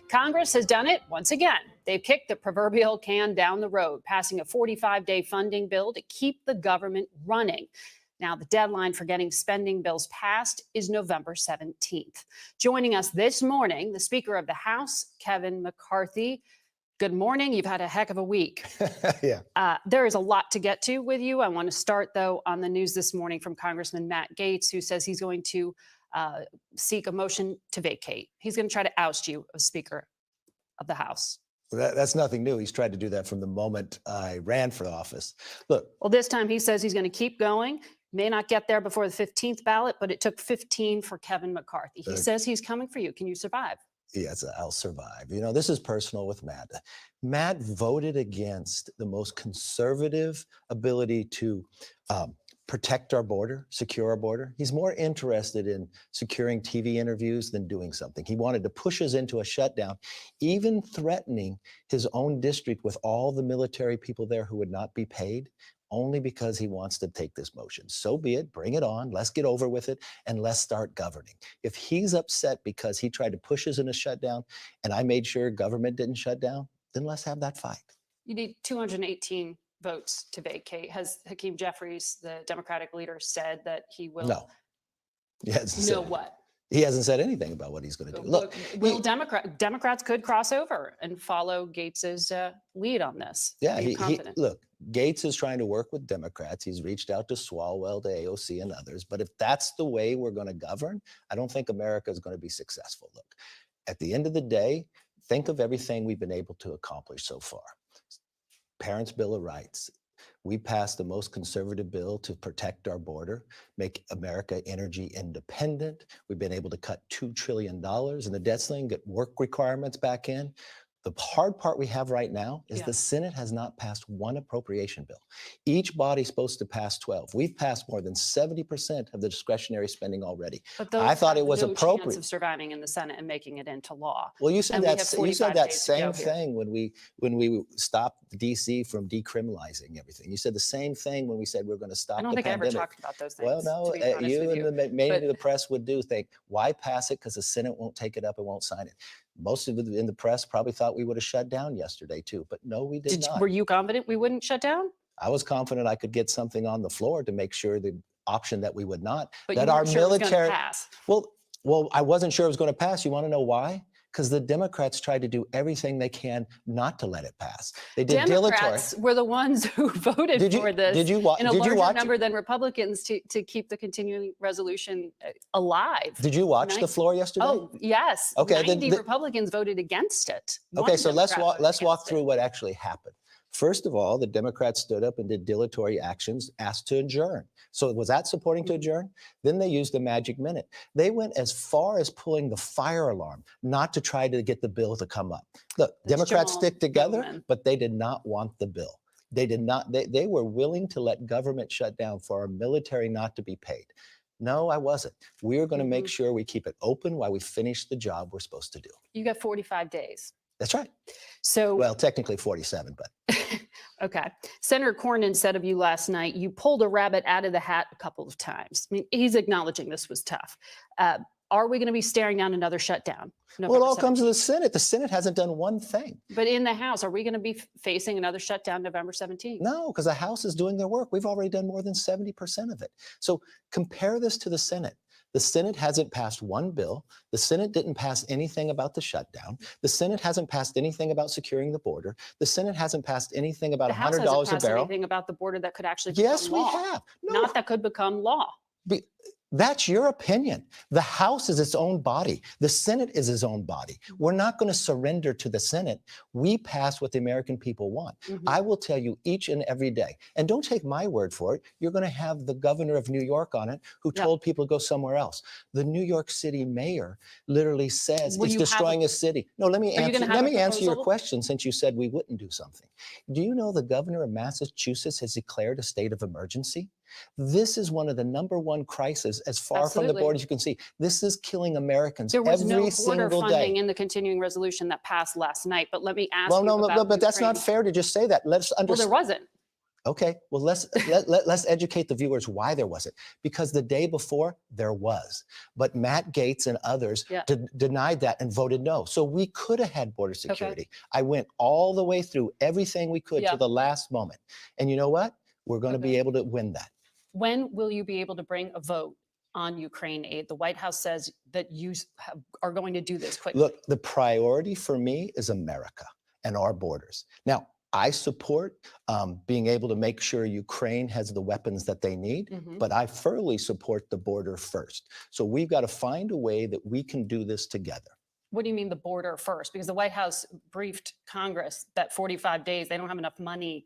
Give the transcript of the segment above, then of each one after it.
Congress has done it once again. They've kicked the proverbial can down the road, passing a 45-day funding bill to keep the government running. Now, the deadline for getting spending bills passed is November 17th. Joining us this morning, the Speaker of the House, Kevin McCarthy. Good morning. You've had a heck of a week. Yeah. There is a lot to get to with you. I want to start, though, on the news this morning from Congressman Matt Gaetz, who says he's going to seek a motion to vacate. He's going to try to oust you as Speaker of the House. That's nothing new. He's tried to do that from the moment I ran for office. Look. Well, this time he says he's going to keep going. May not get there before the 15th ballot, but it took 15 for Kevin McCarthy. He says he's coming for you. Can you survive? Yes, I'll survive. You know, this is personal with Matt. Matt voted against the most conservative ability to protect our border, secure our border. He's more interested in securing TV interviews than doing something. He wanted to push us into a shutdown, even threatening his own district with all the military people there who would not be paid, only because he wants to take this motion. So be it, bring it on, let's get over with it, and let's start governing. If he's upset because he tried to push us in a shutdown and I made sure government didn't shut down, then let's have that fight. You need 218 votes to vacate. Has Hakeem Jeffries, the Democratic leader, said that he will? No. He hasn't said what? He hasn't said anything about what he's going to do. Look, Democrats could cross over and follow Gaetz's lead on this? Yeah, look, Gaetz is trying to work with Democrats. He's reached out to Swalwell, to AOC, and others. But if that's the way we're going to govern, I don't think America is going to be successful. Look, at the end of the day, think of everything we've been able to accomplish so far. Parents' Bill of Rights. We passed the most conservative bill to protect our border, make America energy independent. We've been able to cut $2 trillion in the debt ceiling, get work requirements back in. The hard part we have right now is the Senate has not passed one appropriation bill. Each body's supposed to pass 12. We've passed more than 70% of the discretionary spending already. But those I thought it was no appropriate. Chance of surviving in the Senate and making it into law. Well, you said that same here. thing when we stopped DC from decriminalizing everything. You said the same thing when we said we're going to stop the pandemic. I don't think I ever talked about those things. Well, no, you and the press would think, why pass it? Because the Senate won't take it up and won't sign it. Most of it in the press probably thought we would have shut down yesterday, too. But no, we did not. Were you confident we wouldn't shut down? I was confident I could get something on the floor to make sure the option that we would not. But that you our weren't sure military. it was going to pass. Well, I wasn't sure it was going to pass. You want to know why? Because the Democrats tried to do everything they can not to let it pass. They did Democrats were the ones who voted for this in a larger number than Republicans to keep the continuing resolution alive. Did you watch the floor yesterday? Oh, yes. Okay, 90 Republicans voted against it. Okay, so let's walk through what actually happened. First of all, the Democrats stood up and did dilatory actions, asked to adjourn. So was that supporting to adjourn? Then they used the magic minute. They went as far as pulling the fire alarm, not to try to get the bill to come up. Look, Democrats stick together, but they did not want the bill. They did not. They were willing to let government shut down for our military not to be paid. No, I wasn't. We're going to make sure we keep it open while we finish the job we're supposed to do. You got 45 days. That's right. So, well, technically 47, but. Okay. Senator Cornyn said of you last night, you pulled a rabbit out of the hat a couple of times. I mean, he's acknowledging this was tough. Are we going to be staring down another shutdown? Well, it all comes to the Senate. The Senate hasn't done one thing. But in the House, are we going to be facing another shutdown November 17th? No, because the House is doing their work. We've already done more than 70% of it. So compare this to the Senate. The Senate hasn't passed one bill. The Senate didn't pass anything about the shutdown. The Senate hasn't passed anything about securing the border. The Senate hasn't passed anything about $100 a barrel. The House hasn't passed anything about the border that could actually become law. Yes, we have. No. Not that could become law. That's your opinion. The House is its own body. The Senate is its own body. We're not going to surrender to the Senate. We pass what the American people want. I will tell you each and every day, and don't take my word for it, you're going to have the governor of New York on it who told people to go somewhere else. The New York City mayor literally says it's destroying a city. No, let me answer your question since you said we wouldn't do something. Do you know the governor of Massachusetts has declared a state of emergency? This is one of the #1 crises as far from the border as you can see. This is killing Americans every single day. There was no border funding in the continuing resolution that passed last night, but let me ask you about but that's not fair to just say that. Let's understand. Well, there wasn't. Okay, well, let's educate the viewers why there wasn't. Because the day before, there was. But Matt Gaetz and others Yeah. denied that and voted no. So we could have had border security. Okay. I went all the way through everything we could Yeah. to the last moment. And you know what? We're going to Okay. be able to win that. When will you be able to bring a vote on Ukraine aid? The White House says that you are going to do this quickly. Look, the priority for me is America and our borders. Now, I support being able to make sure Ukraine has the weapons that they need, but I firmly support the border first. So we've got to find a way that we can do this together. What do you mean the border first? Because the White House briefed Congress that 45 days, they don't have enough money.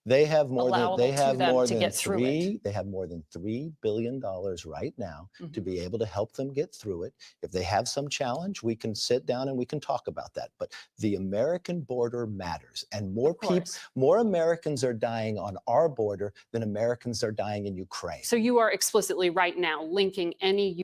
They have more than allowable to them to get through it. They have more than $3 billion right now to be able to help them get through it. If they have some challenge, we can sit down and we can talk about that. But the American border matters, and more Americans are dying on our border than Americans are dying in Ukraine. So you are explicitly right now linking any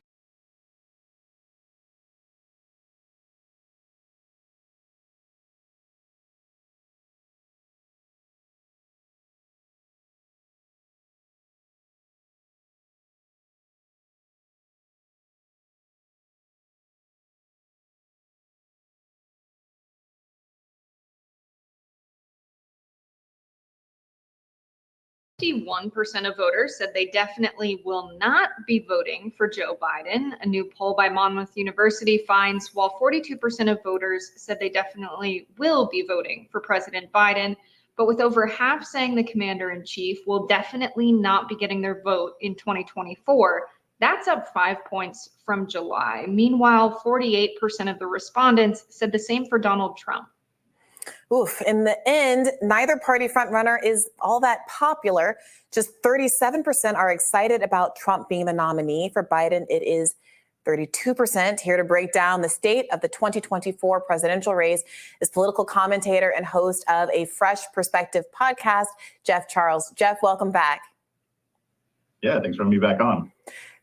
%51 of voters said they definitely will not be voting for Joe Biden. A new poll by Monmouth University finds while 42% of voters said they definitely will be voting for President Biden, but with over half saying the commander-in-chief will definitely not be getting their vote in 2024. That's up 5 points from July. Meanwhile, 48% of the respondents said the same for Donald Trump. Oof. In the end, neither party frontrunner is all that popular. Just 37% are excited about Trump being the nominee. For Biden, it is 32%. Here to break down the state of the 2024 presidential race is political commentator and host of a Fresh Perspective podcast, Jeff Charles. Jeff, welcome back. Yeah, thanks for having me back on.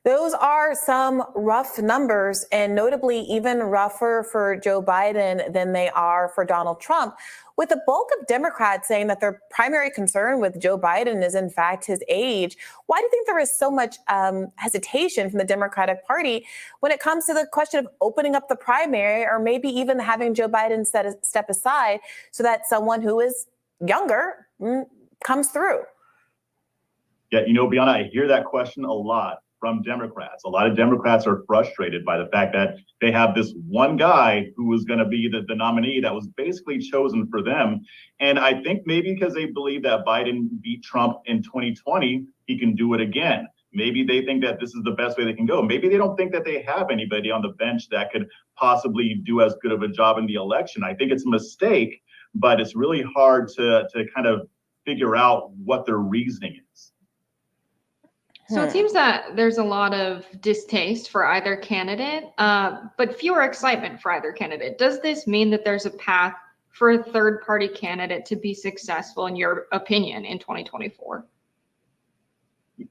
Those are some rough numbers, and notably even rougher for Joe Biden than they are for Donald Trump, with the bulk of Democrats saying that their primary concern with Joe Biden is, in fact, his age. Why do you think there is so much hesitation from the Democratic Party when it comes to the question of opening up the primary, or maybe even having Joe Biden step aside so that someone who is younger comes through? Yeah, Bianna, I hear that question a lot from Democrats. A lot of Democrats are frustrated by the fact that they have this one guy who was going to be the nominee that was basically chosen for them. And I think maybe because they believe that Biden beat Trump in 2020, he can do it again. Maybe they think that this is the best way they can go. Maybe they don't think that they have anybody on the bench that could possibly do as good of a job in the election. I think it's a mistake, but it's really hard to kind of figure out what their reasoning is. So it seems that there's a lot of distaste for either candidate, but fewer excitement for either candidate. Does this mean that there's a path for a third-party candidate to be successful, in your opinion, in 2024?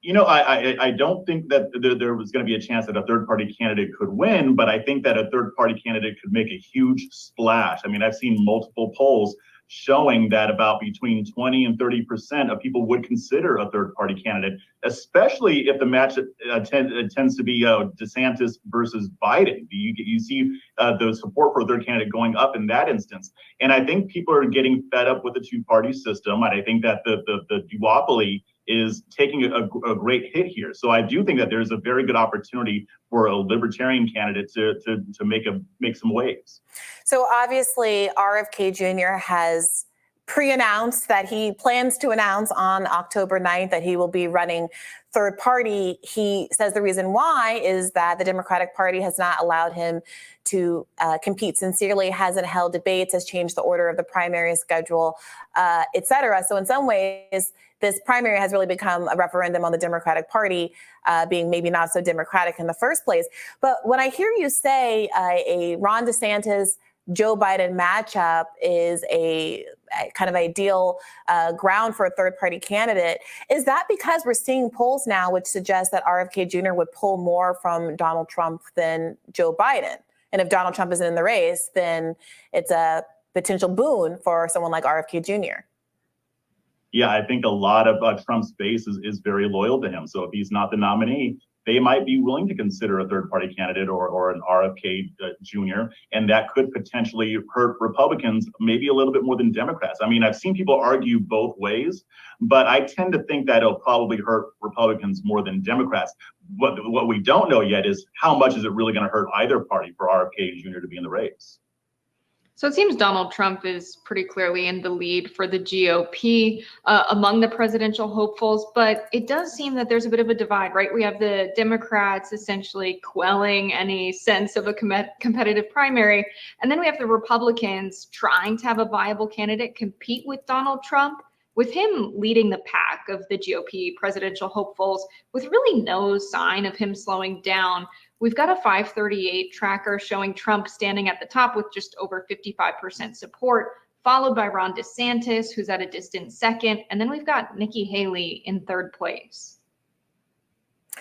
I don't think that there was going to be a chance that a third-party candidate could win, but I think that a third-party candidate could make a huge splash. I mean, I've seen multiple polls showing that about between 20 and 30% of people would consider a third-party candidate, especially if the match tends to be DeSantis versus Biden. You see the support for a third candidate going up in that instance. And I think people are getting fed up with the two-party system. And I think that the duopoly is taking a great hit here. So I do think that there's a very good opportunity for a libertarian candidate to make some waves. So obviously RFK Jr. has pre-announced that he plans to announce on October 9th that he will be running third party. He says the reason why is that the Democratic Party has not allowed him to compete sincerely, hasn't held debates, has changed the order of the primary schedule, et cetera. So in some ways, this primary has really become a referendum on the Democratic Party being maybe not so democratic in the first place. But when I hear you say a Ron DeSantis Joe Biden matchup is a kind of ideal ground for a third party candidate, is that because we're seeing polls now which suggest that RFK Jr. would pull more from Donald Trump than Joe Biden? And if Donald Trump isn't in the race, then it's a potential boon for someone like RFK Jr. Yeah, I think a lot of Trump's base is very loyal to him. So if he's not the nominee, they might be willing to consider a third party candidate or an RFK Jr. And that could potentially hurt Republicans maybe a little bit more than Democrats. I mean, I've seen people argue both ways, but I tend to think that it'll probably hurt Republicans more than Democrats. What we don't know yet is how much is it really going to hurt either party for RFK Jr. to be in the race. So it seems Donald Trump is pretty clearly in the lead for the GOP among the presidential hopefuls, but it does seem that there's a bit of a divide, right? We have the Democrats essentially quelling any sense of a competitive primary, and then we have the Republicans trying to have a viable candidate compete with Donald Trump, with him leading the pack of the GOP presidential hopefuls with really no sign of him slowing down. We've got a 538 tracker showing Trump standing at the top with just over 55% support, followed by Ron DeSantis, who's at a distant second. And then we've got Nikki Haley in third place.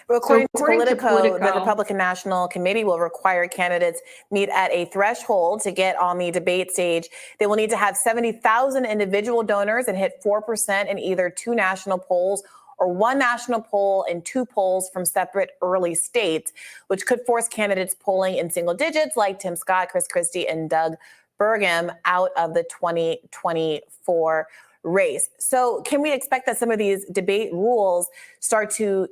Well, according to Politico, the Republican National Committee will require candidates meet at a threshold to get on the debate stage. They will need to have 70,000 individual donors and hit 4% in either 2 national polls or 1 national poll and 2 polls from separate early states, which could force candidates polling in single digits like Tim Scott, Chris Christie, and Doug Burgum out of the 2024 race. So can we expect that some of these debate rules start to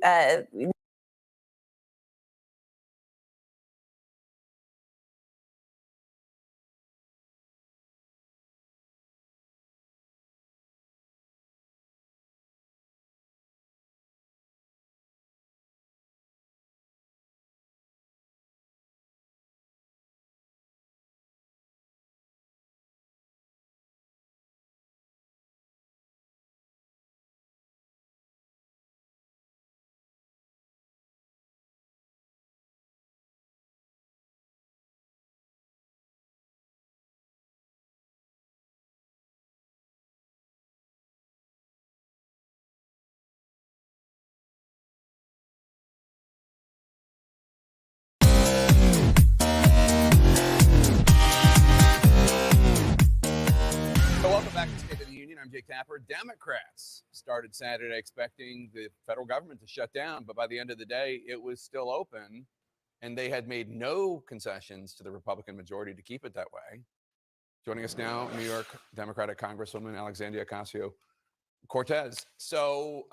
Back to State of the Union. I'm Jake Tapper. Democrats started Saturday expecting the federal government to shut down, but by the end of the day, it was still open, and they had made no concessions to the Republican majority to keep it that way. Joining us now, New York Democratic Congresswoman Alexandria Ocasio-Cortez. So,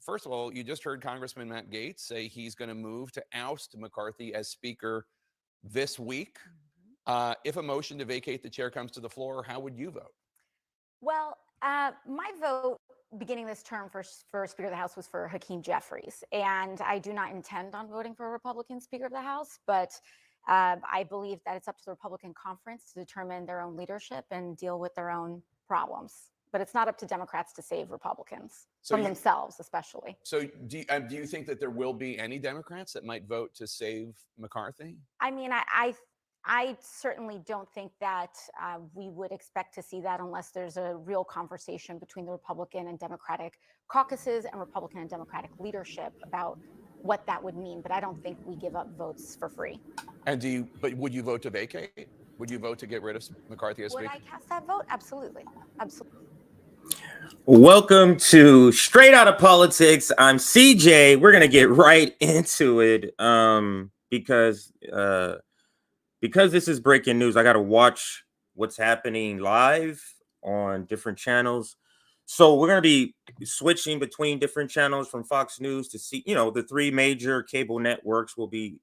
first of all, you just heard Congressman Matt Gaetz say he's going to move to oust McCarthy as Speaker this week. If a motion to vacate the chair comes to the floor, how would you vote? Well, my vote beginning this term for Speaker of the House was for Hakeem Jeffries, and I do not intend on voting for a Republican Speaker of the House, but I believe that it's up to the Republican conference to determine their own leadership and deal with their own problems. But it's not up to Democrats to save Republicans from themselves, especially. So do you think that there will be any Democrats that might vote to save McCarthy? I mean, I certainly don't think that we would expect to see that unless there's a real conversation between the Republican and Democratic caucuses and Republican and Democratic leadership about what that would mean. But I don't think we give up votes for free. And but would you vote to vacate? Would you vote to get rid of McCarthy as Speaker? Would I cast that vote? Absolutely. Absolutely. Welcome to Straight Outta Politics. I'm CJ. We're going to get right into it because this is breaking news. I got to watch what's happening live on different channels. So we're going to be switching between different channels from Fox News to see, the 3 major cable networks will be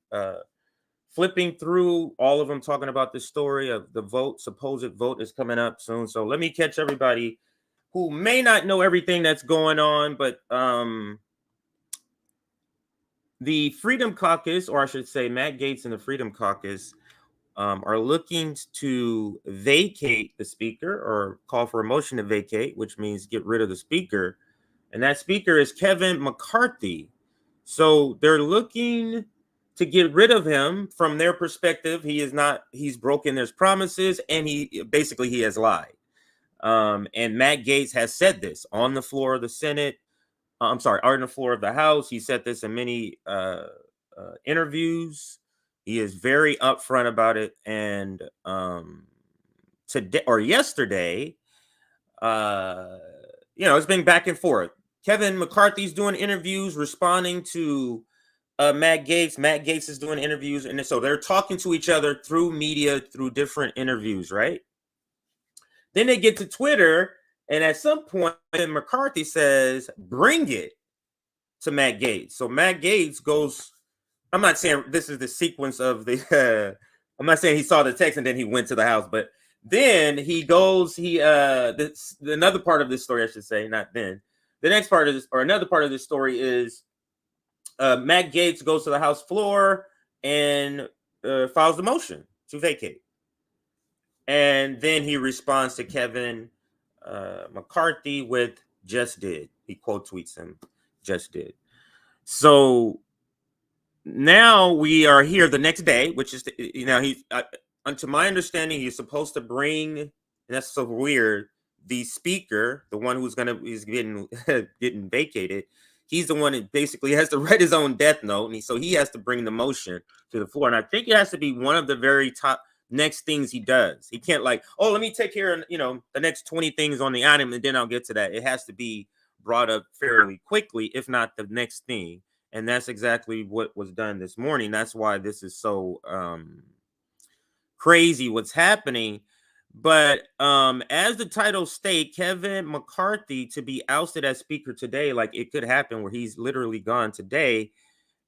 flipping through all of them, talking about this story of the supposed vote is coming up soon. So let me catch everybody who may not know everything that's going on, but the Freedom Caucus, or I should say Matt Gaetz and the Freedom Caucus, are looking to vacate the speaker or call for a motion to vacate, which means get rid of the speaker. And that speaker is Kevin McCarthy. So they're looking to get rid of him. From their perspective, he's broken their promises, and he has lied. And Matt Gaetz has said this on the floor of the Senate. On the floor of the House. He said this in many interviews. He is very upfront about it. And yesterday, it's been back and forth. Kevin McCarthy's doing interviews, responding to Matt Gaetz. Matt Gaetz is doing interviews, and so they're talking to each other through media, through different interviews, right? Then they get to Twitter, and at some point, McCarthy says, "Bring it to Matt Gaetz." So Matt Gaetz goes. I'm not saying this is the sequence of the. I'm not saying he saw the text and then he went to the house, but then he goes. Another part of this story, I should say, not then. The next part of this, or another part of this story, is Matt Gaetz goes to the House floor and files the motion to vacate. And then he responds to Kevin McCarthy with "just did." He quote tweets him, "just did." So now we are here the next day, which is, to my understanding, he's supposed to bring, and that's so weird, the speaker, the one who's getting getting vacated. He's the one that basically has to write his own death note, and so he has to bring the motion to the floor. And I think it has to be one of the very top next things he does. He can't let me take care of, the next 20 things on the item, and then I'll get to that. It has to be brought up fairly quickly, if not the next thing. And that's exactly what was done this morning. That's why this is so crazy what's happening. But as the title state, Kevin McCarthy to be ousted as speaker today, like it could happen where he's literally gone today.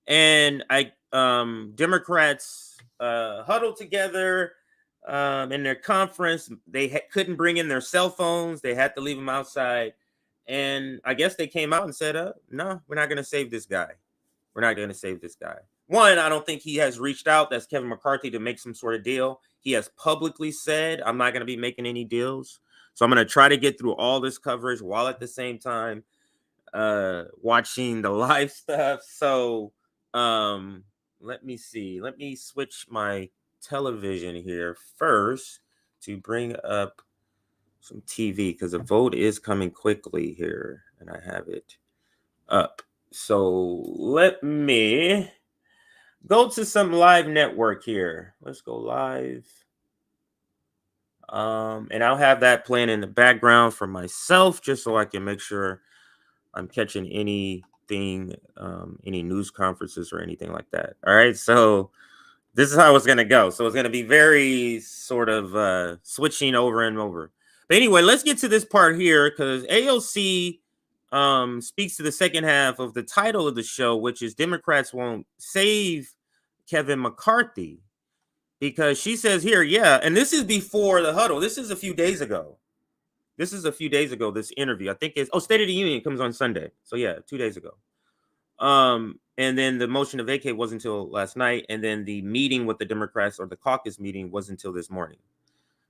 And Democrats huddled together in their conference. They couldn't bring in their cell phones. They had to leave them outside. And I guess they came out and said, no, we're not going to save this guy. We're not going to save this guy. One, I don't think he has reached out, that's Kevin McCarthy, to make some sort of deal. He has publicly said, I'm not going to be making any deals. So I'm going to try to get through all this coverage while at the same time watching the live stuff. So let me see. Let me switch my television here first to bring up some TV, because the vote is coming quickly here and I have it up. So let me go to some live network here. Let's go live. And I'll have that playing in the background for myself, just so I can make sure I'm catching anything, any news conferences or anything like that. All right. So this is how it's going to go. So it's going to be very sort of switching over and over. But anyway, let's get to this part here, because AOC speaks to the second half of the title of the show, which is "Democrats Won't Save Kevin McCarthy," because she says here, and this is before the huddle. This is a few days ago. This interview. I think it's State of the Union comes on Sunday. So 2 days ago. And then the motion to vacate wasn't until last night, and then the meeting with the Democrats, or the caucus meeting, wasn't until this morning.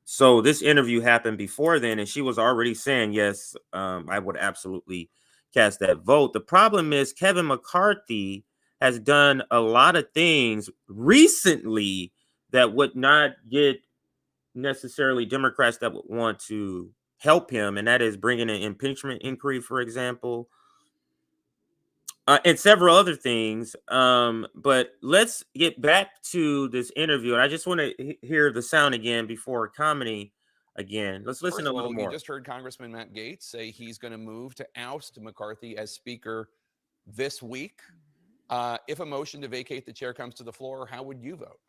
So this interview happened before then, and she was already saying, yes, I would absolutely cast that vote. The problem is Kevin McCarthy has done a lot of things recently that would not get necessarily Democrats that would want to help him, and that is bringing an impeachment inquiry, for example, and several other things. But let's get back to this interview. And I just want to hear the sound again before commenting again. Let's listen a little more. You just heard Congressman Matt Gaetz say he's going to move to oust McCarthy as speaker this week. If a motion to vacate the chair comes to the floor, how would you vote?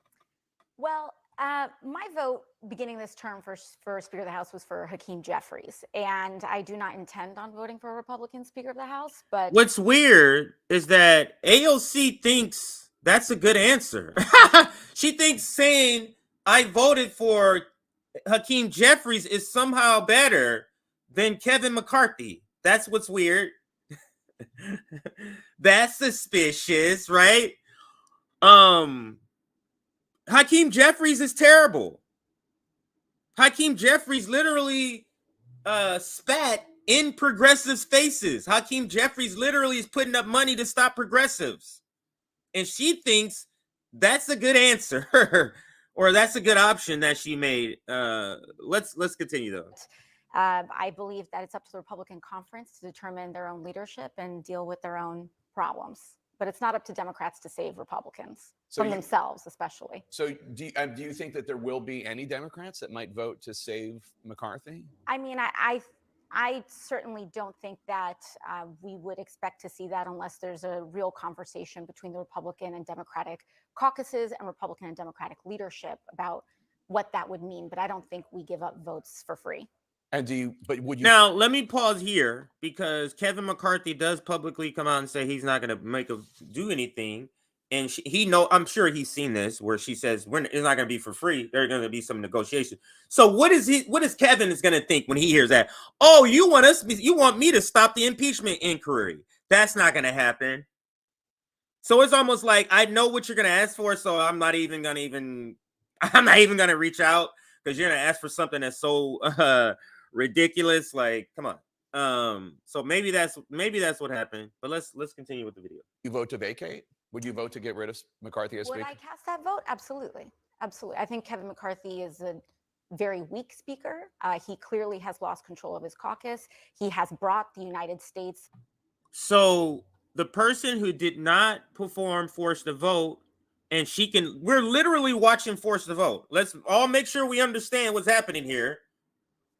Well, my vote beginning this term for Speaker of the House was for Hakeem Jeffries, and I do not intend on voting for a Republican Speaker of the House. But what's weird is that AOC thinks that's a good answer. She thinks saying I voted for Hakeem Jeffries is somehow better than Kevin McCarthy. That's what's weird. That's suspicious, right? Hakeem Jeffries is terrible. Hakeem Jeffries literally spat in progressives' faces. Hakeem Jeffries literally is putting up money to stop progressives. And she thinks that's a good answer or that's a good option that she made. Let's continue though. I believe that it's up to the Republican conference to determine their own leadership and deal with their own problems. But it's not up to Democrats to save Republicans from themselves, especially. So do you think that there will be any Democrats that might vote to save McCarthy? I mean, I certainly don't think that we would expect to see that unless there's a real conversation between the Republican and Democratic caucuses and Republican and Democratic leadership about what that would mean. But I don't think we give up votes for free. And would you Now, let me pause here because Kevin McCarthy does publicly come out and say he's not going to do anything. And I'm sure he's seen this where she says it's not going to be for free. There's going to be some negotiation. So what is Kevin is going to think when he hears that? Oh, you want me to stop the impeachment inquiry? That's not going to happen. So it's almost like I know what you're going to ask for, so I'm not even going to reach out because you're going to ask for something that's so ridiculous. Like, come on. So maybe that's what happened. But let's continue with the video. You vote to vacate? Would you vote to get rid of McCarthy as Would Speaker? I cast that vote? Absolutely. Absolutely. I think Kevin McCarthy is a very weak speaker. He clearly has lost control of his caucus. He has brought the United States. So the person who did not perform Force the Vote, and we're literally watching Force the Vote. Let's all make sure we understand what's happening here.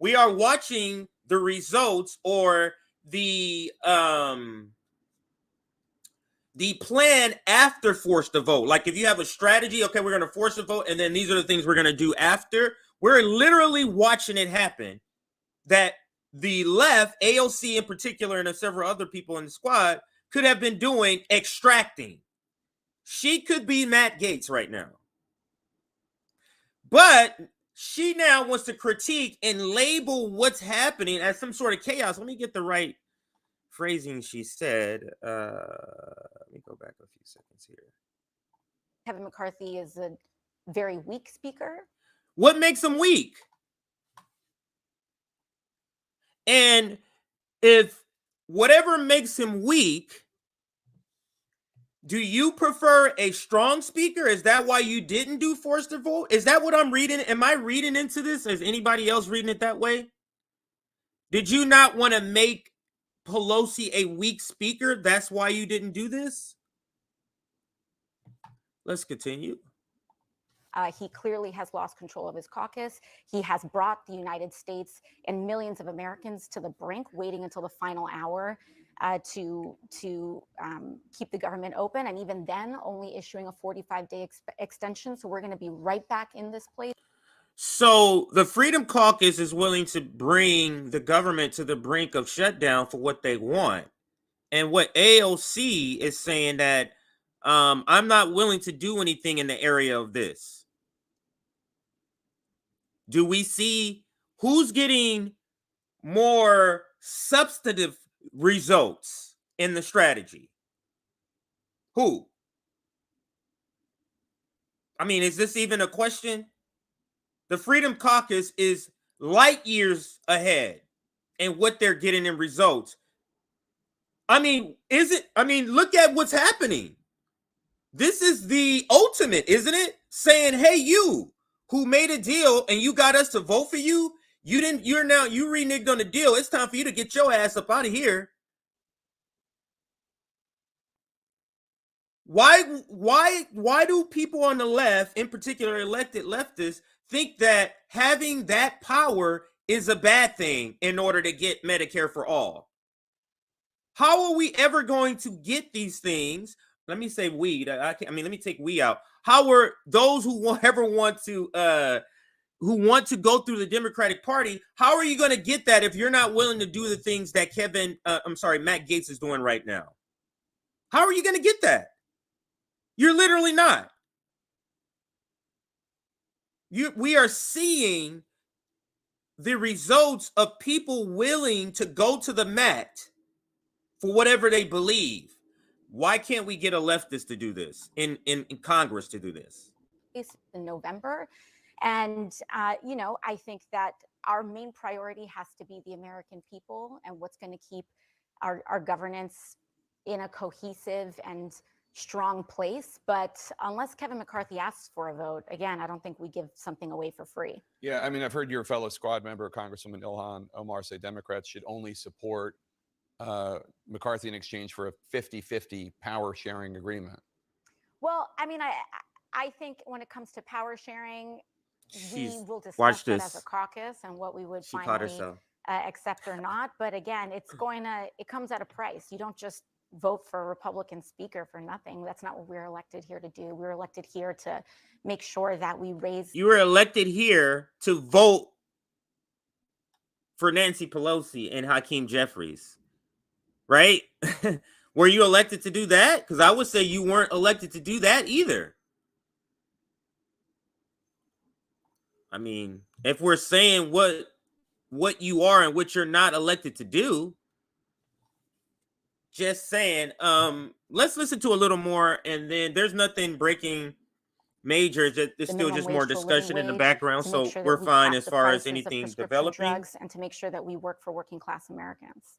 We are watching the results or the plan after Force the Vote. Like if you have a strategy, okay, we're going to force the vote, and then these are the things we're going to do after. We're literally watching it happen. That the left, AOC in particular, and several other people in the squad could have been doing extracting. She could be Matt Gaetz right now. But she now wants to critique and label what's happening as some sort of chaos. Let me get the right phrasing she said. Let me go back a few seconds here. Kevin McCarthy is a very weak speaker. What makes him weak? And if whatever makes him weak, do you prefer a strong speaker? Is that why you didn't do Force the Vote? Is that what I'm reading? Am I reading into this? Is anybody else reading it that way? Did you not want to make Pelosi a weak speaker? That's why you didn't do this? Let's continue. He clearly has lost control of his caucus. He has brought the United States and millions of Americans to the brink, waiting until the final hour to keep the government open. And even then, only issuing a 45-day extension. So we're going to be right back in this place. So the Freedom Caucus is willing to bring the government to the brink of shutdown for what they want. And what AOC is saying that I'm not willing to do anything in the area of this. Do we see who's getting more substantive results in the strategy? Who? I mean, is this even a question? The Freedom Caucus is light years ahead in what they're getting in results. I mean, look at what's happening. This is the ultimate, isn't it? Saying, hey, you who made a deal and you got us to vote for you, you reneged on the deal. It's time for you to get your ass up out of here. Why do people on the left, in particular elected leftists, think that having that power is a bad thing in order to get Medicare for all? How are we ever going to get these things? Let me say we. Let me take we out. How are those who want to go through the Democratic Party? How are you going to get that if you're not willing to do the things that Matt Gaetz is doing right now? How are you going to get that? You're literally not. We are seeing the results of people willing to go to the mat for whatever they believe. Why can't we get a leftist to do this in Congress to do this? In November. And, I think that our main priority has to be the American people and what's going to keep our governance in a cohesive and strong place. But unless Kevin McCarthy asks for a vote, again, I don't think we give something away for free. Yeah, I mean, I've heard your fellow squad member, Congresswoman Ilhan Omar, say Democrats should only support McCarthy in exchange for a 50-50 power sharing agreement. Well, I mean, I think when it comes to power sharing, we will watch discuss that this. as a caucus and what we would She caught finally herself. accept or not. But again, it comes at a price. You don't just vote for a Republican speaker for nothing. That's not what we're elected here to do. We're elected here to make sure that we raise. You were elected here to vote for Nancy Pelosi and Hakeem Jeffries, right? Were you elected to do that? Because I would say you weren't elected to do that either. I mean, if we're saying what you are and what you're not elected to do, just saying. Let's listen to a little more, and then there's nothing breaking major. There's still just more discussion in the background, so we're fine as far as anything developing. Drugs, and to make sure that we work for working class Americans.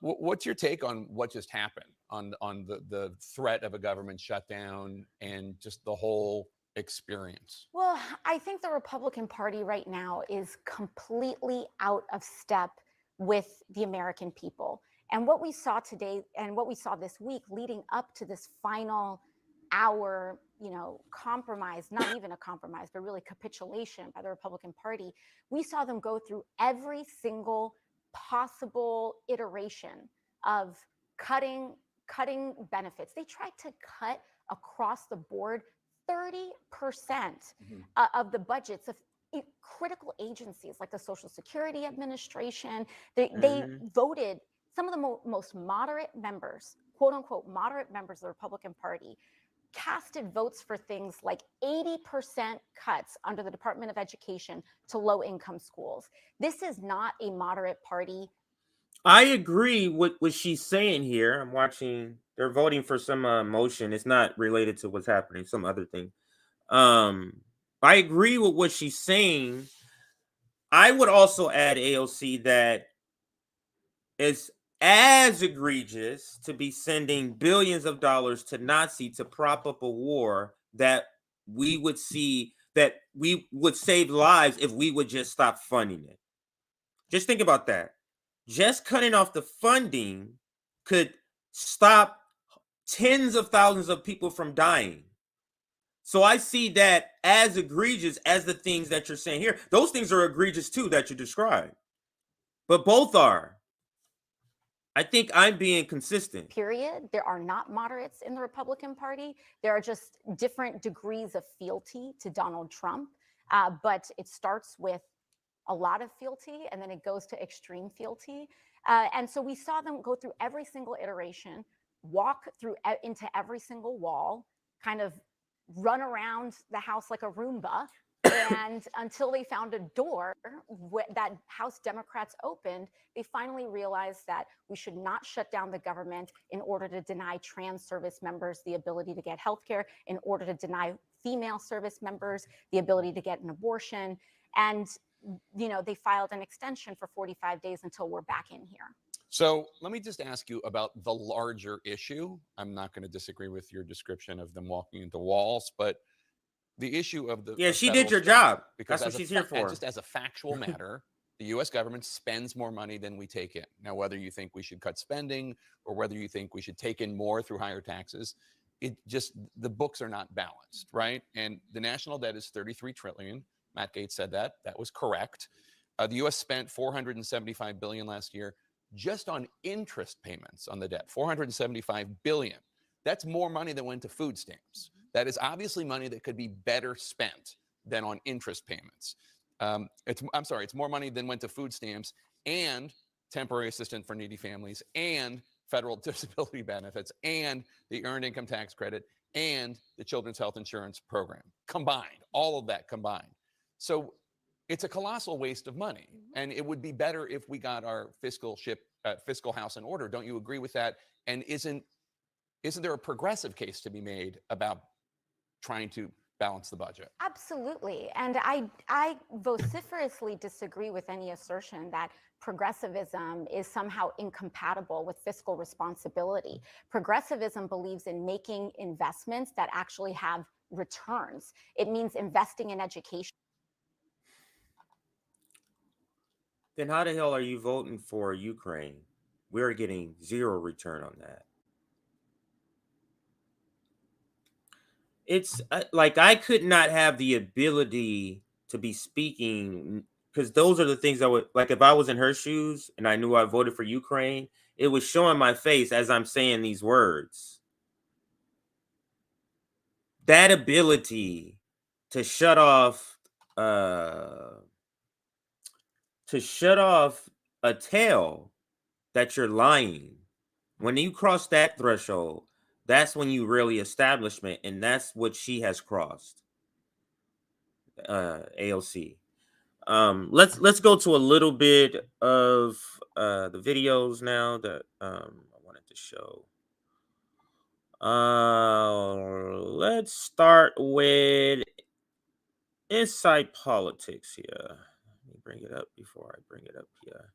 What's your take on what just happened on the threat of a government shutdown and just the whole experience? Well, I think the Republican Party right now is completely out of step with the American people. And what we saw today and what we saw this week leading up to this final hour, compromise, not even a compromise, but really capitulation by the Republican Party, we saw them go through every single possible iteration of cutting benefits. They tried to cut across the board 30% of the budgets of critical agencies like the Social Security Administration. They voted, some of the most moderate members, quote unquote, moderate members of the Republican Party, casted votes for things like 80% cuts under the Department of Education to low income schools. This is not a moderate party. I agree with what she's saying here. I'm watching, they're voting for some motion. It's not related to what's happening, some other thing. I agree with what she's saying. I would also add, AOC, that it's as egregious to be sending billions of dollars to Nazi to prop up a war that we would see, that we would save lives if we would just stop funding it. Just think about that. Just cutting off the funding could stop tens of thousands of people from dying. So I see that as egregious as the things that you're saying here. Those things are egregious too that you described. But both are. I think I'm being consistent. Period. There are not moderates in the Republican Party. There are just different degrees of fealty to Donald Trump. But it starts with a lot of fealty and then it goes to extreme fealty. And so we saw them go through every single iteration, walk through into every single wall, kind of run around the house like a Roomba. And until they found a door that House Democrats opened, they finally realized that we should not shut down the government in order to deny trans service members the ability to get health care, in order to deny female service members the ability to get an abortion. And, they filed an extension for 45 days until we're back in here. So let me just ask you about the larger issue. I'm not going to disagree with your description of them walking into walls, but the issue of the she did your job, because that's what she's here for. Just as a factual matter, the U.S. government spends more money than we take in. Now, whether you think we should cut spending or whether you think we should take in more through higher taxes, the books are not balanced, right? And the national debt is $33 trillion. Matt Gaetz said that. That was correct. The U.S. spent $475 billion last year just on interest payments on the debt. $475 billion. That's more money than went to food stamps. That is obviously money that could be better spent than on interest payments. It's more money than went to food stamps and temporary assistance for needy families and federal disability benefits and the earned income tax credit and the children's health insurance program combined, all of that combined. So it's a colossal waste of money. And it would be better if we got our fiscal house in order. Don't you agree with that? And isn't there a progressive case to be made about trying to balance the budget? Absolutely. And I vociferously disagree with any assertion that progressivism is somehow incompatible with fiscal responsibility. Progressivism believes in making investments that actually have returns. It means investing in education. Then how the hell are you voting for Ukraine? We're getting zero return on that. It's like I could not have the ability to be speaking because those are the things that would, like, if I was in her shoes and I knew I voted for Ukraine, it was showing my face as I'm saying these words. That ability to shut off a tale that you're lying. When you cross that threshold, that's when you really establishment, and that's what she has crossed. AOC. Let's go to a little bit of the videos now that I wanted to show. Let's start with Inside Politics here. Let me bring it up before I bring it up here.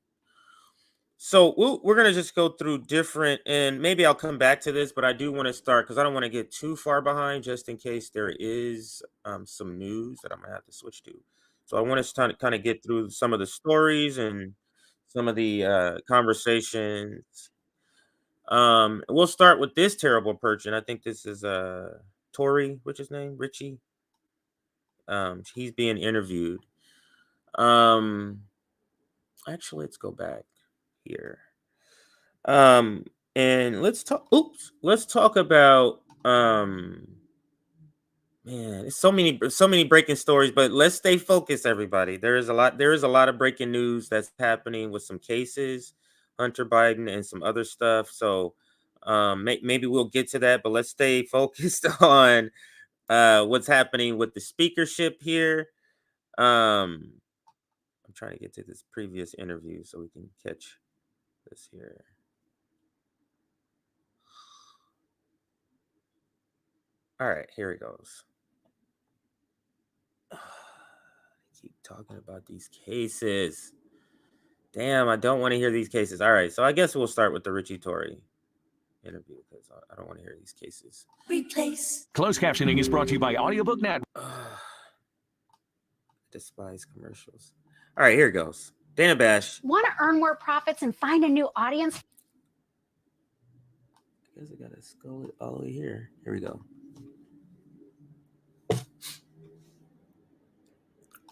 So we're going to just go through different, and maybe I'll come back to this, but I do want to start because I don't want to get too far behind just in case there is some news that I'm going to have to switch to. So I want to kind of get through some of the stories and some of the conversations. We'll start with this terrible person. I think this is Tory, what's his name? Richie. He's being interviewed. Actually, let's go back here. And let's talk about man, it's so many breaking stories, but let's stay focused, everybody. There is a lot of breaking news that's happening with some cases, Hunter Biden and some other stuff. So maybe we'll get to that, but let's stay focused on what's happening with the speakership here. I'm trying to get to this previous interview so we can catch this here. All right, here it goes. I keep talking about these cases. Damn, I don't want to hear these cases. All right, so I guess we'll start with the Richie Tory interview because I don't want to hear these cases. Replace. Closed captioning is brought to you by Audiobook Net. Despise commercials. All right, here it goes. Dana Bash. Want to earn more profits and find a new audience? I guess I gotta scroll it all the way here. Here we go.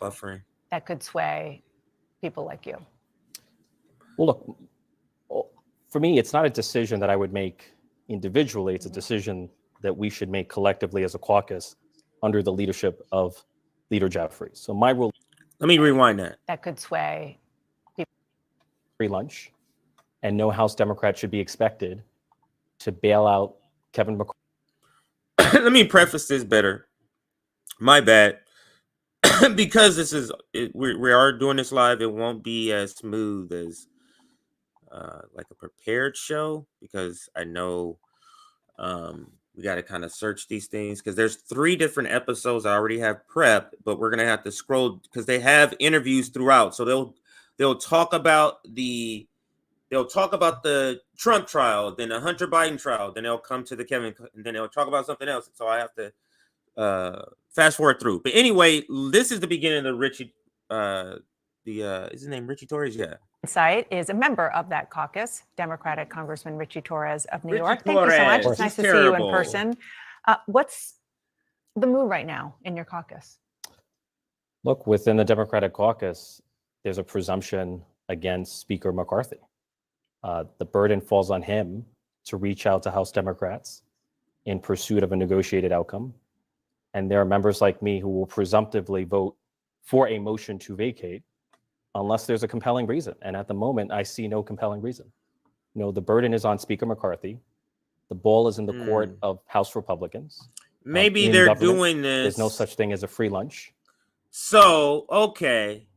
Buffering. That could sway people like you. Well, look, for me, it's not a decision that I would make individually. It's a decision that we should make collectively as a caucus under the leadership of Leader Jeffries. So my rule. Let me rewind that. That could sway people. Free lunch, and no House Democrat should be expected to bail out Kevin McCarthy. Let me preface this better. My bad. Because we are doing this live, it won't be as smooth as like a prepared show, because I know we got to kind of search these things because there's 3 different episodes I already have prepped, but we're gonna have to scroll because they have interviews throughout. So they'll talk about the Trump trial, then the Hunter Biden trial, then they'll come to the Kevin, and then they'll talk about something else. So I have to fast forward through. But anyway, this is the beginning of the Richie. Is his name Richie Torres? Yeah. Insight is a member of that caucus, Democratic Congressman Richie Torres of New York. Torres. Thank you so much. It's nice to see you Terrible. in person. What's the mood right now in your caucus? Look, within the Democratic caucus, there's a presumption against Speaker McCarthy. The burden falls on him to reach out to House Democrats in pursuit of a negotiated outcome. And there are members like me who will presumptively vote for a motion to vacate unless there's a compelling reason. And at the moment, I see no compelling reason. No, the burden is on Speaker McCarthy. The ball is in the court of House Republicans. Maybe they're doing this. There's no such thing as a free lunch. So, okay.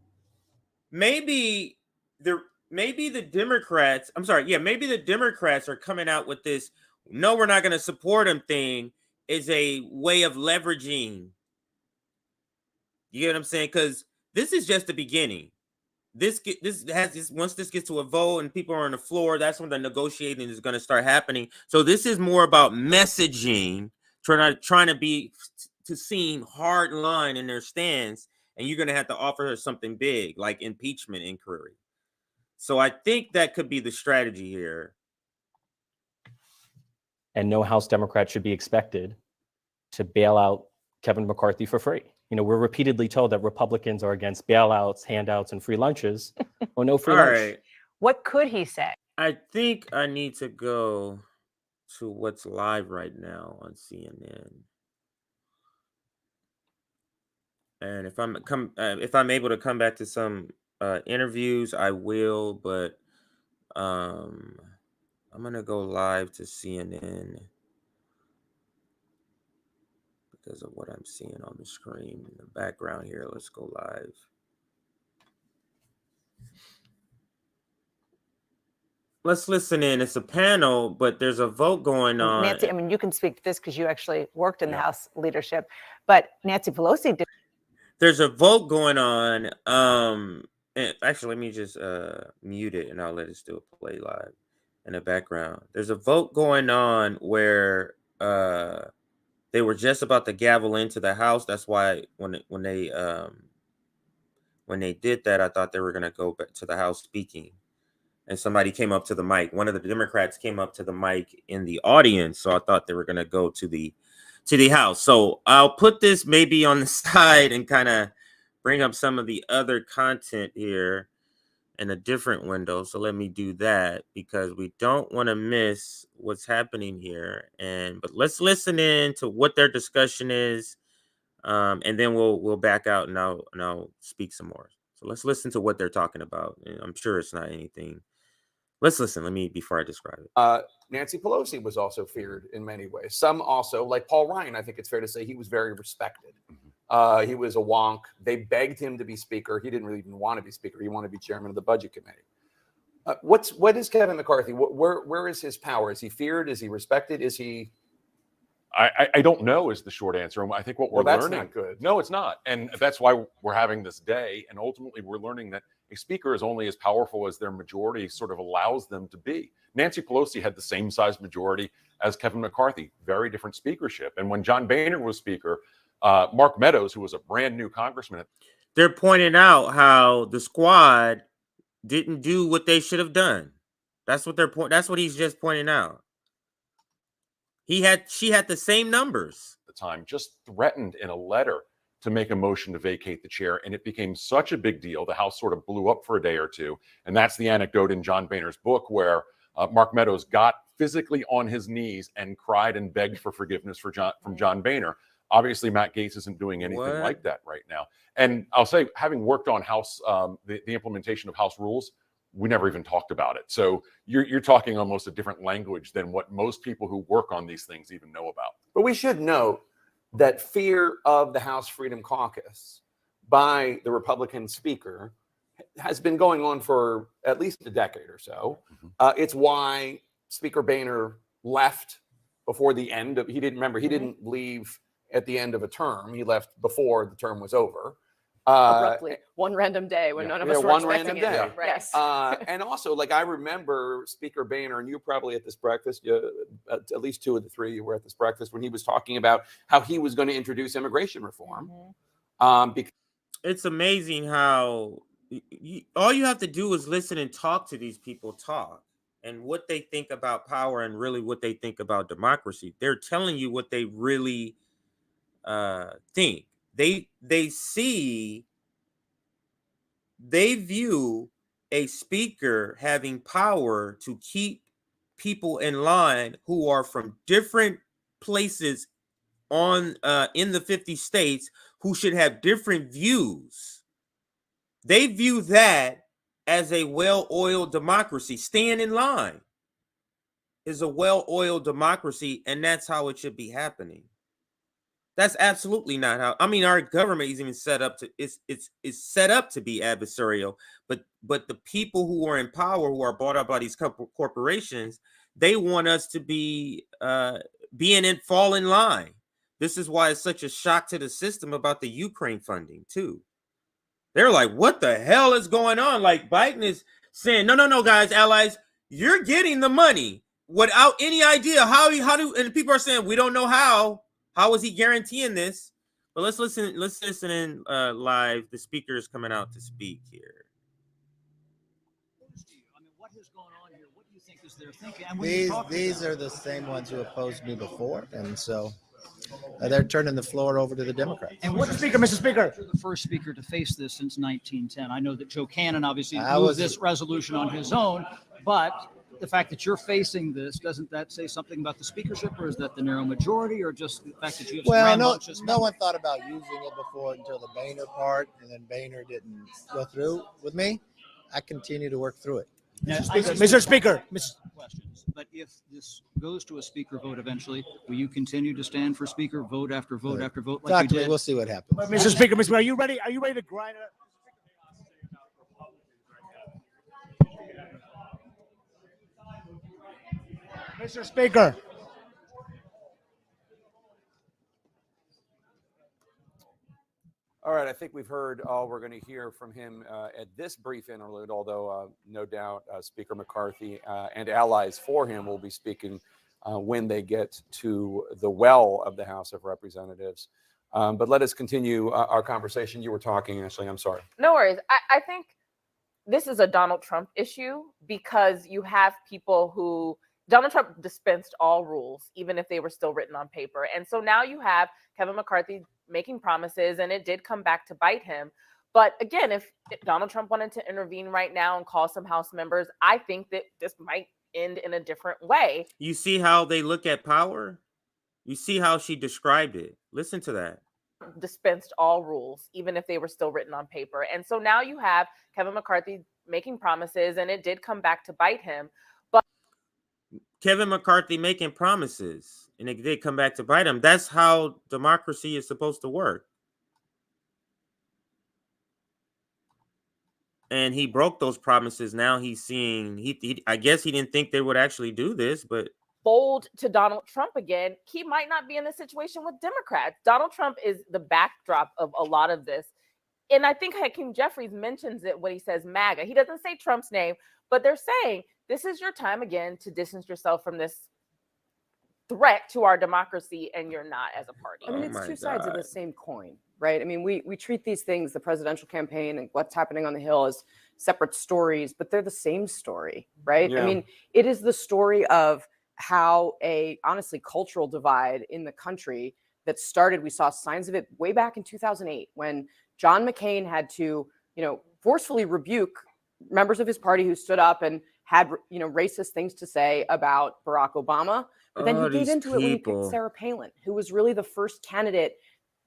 Maybe the Democrats, maybe the Democrats are coming out with this, no, we're not going to support him thing is a way of leveraging. You get what I'm saying? Because this is just the beginning. Once this gets to a vote and people are on the floor, that's when the negotiating is going to start happening. So this is more about messaging, trying to seem hard line in their stance, and you're going to have to offer her something big like impeachment inquiry. So I think that could be the strategy here. And no House Democrat should be expected to bail out Kevin McCarthy for free. We're repeatedly told that Republicans are against bailouts, handouts, and free lunches. Well, no free All lunch. right. What could he say? I think I need to go to what's live right now on CNN. And if I'm able to come back to some interviews, I will. But I'm gonna go live to CNN because of what I'm seeing on the screen in the background here. Let's go live. Let's listen in. It's a panel, but there's a vote going on. Nancy, I mean, you can speak to this because you actually worked in the House leadership, but Nancy Pelosi did. There's a vote going on. And actually, let me just mute it, and I'll let it still play live in the background. There's a vote going on where they were just about to gavel into the House. That's why when they did that, I thought they were going to go back to the House speaking. And somebody came up to the mic. One of the Democrats came up to the mic in the audience, so I thought they were going to go to the House. So I'll put this maybe on the side and kind of bring up some of the other content here in a different window. So let me do that because we don't want to miss what's happening here. But let's listen in to what their discussion is, and then we'll back out and I'll speak some more. So let's listen to what they're talking about. And I'm sure it's not anything. Let's listen. Before I describe it. Nancy Pelosi was also feared in many ways. Some also, like Paul Ryan, I think it's fair to say he was very respected. He was a wonk. They begged him to be speaker. He didn't really even want to be speaker. He wanted to be chairman of the budget committee. What is Kevin McCarthy? Where is his power? Is he feared? Is he respected? Is he? I don't know is the short answer. And I think what we're that's learning. Not good. No, it's not. And that's why we're having this day. And ultimately, we're learning that a speaker is only as powerful as their majority sort of allows them to be. Nancy Pelosi had the same size majority as Kevin McCarthy, very different speakership. And when John Boehner was speaker, Mark Meadows, who was a brand new congressman. They're pointing out how the squad didn't do what they should have done. That's what he's just pointing out. She had the same numbers. At the time, just threatened in a letter to make a motion to vacate the chair. And it became such a big deal. The House sort of blew up for a day or two. And that's the anecdote in John Boehner's book where Mark Meadows got physically on his knees and cried and begged for forgiveness from John Boehner. Obviously, Matt Gaetz isn't doing anything like that right now. And I'll say, having worked on House, the implementation of House rules, we never even talked about it. So you're talking almost a different language than what most people who work on these things even know about. But we should note that fear of the House Freedom Caucus by the Republican speaker has been going on for at least a decade or so. It's why Speaker Boehner left before the end of, he didn't leave at the end of a term. He left before the term was over. Abruptly, one random day when none of us were expecting it. Day. Right. Yes. And also, like, I remember Speaker Boehner, and you probably at this breakfast, at least two of the three were at this breakfast, when he was talking about how he was going to introduce immigration reform. Because it's amazing how all you have to do is listen and talk to these people talk and what they think about power and really what they think about democracy. They're telling you what they really think. They view a speaker having power to keep people in line who are from different places in the 50 states who should have different views. They view that as a well-oiled democracy. Staying in line is a well-oiled democracy, and that's how it should be happening. That's absolutely not how. I mean, our government is even set up to it's set up to be adversarial, but the people who are in power, who are bought up by these corporations, they want us to be fall in line. This is why it's such a shock to the system about the Ukraine funding too. They're like, what the hell is going on? Like, Biden is saying, no, guys, allies, you're getting the money without any idea how do, and people are saying, we don't know how. How is he guaranteeing this? But let's listen in live. The speaker is coming out to speak here. I mean, what has gone on here? What do you think is their thinking? And These are the same ones who opposed me before, and so they're turning the floor over to the Democrats. And what Speaker, Mr. Speaker? You're the first speaker to face this since 1910. I know that Joe Cannon obviously moved this resolution on his own, but the fact that you're facing this, doesn't that say something about the speakership, or is that the narrow majority, or just the fact that you have some rambunctious no one thought about using it before until the Boehner part, and then Boehner didn't go through with me. I continue to work through it. Mr. Speaker, questions. But if this goes to a speaker vote eventually, will you continue to stand for speaker vote after vote after vote like you did? We'll see what happens. Mr. Speaker, are you ready? Are you ready to grind it up? Mr. Speaker. All right, I think we've heard all we're going to hear from him at this brief interlude, although no doubt Speaker McCarthy and allies for him will be speaking when they get to the well of the House of Representatives. But let us continue our conversation. You were talking, Ashley. I'm sorry. No worries. I think this is a Donald Trump issue because you have people who Donald Trump dispensed all rules, even if they were still written on paper. And so now you have Kevin McCarthy making promises, and it did come back to bite him. But again, if Donald Trump wanted to intervene right now and call some House members, I think that this might end in a different way. You see how they look at power? You see how she described it. Listen to that. Dispensed all rules, even if they were still written on paper. And so now you have Kevin McCarthy making promises, and it did come back to bite him. But Kevin McCarthy making promises, and it did come back to bite him. That's how democracy is supposed to work. And he broke those promises. Now he's seeing, I guess he didn't think they would actually do this, but bold to Donald Trump again, he might not be in this situation with Democrats. Donald Trump is the backdrop of a lot of this. And I think Hakeem Jeffries mentions it when he says MAGA. He doesn't say Trump's name, but they're saying this is your time again to distance yourself from this threat to our democracy, and you're not as a party. I mean, it's two sides of the same coin, right? I mean, we treat these things, the presidential campaign and what's happening on the Hill, as separate stories, but they're the same story, right? Yeah. I mean, it is the story of how honestly, cultural divide in the country that started, we saw signs of it way back in 2008 when John McCain had to, forcefully rebuke members of his party who stood up and had, racist things to say about Barack Obama. But then he gave into it when he picked Sarah Palin, who was really the first candidate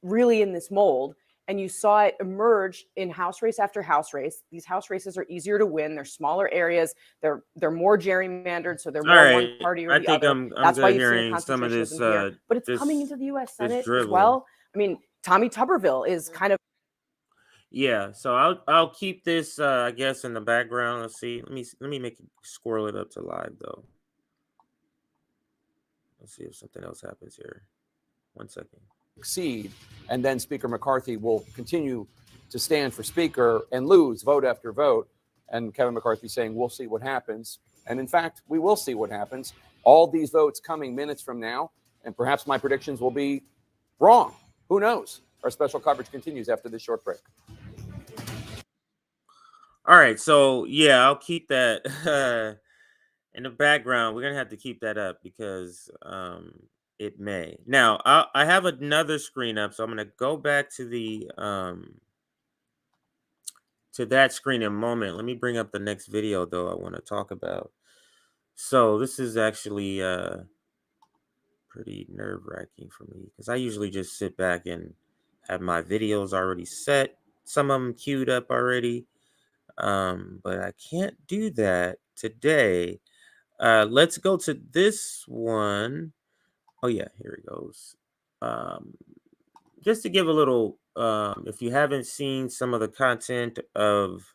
really in this mold. And you saw it emerge in House race after House race. These House races are easier to win. They're smaller areas. They're more gerrymandered, so they're more one party or the other. That's why you've seen concentrationism here. But it's coming into the U.S. Senate as well. I mean, Tommy Tuberville is kind of. yeah. So I'll keep this, I guess, in the background. Let's see. Let me squirrel it up to live though. Let's see if something else happens here. 1 second. Succeed, and then Speaker McCarthy will continue to stand for Speaker and lose vote after vote. And Kevin McCarthy saying, we'll see what happens. And in fact, we will see what happens. All these votes coming minutes from now, and perhaps my predictions will be wrong. Who knows? Our special coverage continues after this short break. All right. So, yeah, I'll keep that in the background. We're going to have to keep that up because it may. Now, I have another screen up, so I'm going to go back to the to that screen in a moment. Let me bring up the next video, though, I want to talk about. So this is actually pretty nerve-wracking for me because I usually just sit back and have my videos already set, some of them queued up already, but I can't do that today. Let's go to this one. Oh, yeah, here it goes. Just to give a little, if you haven't seen some of the content of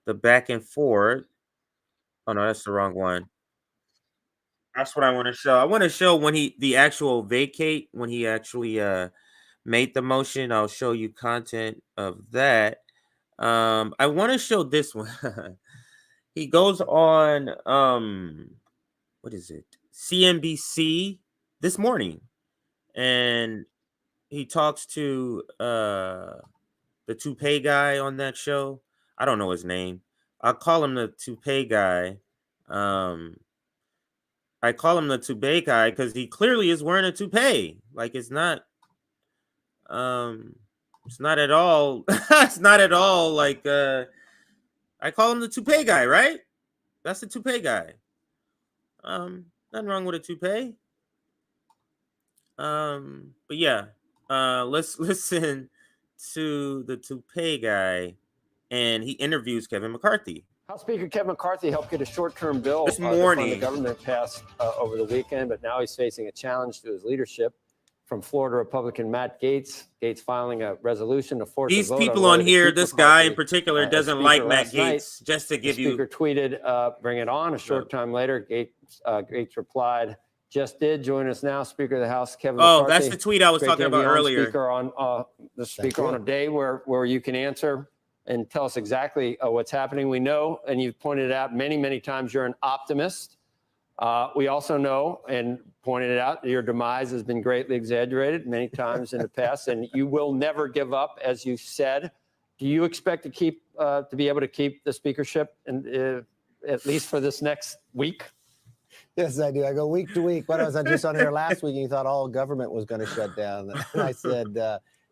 the back and forth. Oh, no, that's the wrong one. That's what I want to show. I want to show when the actual vacate, when he actually made the motion. I'll show you content of that. I want to show this one. He goes on, what is it? CNBC this morning. And he talks to the toupee guy on that show. I don't know his name. I'll call him the toupee guy. I call him the toupee guy because he clearly is wearing a toupee. Like it's not at all it's not at all like I call him the toupee guy, right? That's the toupee guy. Nothing wrong with a toupee. But yeah, let's listen to the toupee guy, and he interviews Kevin McCarthy. House Speaker Kevin McCarthy helped get a short-term bill This to fund the morning. government passed over the weekend, but now he's facing a challenge to his leadership from Florida Republican Matt Gaetz. Gaetz filing a resolution to force These a vote people on on whether to here, keep this guy in McCarthy particular as doesn't Speaker like Matt last night. Gaetz. Just to The give you, Speaker tweeted, "Bring it on." A short time later, Gaetz replied, "Just did. Join us now, Speaker of the House Kevin oh, McCarthy." that's the tweet I was Great talking to have you about on, earlier. Speaker, on the Speaker on a day where you can answer and tell us exactly what's happening. We know, and you've pointed out many, many times, you're an optimist. We also know and pointed it out, your demise has been greatly exaggerated many times in the past, and you will never give up, as you said. Do you expect to be able to keep the speakership, and at least for this next week? Yes, I do. I go week to week. When I was just on here last week, and you thought all government was going to shut down. And I said,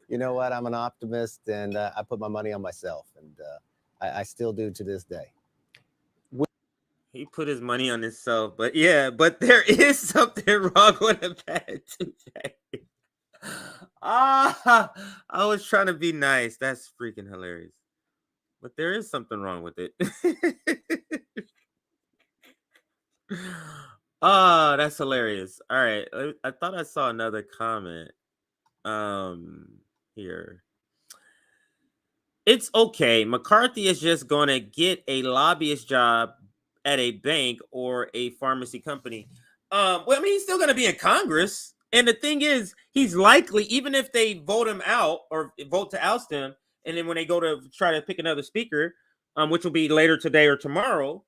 you know what? I'm an optimist, and I put my money on myself, and I still do to this day. He put his money on himself, but yeah, but there is something wrong with a bad toupee. I was trying to be nice. That's freaking hilarious. But there is something wrong with it. Oh, that's hilarious. All right. I thought I saw another comment. Here. It's okay. McCarthy is just gonna get a lobbyist job at a bank or a pharmacy company. Well, I mean, he's still gonna be in Congress. And the thing is, he's likely, even if they vote him out or vote to oust him, and then when they go to try to pick another speaker, which will be later today or tomorrow,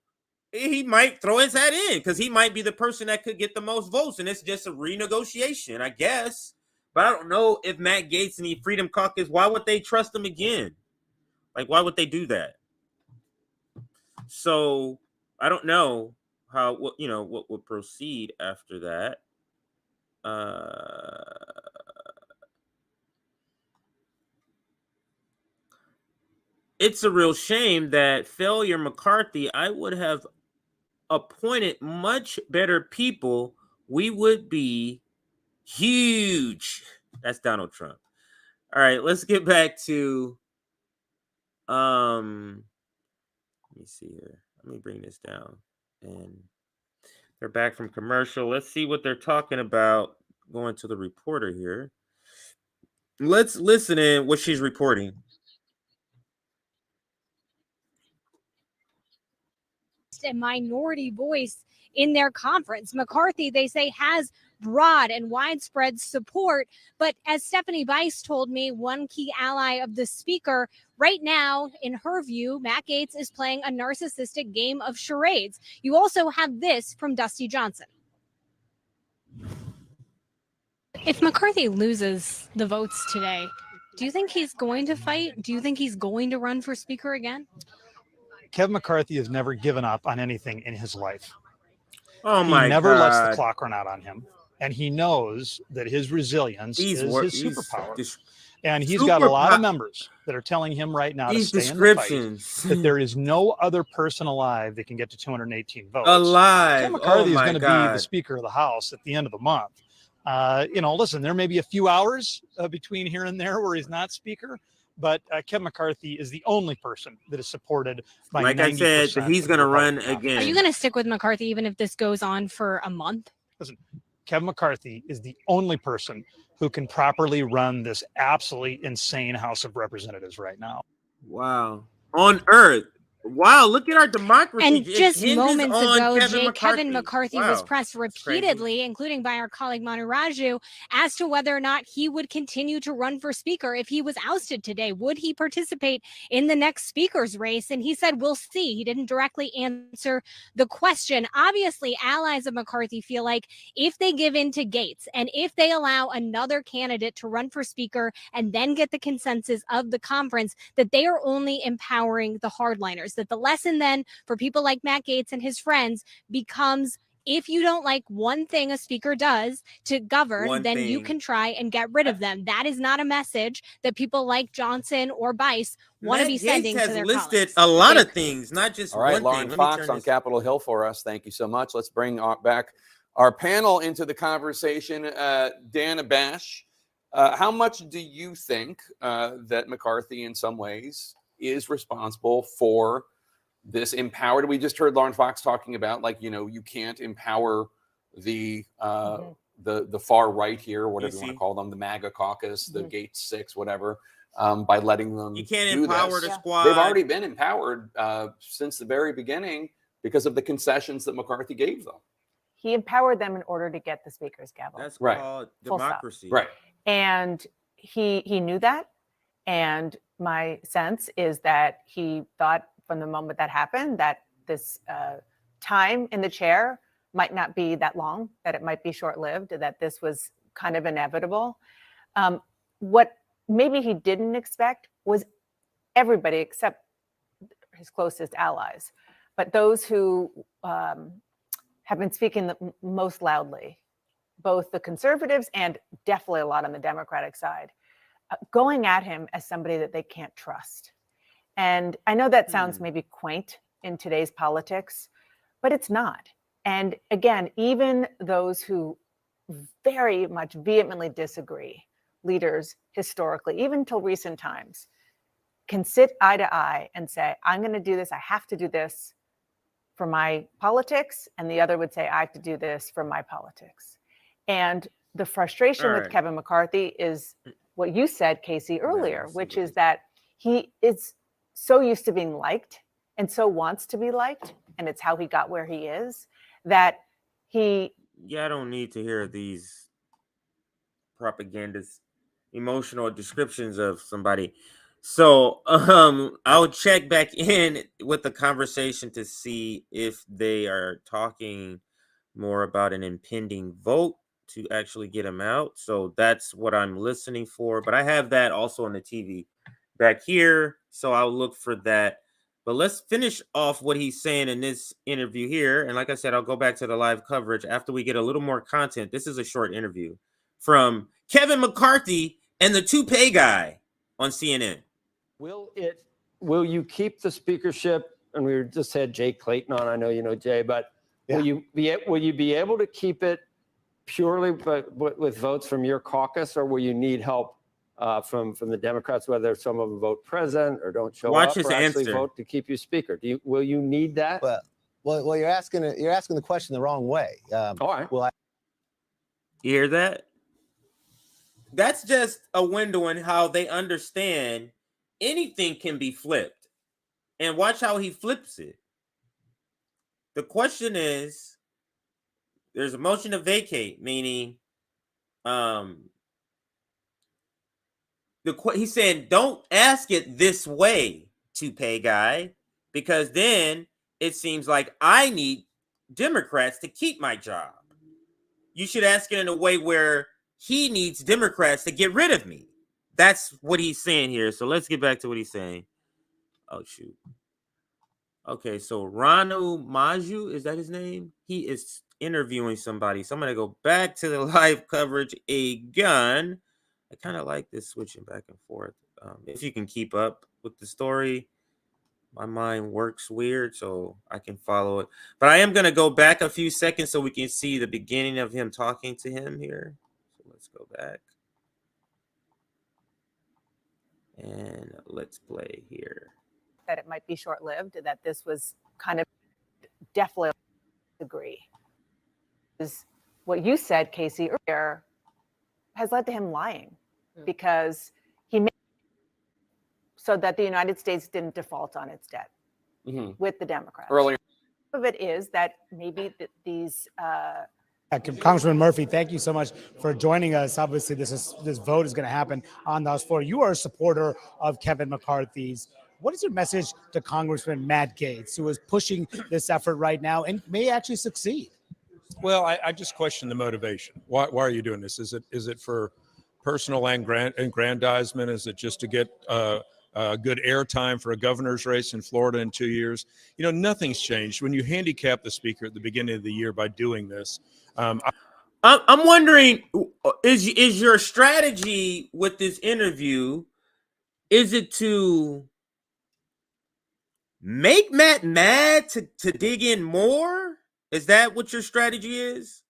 he might throw his hat in because he might be the person that could get the most votes, and it's just a renegotiation, I guess. But I don't know if Matt Gaetz and the Freedom Caucus, why would they trust him again? Like, why would they do that? So I don't know what would proceed after that. It's a real shame that failure McCarthy, I would have appointed much better people. We would be huge. That's Donald Trump. All right, let's get back to let me see here. Let me bring this down. And they're back from commercial. Let's see what they're talking about. Going to the reporter here. Let's listen in what she's reporting. A minority voice in their conference. McCarthy, they say, has broad and widespread support. But as Stephanie Bice told me, one key ally of the speaker, right now, in her view, Matt Gaetz is playing a narcissistic game of charades. You also have this from Dusty Johnson. If McCarthy loses the votes today, do you think he's going to fight? Do you think he's going to run for speaker again? Kevin McCarthy has never given up on anything in his life. Oh he my never lets the God. clock run out on him. And he knows that his resilience is his superpower. And he's got a lot of members that are telling him right now to stay in the fight, that there is no other person alive that can get to 218 votes. Alive. Kevin McCarthy Oh is my going to be God. the Speaker of the House at the end of the month. Listen, there may be a few hours between here and there where he's not Speaker, but Kevin McCarthy is the only person that is supported by Like I said, 90% he's of going to the run Republican again. Are you going to stick with McCarthy even if this goes on for a month? Listen, Kevin McCarthy is the only person who can properly run this absolutely insane House of Representatives right now. Wow. On Earth. Wow, look at our democracy. And It just hinges moments on ago, Kevin Kevin McCarthy was Wow. pressed repeatedly, including by our colleague Manu Raju, as to whether or not he would continue to run for speaker if he was ousted today. Would he participate in the next speaker's race? And he said, we'll see. He didn't directly answer the question. Obviously, allies of McCarthy feel like if they give in to Gaetz and if they allow another candidate to run for speaker and then get the consensus of the conference, that they are only empowering the hardliners, that the lesson then for people like Matt Gaetz and his friends becomes if you don't like one thing a speaker does to govern, One then you thing. can try and get rid of them. That is not a message that people like Johnson or Bice want to Matt be Gaetz sending has to their listed colleagues. a lot of things, not just All right, one Lauren thing. Let me Fox turn on this. Capitol Hill for us. Thank you so much. Let's bring back our panel into the conversation. Dana Bash, how much do you think that McCarthy, in some ways, is responsible for this empowered? We just heard Lauren Fox talking about, like, you can't empower the the far right here, whatever you want to call them, the MAGA caucus, the Gates Six, whatever. By letting them You can't do empower this. the squad. They've already been empowered since the very beginning because of the concessions that McCarthy gave them. He empowered them in order to get the speaker's gavel. That's Right. called Full stop. democracy. Right. And he knew that. And my sense is that he thought from the moment that happened that this time in the chair might not be that long, that it might be short-lived, that this was kind of inevitable. What maybe he didn't expect was everybody except his closest allies, but those who have been speaking the most loudly, both the conservatives and definitely a lot on the Democratic side, going at him as somebody that they can't trust. And I know that sounds maybe quaint in today's politics, but it's not. And again, even those who very much vehemently disagree, leaders historically, even till recent times, can sit eye to eye and say, I'm going to do this. I have to do this for my politics. And the other would say, I have to do this for my politics. And the frustration with Kevin McCarthy is what you said, Casey, earlier, which is that he is so used to being liked and so wants to be liked, and it's how he got where he is, that he... Yeah, I don't need to hear these propagandist emotional descriptions of somebody. So I'll check back in with the conversation to see if they are talking more about an impending vote to actually get him out. So that's what I'm listening for. But I have that also on the TV back here, so I'll look for that. But let's finish off what he's saying in this interview here. And like I said, I'll go back to the live coverage after we get a little more content. This is a short interview from Kevin McCarthy and the toupee guy on CNN. Will you keep the speakership? And we just had Jay Clayton on. I know you know Jay, but will you be able to keep it purely with votes from your caucus, or will you need help from the Democrats, whether some of them vote present or don't show up, or actually vote to keep you speaker? Will you need that? Well, you're asking the question the wrong way. All right. Well, You hear that? That's just a window in how they understand anything can be flipped. And watch how he flips it. The question is, there's a motion to vacate, meaning he's saying don't ask it this way, toupee guy, because then it seems like I need Democrats to keep my job. You should ask it in a way where he needs Democrats to get rid of me. That's what he's saying here. So let's get back to what he's saying. Oh, shoot. Okay, so Ranu Maju, is that his name? He is interviewing somebody. So I'm going to go back to the live coverage again. I kind of like this switching back and forth. If you can keep up with the story, my mind works weird, so I can follow it. But I am going to go back a few seconds so we can see the beginning of him talking to him here. So let's go back. And let's play here. that it might be short-lived, that this was kind of definitely agree. Is what you said, Casey, earlier has led to him lying because he made so that the United States didn't default on its debt with the Democrats. Earlier. Some of it is that maybe these Congressman Murphy, thank you so much for joining us. Obviously, this vote is going to happen on the House floor. You are a supporter of Kevin McCarthy's. What is your message to Congressman Matt Gaetz, who is pushing this effort right now and may actually succeed? Well, I just question the motivation. Why are you doing this? Is it for personal aggrandizement? Is it just to get good airtime for a governor's race in Florida in 2 years. You know, nothing's changed. When you handicap the speaker at the beginning of the year by doing this, I'm wondering, is your strategy with this interview, is it to make Matt mad to dig in more? Is that what your strategy is?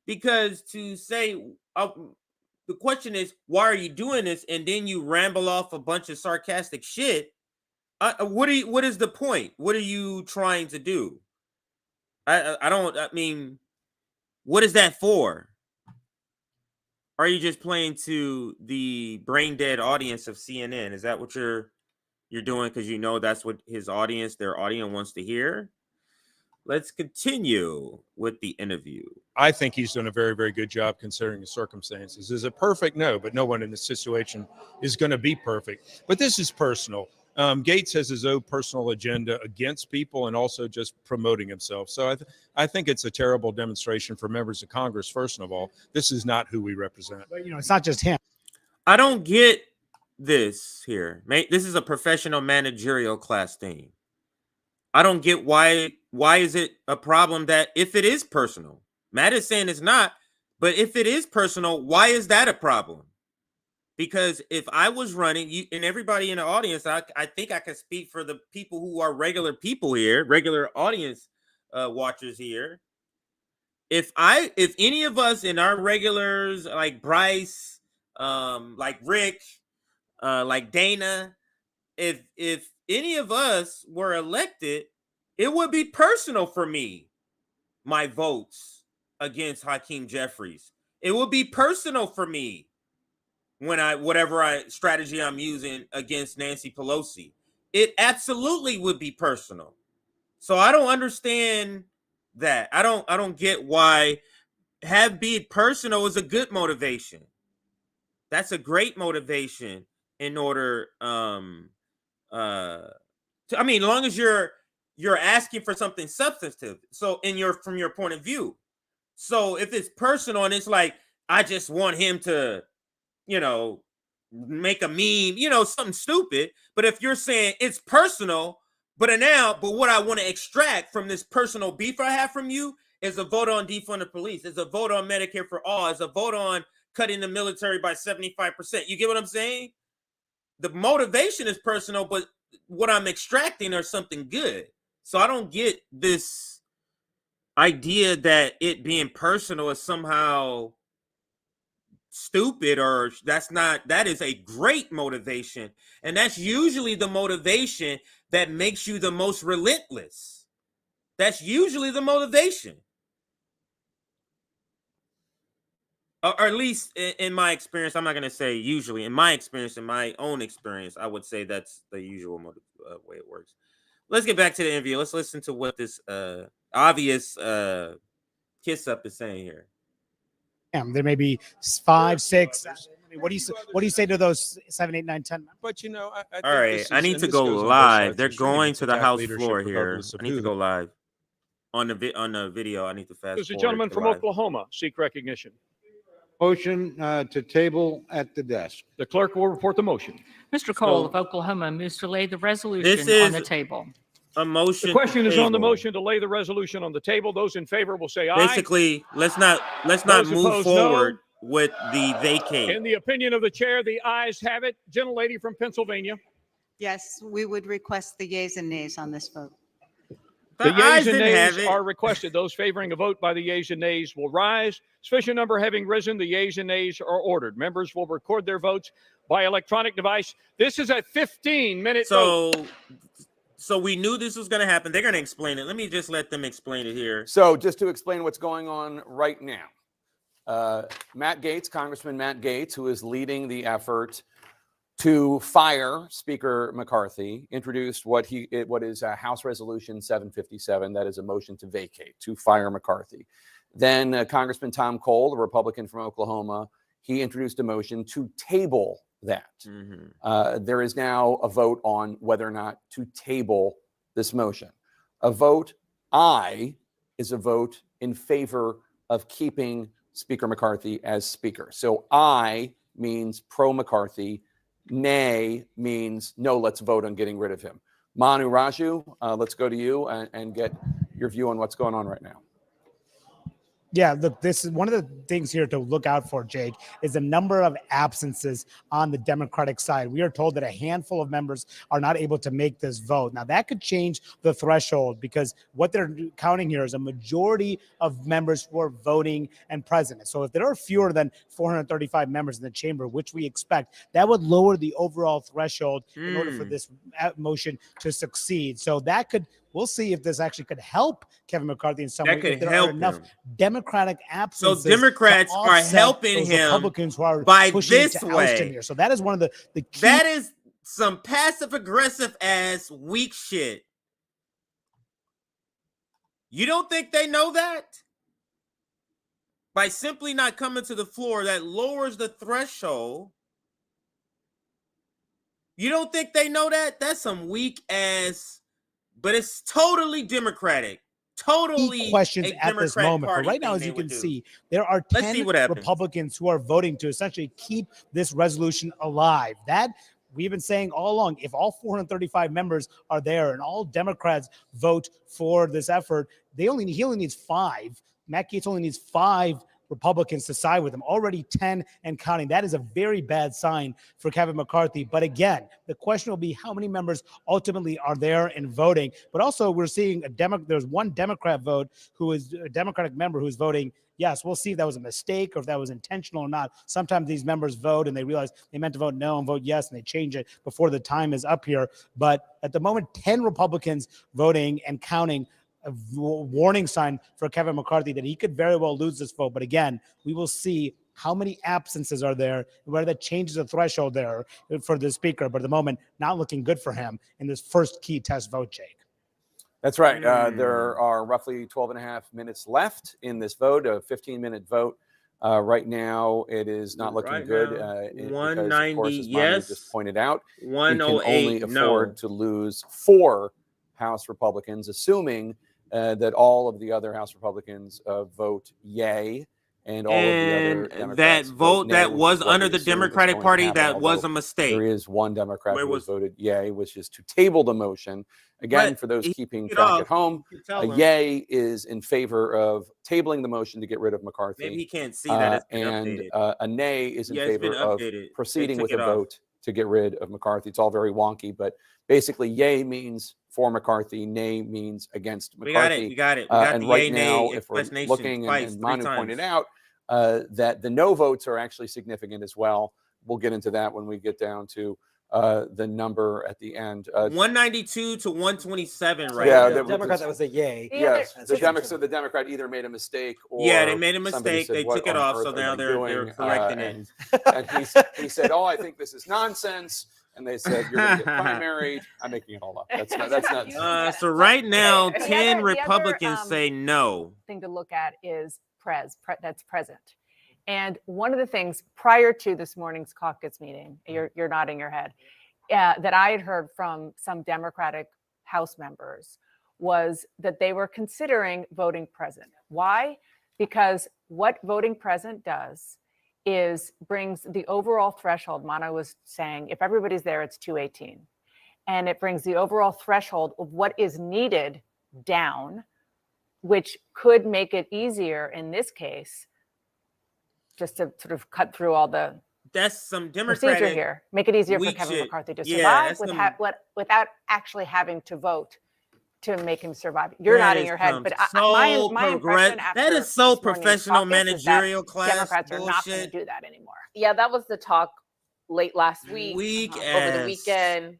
Because to say, the question is, why are you doing this? And then you ramble off a bunch of sarcastic shit. What is the point? What are you trying to do? I mean, what is that for? Are you just playing to the brain dead audience of CNN? Is that what you're doing because you know that's what their audience wants to hear? Let's continue with the interview. I think he's done a very, very good job considering the circumstances. Is it perfect? No, but no one in this situation is going to be perfect. But this is personal. Gates has his own personal agenda against people and also just promoting himself. So I think it's a terrible demonstration for members of Congress. First of all, this is not who we represent. But, you know, it's not just him. I don't get this here. This is a professional managerial class thing. I don't get why is it a problem that if it is personal, Matt is saying it's not, but if it is personal, why is that a problem? Because if I was running, you and everybody in the audience, I think I can speak for the people who are regular people here, regular audience watchers here. If any of us in our regulars, like Bryce, like Rick, like Dana, if any of us were elected, it would be personal for me, my votes against Hakeem Jeffries. It would be personal for me when whatever strategy I'm using against Nancy Pelosi. It absolutely would be personal. So I don't understand that. I don't get why be personal is a good motivation. That's a great motivation in order as long as you're asking for something substantive. So from your point of view. So if it's personal and it's like, I just want him to, make a meme, something stupid. But if you're saying it's personal, but what I want to extract from this personal beef I have from you is a vote on defund the police, is a vote on Medicare for all, is a vote on cutting the military by 75%. You get what I'm saying? The motivation is personal, but what I'm extracting are something good. So I don't get this idea that it being personal is somehow stupid, or that is a great motivation. And that's usually the motivation that makes you the most relentless. That's usually the motivation. Or at least in my experience, I'm not going to say usually. In my experience, in my own experience, I would say that's the usual way it works. Let's get back to the interview. Let's listen to what this obvious kiss up is saying here. There may be 5, 6. What do you say to those 7, 8, 9, 10? But all right, I need to go live. They're going to the House floor here. I need to go live on the video. I need to fast forward. There's a gentleman from Oklahoma seek recognition. Motion to table at the desk. The clerk will report the motion. Mr. Cole of Oklahoma moves to lay the resolution on the table. A motion. The question is on the motion to lay the resolution on the table. Those in favor will say aye. Basically, let's not move forward with the vacate. In the opinion of the chair, the ayes have it. Gentlelady from Pennsylvania. Yes, we would request the yeas and nays on this vote. The yeas and nays are requested. Those favoring a vote by the yeas and nays will rise. Sufficient number having risen, the yeas and nays are ordered. Members will record their votes by electronic device. This is a 15-minute vote. So we knew this was going to happen. They're going to explain it. Let me just let them explain it here. So just to explain what's going on right now, Matt Gaetz, Congressman Matt Gaetz, who is leading the effort to fire Speaker McCarthy, introduced what is House Resolution 757. That is a motion to vacate, to fire McCarthy. Then Congressman Tom Cole, the Republican from Oklahoma, he introduced a motion to table that. There is now a vote on whether or not to table this motion. A vote aye is a vote in favor of keeping Speaker McCarthy as Speaker. So aye means pro-McCarthy, nay means no, let's vote on getting rid of him. Manu Raju, let's go to you and get your view on what's going on right now. Yeah, look, this is one of the things here to look out for, Jake, is the number of absences on the Democratic side. We are told that a handful of members are not able to make this vote. Now, that could change the threshold because what they're counting here is a majority of members who are voting and present. So if there are fewer than 435 members in the chamber, which we expect, that would lower the overall threshold in order for this motion to succeed. So that could, we'll see if this actually could help Kevin McCarthy in some way. If there are enough Democratic absences, so Democrats are helping him Republicans who are by pushing this to oust him way. here. So that is one of the key. That is some passive aggressive ass weak shit. You don't think they know that? By simply not coming to the floor, that lowers the threshold. You don't think they know that? That's some weak ass, but it's totally Democratic. Totally questions at this moment. But right now, as you can see, there are 10 Republicans who are voting to essentially keep this resolution alive. That we've been saying all along, if all 435 members are there and all Democrats vote for this effort, he only needs 5. Matt Gaetz only needs 5 Republicans to side with him. Already 10 and counting. That is a very bad sign for Kevin McCarthy. But again, the question will be how many members ultimately are there and voting. But also we're seeing there's one Democrat vote who is a Democratic member who's voting yes. We'll see if that was a mistake or if that was intentional or not. Sometimes these members vote and they realize they meant to vote no and vote yes, and they change it before the time is up here. But at the moment, 10 Republicans voting and counting, a warning sign for Kevin McCarthy that he could very well lose this vote. But again, we will see how many absences are there and whether that changes the threshold there for the speaker. But at the moment, not looking good for him in this first key test vote, Jake. That's right. There are roughly 12 and a half minutes left in this vote, a 15-minute vote. Right now, it is not looking good. 190, of course, as yes. Manu just pointed out, he can 108, only afford to lose 4 House Republicans, assuming that all of the other House Republicans vote yay, and all of the other Democrats that vote nay, that which was is what under we the assume is Democratic going to Party, happen, that was although a mistake. There is one Democrat who has voted yay, which is to table the motion. Again, But for those he keeping took it track off. at home, You can tell a them. yay is in favor of tabling the motion to get rid of McCarthy. Maybe he can't see that it's been and updated. a nay is in Yeah, it's been favor of updated. They proceeding took with a it off. vote to get rid of McCarthy. It's all very wonky, but basically, yay means for McCarthy, nay means against McCarthy. We got it. We got And the right yay, now, nay if we're explanation looking, twice, and 3 Manu times. pointed out that the no votes are actually significant as well. We'll get into that when we get down to the number at the end. 192 to 127 right Yeah, now. the Democrat, that was a yay. Yes, so the Democrat either made a mistake or Yeah, they made a somebody mistake. said, They "What took it on off, earth so are now they they're doing?" correcting it. And he said, "Oh, I think this is nonsense." And they said, "You're going to get primaried." I'm making it all up. That's not. So right now, The 10 other, Republicans say no. Thing to look at is that's present. And one of the things prior to this morning's caucus meeting, you're nodding your head, that I had heard from some Democratic House members was that they were considering voting present. Why? Because what voting present does is brings the overall threshold. Manu was saying, if everybody's there, it's 218. And it brings the overall threshold of what is needed down, which could make it easier in this case, just to sort of cut through all the That's some Democratic procedure here. Make it easier for weak Kevin shit. McCarthy to Yeah, survive that's without actually having to vote to make him survive. You're That nodding is your head, some but my impression progress- after that is so this morning's professional caucus is that managerial class Democrats are not going to bullshit. do that anymore. Yeah, that was the talk late last week, Weak over the ass. weekend.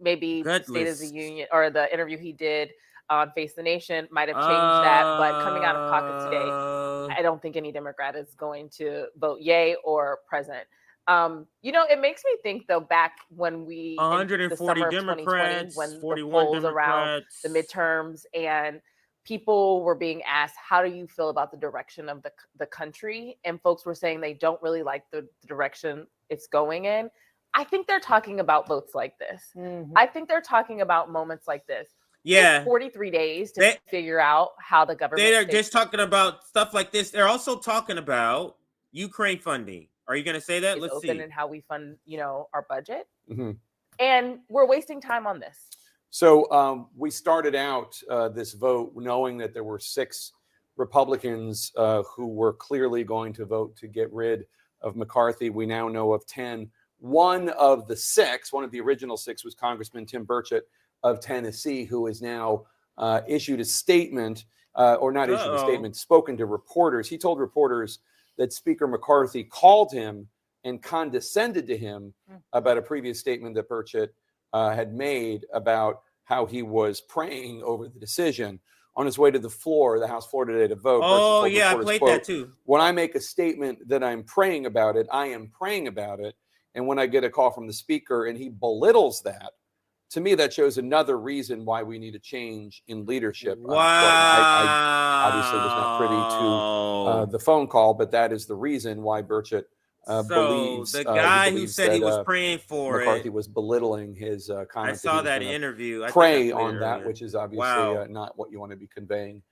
Maybe State of the Gutless. Union or the interview he did on Face the Nation might have changed that. But coming out of caucus today, I don't think any Democrat is going to vote yay or present. It makes me think though, back when we in the 140 summer of 2020, Democrats, when 41 the polls around Democrats. the midterms and people were being asked, how do you feel about the direction of the country? And folks were saying they don't really like the direction it's going in. I think they're talking about votes like this. I think they're talking about moments like this. Yeah. It's 43 days to figure out how the government. They are just talking about stuff like this. They're also talking about Ukraine funding. Are you going to say that? is Let's open see. in how we fund, our budget. Mm-hmm. And we're wasting time on this. So we started out this vote knowing that there were 6 Republicans who were clearly going to vote to get rid of McCarthy. We now know of 10. One of the original 6 was Congressman Tim Burchett of Tennessee, who has now issued a statement, or not issued a statement, spoken to reporters. He told reporters that Speaker McCarthy called him and condescended to him about a previous statement that Burchett had made about how he was praying over the decision. On his way to the floor, the House floor today to vote, Oh, Burchett told yeah, I reporters, played quote, that too. "When I make a statement that I'm praying about it, I am praying about it. And when I get a call from the speaker and he belittles that, to me, that shows another reason why we need a change in leadership." Wow. I obviously was not privy to the phone call, but that is the reason why Burchett believes the guy who said he was that, praying for McCarthy was belittling his comment. I saw that he was gonna interview. Pray on that, which is obviously Wow. not what you want to be conveying,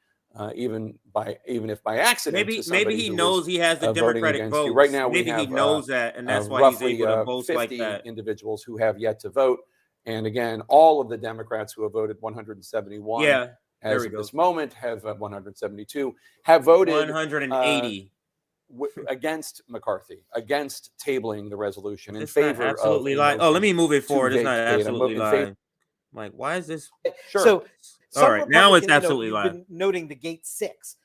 even if by accident. Maybe he knows he has the Democratic votes. Right now, maybe we have he knows that, and that's why he's roughly able to boast 50 like that. individuals who have yet to vote. And again, all of the Democrats who have voted, 171, Yeah, as of this moment, have 172 have voted 180 against McCarthy, against tabling the resolution in It's not favor absolutely of. live. Oh, let me move it forward. It's not vacate. absolutely In live. favor- Like, why is this? Sure. So All right, now it's Republican, absolutely you've live. been noting the gate 6.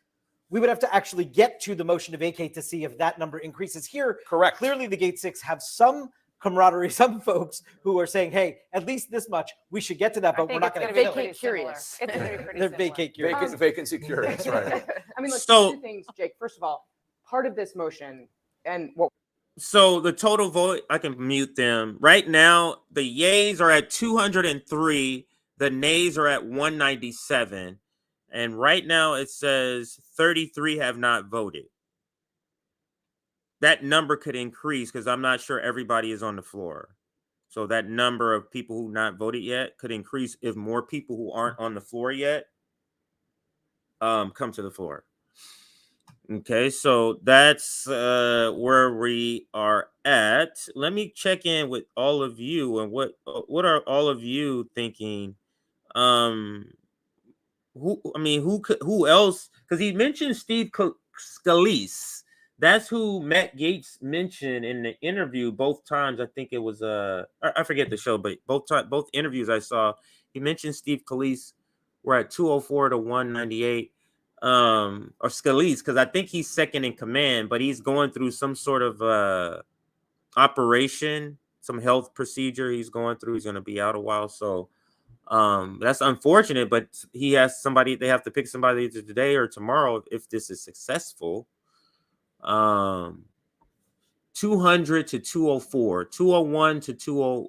We would have to actually get to the motion to vacate to see if that number increases here. Correct. Clearly, the gate 6 have some camaraderie, some folks who are saying, hey, at least this much, we should get to that, but we're not going to vacate curious. It's going to be pretty They're similar. vacate curious. Vacancy curious, right? I mean, look, So- 2 things, Jake. First of all, part of this motion and what So the total vote, I can mute them. Right now, the yays are at 203. The nays are at 197. And right now it says 33 have not voted. That number could increase because I'm not sure everybody is on the floor. So that number of people who not voted yet could increase if more people who aren't on the floor yet come to the floor. Okay, so that's where we are at. Let me check in with all of you and what are all of you thinking? Who else? Because he mentioned Steve Scalise. That's who Matt Gaetz mentioned in the interview both times. I think it was I forget the show, but both interviews I saw, he mentioned Steve Scalise. We're at 204 to 198. Or Scalise, because I think he's second in command, but he's going through some sort of operation, some health procedure he's going through. He's going to be out a while, so that's unfortunate. But he has somebody. They have to pick somebody either today or tomorrow if this is successful. 200 to 204, 201 to 20.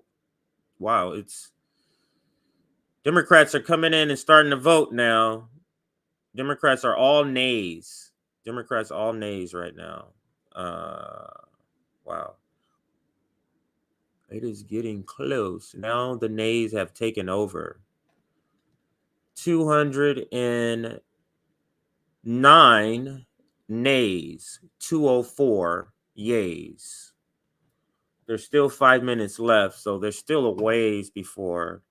Wow, it's Democrats are coming in and starting to vote now. Democrats are all nays. Democrats all nays right now. Wow. It is getting close. Now the nays have taken over. 209 nays, 204 yays. There's still 5 minutes left, so there's still a ways before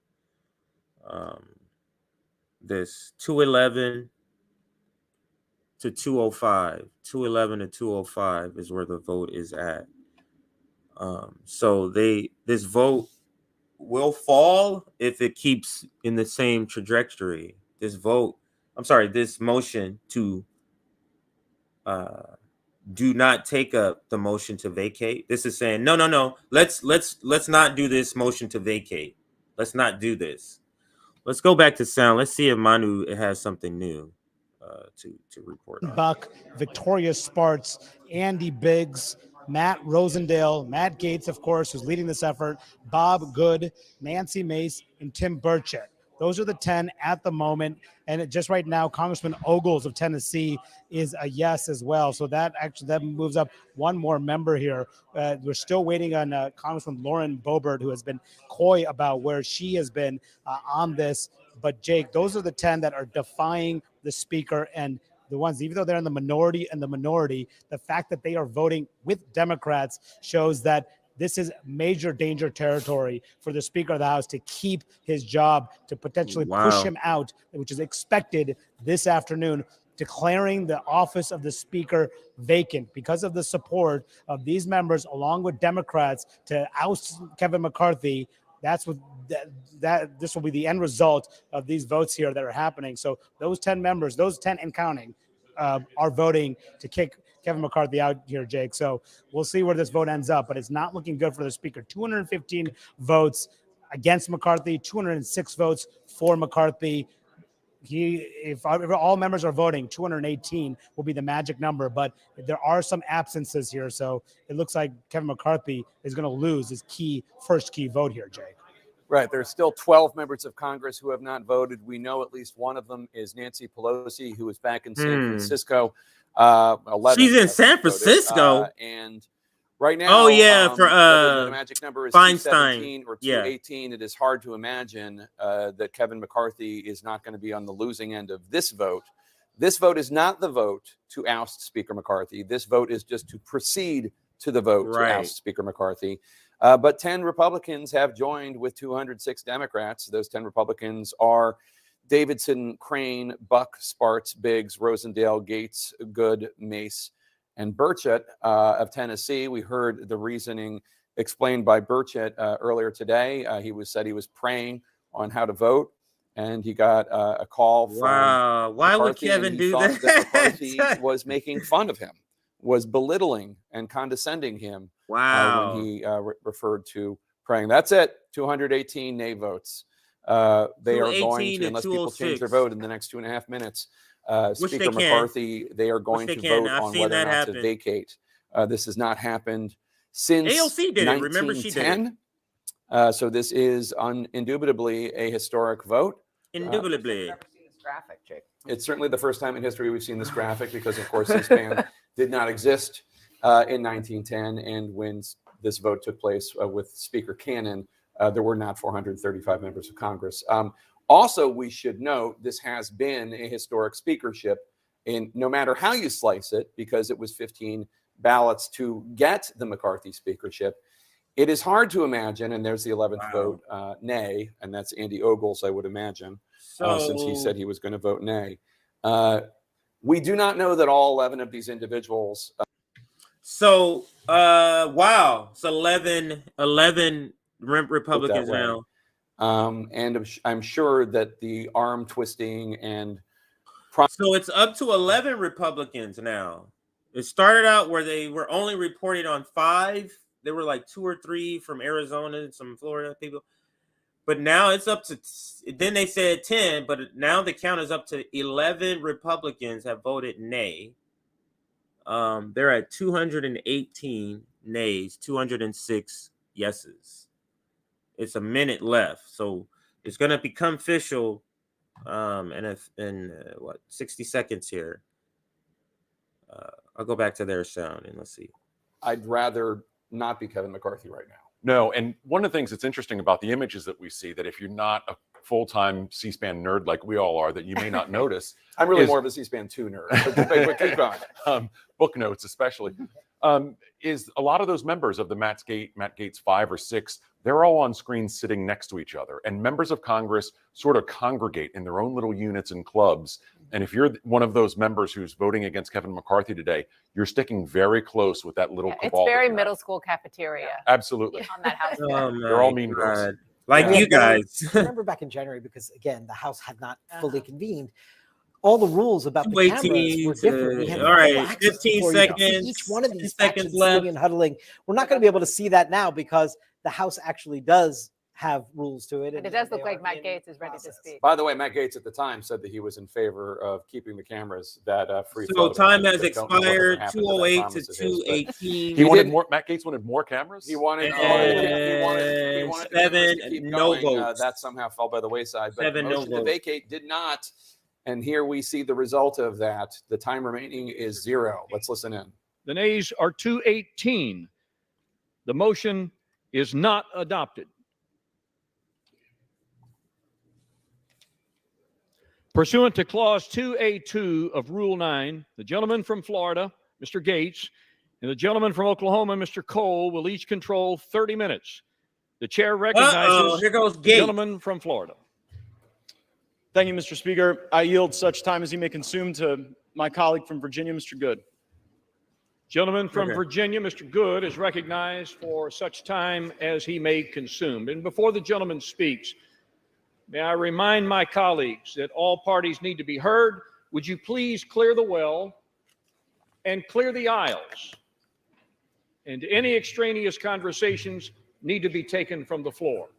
this 211 to 205. 211 to 205 is where the vote is at. So this vote will fall if it keeps in the same trajectory. This motion to do not take up the motion to vacate. This is saying no. Let's not do this motion to vacate. Let's not do this. Let's go back to sound. Let's see if Manu has something new to report on. Buck, Victoria Spartz, Andy Biggs, Matt Rosendale, Matt Gaetz, of course, who's leading this effort, Bob Good, Nancy Mace, and Tim Burchett. Those are the 10 at the moment. And just right now, Congressman Ogles of Tennessee is a yes as well. So that moves up one more member here. We're still waiting on Congressman Lauren Boebert, who has been coy about where she has been on this. But Jake, those are the 10 that are defying the speaker, and the ones, even though they're in the minority and the minority, the fact that they are voting with Democrats shows that this is major danger territory for the Speaker of the House to keep his job, to potentially push him out, which is expected this afternoon, declaring the office of the Speaker vacant because of the support of these members, along with Democrats, to oust Kevin McCarthy. That's what that this will be the end result of these votes here that are happening. So those 10 members, those 10 and counting, are voting to kick Kevin McCarthy out here, Jake. So we'll see where this vote ends up, but it's not looking good for the Speaker. 215 votes against McCarthy, 206 votes for McCarthy. If all members are voting, 218 will be the magic number, but there are some absences here. So it looks like Kevin McCarthy is going to lose his first key vote here, Jake. Right. There's still 12 members of Congress who have not voted. We know at least one of them is Nancy Pelosi, who is back in San Francisco. 11 She's in San Francisco. And right now, oh yeah, for whether the magic number is Feinstein 217 or 218. It is hard to imagine that Kevin McCarthy is not going to be on the losing end of this vote. This vote is not the vote to oust Speaker McCarthy. This vote is just to proceed to the vote to oust Speaker McCarthy. But 10 Republicans have joined with 206 Democrats. Those 10 Republicans are Davidson, Crane, Buck, Spartz, Biggs, Rosendale, Gates, Good, Mace, and Burchett of Tennessee. We heard the reasoning explained by Burchett earlier today. He said he was praying on how to vote, and he got a call from why would McCarthy, Kevin and he do thought that? McCarthy was making fun of him, was belittling and condescending him when he referred to praying. That's it. 218 nay votes. They are going to, unless people change their vote in the next 2.5 minutes, Speaker McCarthy, they are going to vote on whether or not to vacate. This has not happened since AOC did it. Remember, she did it. So this is indubitably a historic vote. Indubitably. Graphic, Jake. It's certainly the first time in history we've seen this graphic because, of course, C-SPAN did not exist in 1910. And when this vote took place with Speaker Cannon, there were not 435 members of Congress. Also, we should note this has been a historic speakership, in no matter how you slice it, because it was 15 ballots to get the McCarthy speakership. It is hard to imagine, and there's the 11th vote nay, and that's Andy Ogles, I would imagine, since he said he was going to vote nay. We do not know that all 11 of these individuals. Wow. So 11 Republicans now. And I'm sure that the arm twisting and. So it's up to 11 Republicans now. It started out where they were only reporting on 5. There were like 2 or 3 from Arizona and some Florida people. But now it's up to, then they said 10, but now the count is up to 11 Republicans have voted nay. They're at 218 nays, 206 yeses. It's a minute left. So it's going to become official in 60 seconds here. I'll go back to their sound and let's see. I'd rather not be Kevin McCarthy right now. No, and one of the things that's interesting about the images that we see, that if you're not a full-time C-SPAN nerd like we all are, that you may not notice. I'm really more of a C-SPAN 2 nerd, but keep going. Book notes especially. Is a lot of those members of the Matt Gaetz 5 or 6, they're all on screen sitting next to each other. And members of Congress sort of congregate in their own little units and clubs. And if you're one of those members who's voting against Kevin McCarthy today, you're sticking very close with that little cabal. It's very middle school cafeteria. Absolutely. On that house. They're all mean girls. Like you guys. Remember back in January, because again, the House had not fully convened. All the rules about the cameras were different. We had all right, access 15 before seconds. each one of these seconds left and huddling. We're not going to be able to see that now because the House actually does have rules to it. But it does look like Matt Gaetz is ready to speak. By the way, Matt Gaetz at the time said that he was in favor of keeping the cameras that free. So time has expired. 208 to 218. He wanted more. Matt Gaetz wanted more cameras. He wanted 7 no votes. That somehow fell by the wayside. But 7 the motion to vacate did not. And here we see the result of that. The time remaining is 0. Let's listen in. The nays are 218. The motion is not adopted. Pursuant to Clause 2A2 of Rule 9, the gentleman from Florida, Mr. Gates, and the gentleman from Oklahoma, Mr. Cole, will each control 30 minutes. The chair recognizes Here goes the Gates. gentleman from Florida. Thank you, Mr. Speaker. I yield such time as he may consume to my colleague from Virginia, Mr. Good. Gentleman from Virginia, Mr. Good, is recognized for such time as he may consume. And before the gentleman speaks, may I remind my colleagues that all parties need to be heard. Would you please clear the well and clear the aisles? And any extraneous conversations need to be taken from the floor.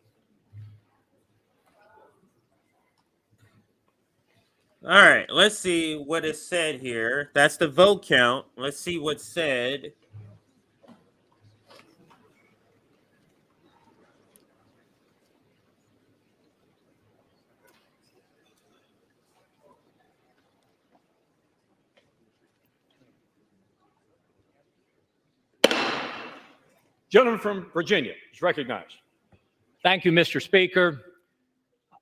All right, let's see what is said here. That's the vote count. Let's see what's said. Gentleman from Virginia is recognized. Thank you, Mr. Speaker.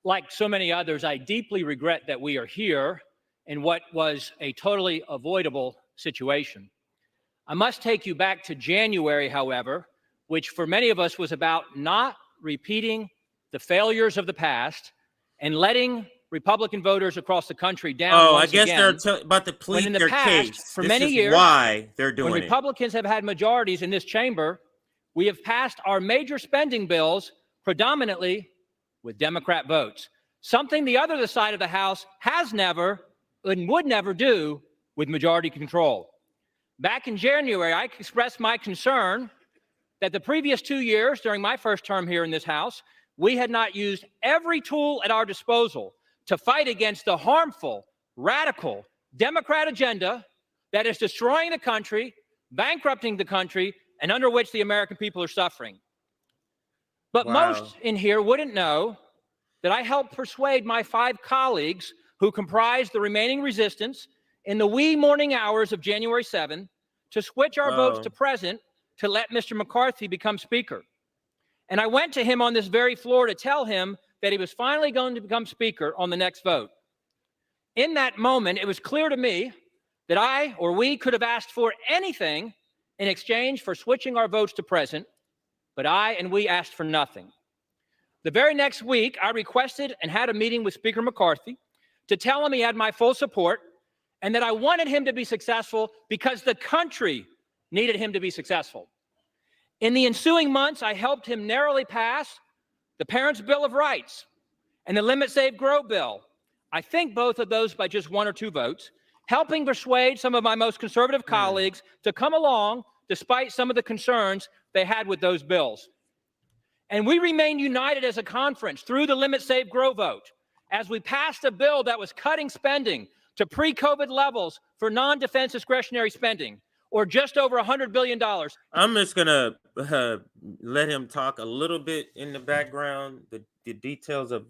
Like so many others, I deeply regret that we are here in what was a totally avoidable situation. I must take you back to January, however, which for many of us was about not repeating the failures of the past and letting Republican voters across the country down. I guess again, they're about to plead in the their past, case. For This many is years, why they're doing when it. Republicans have had majorities in this chamber, we have passed our major spending bills predominantly with Democrat votes, something the other side of the House has never and would never do with majority control. Back in January, I expressed my concern that the previous 2 years during my first term here in this House, we had not used every tool at our disposal to fight against the harmful, radical Democrat agenda that is destroying the country, bankrupting the country, and under which the American people are suffering. But most in here wouldn't know that I helped persuade my 5 colleagues who comprised the remaining resistance in the wee morning hours of January 7 to switch our votes to present to let Mr. McCarthy become Speaker. And I went to him on this very floor to tell him that he was finally going to become Speaker on the next vote. In that moment, it was clear to me that I or we could have asked for anything in exchange for switching our votes to present, but I and we asked for nothing. The very next week, I requested and had a meeting with Speaker McCarthy to tell him he had my full support and that I wanted him to be successful because the country needed him to be successful. In the ensuing months, I helped him narrowly pass the Parents' Bill of Rights and the Limit, Save, Grow bill. I think both of those by just 1 or 2 votes, helping persuade some of my most conservative colleagues to come along despite some of the concerns they had with those bills. And we remained united as a conference through the Limit, Save, Grow vote as we passed a bill that was cutting spending to pre-COVID levels for non-defense discretionary spending, or just over $100 billion. I'm just going to let him talk a little bit in the background. The details of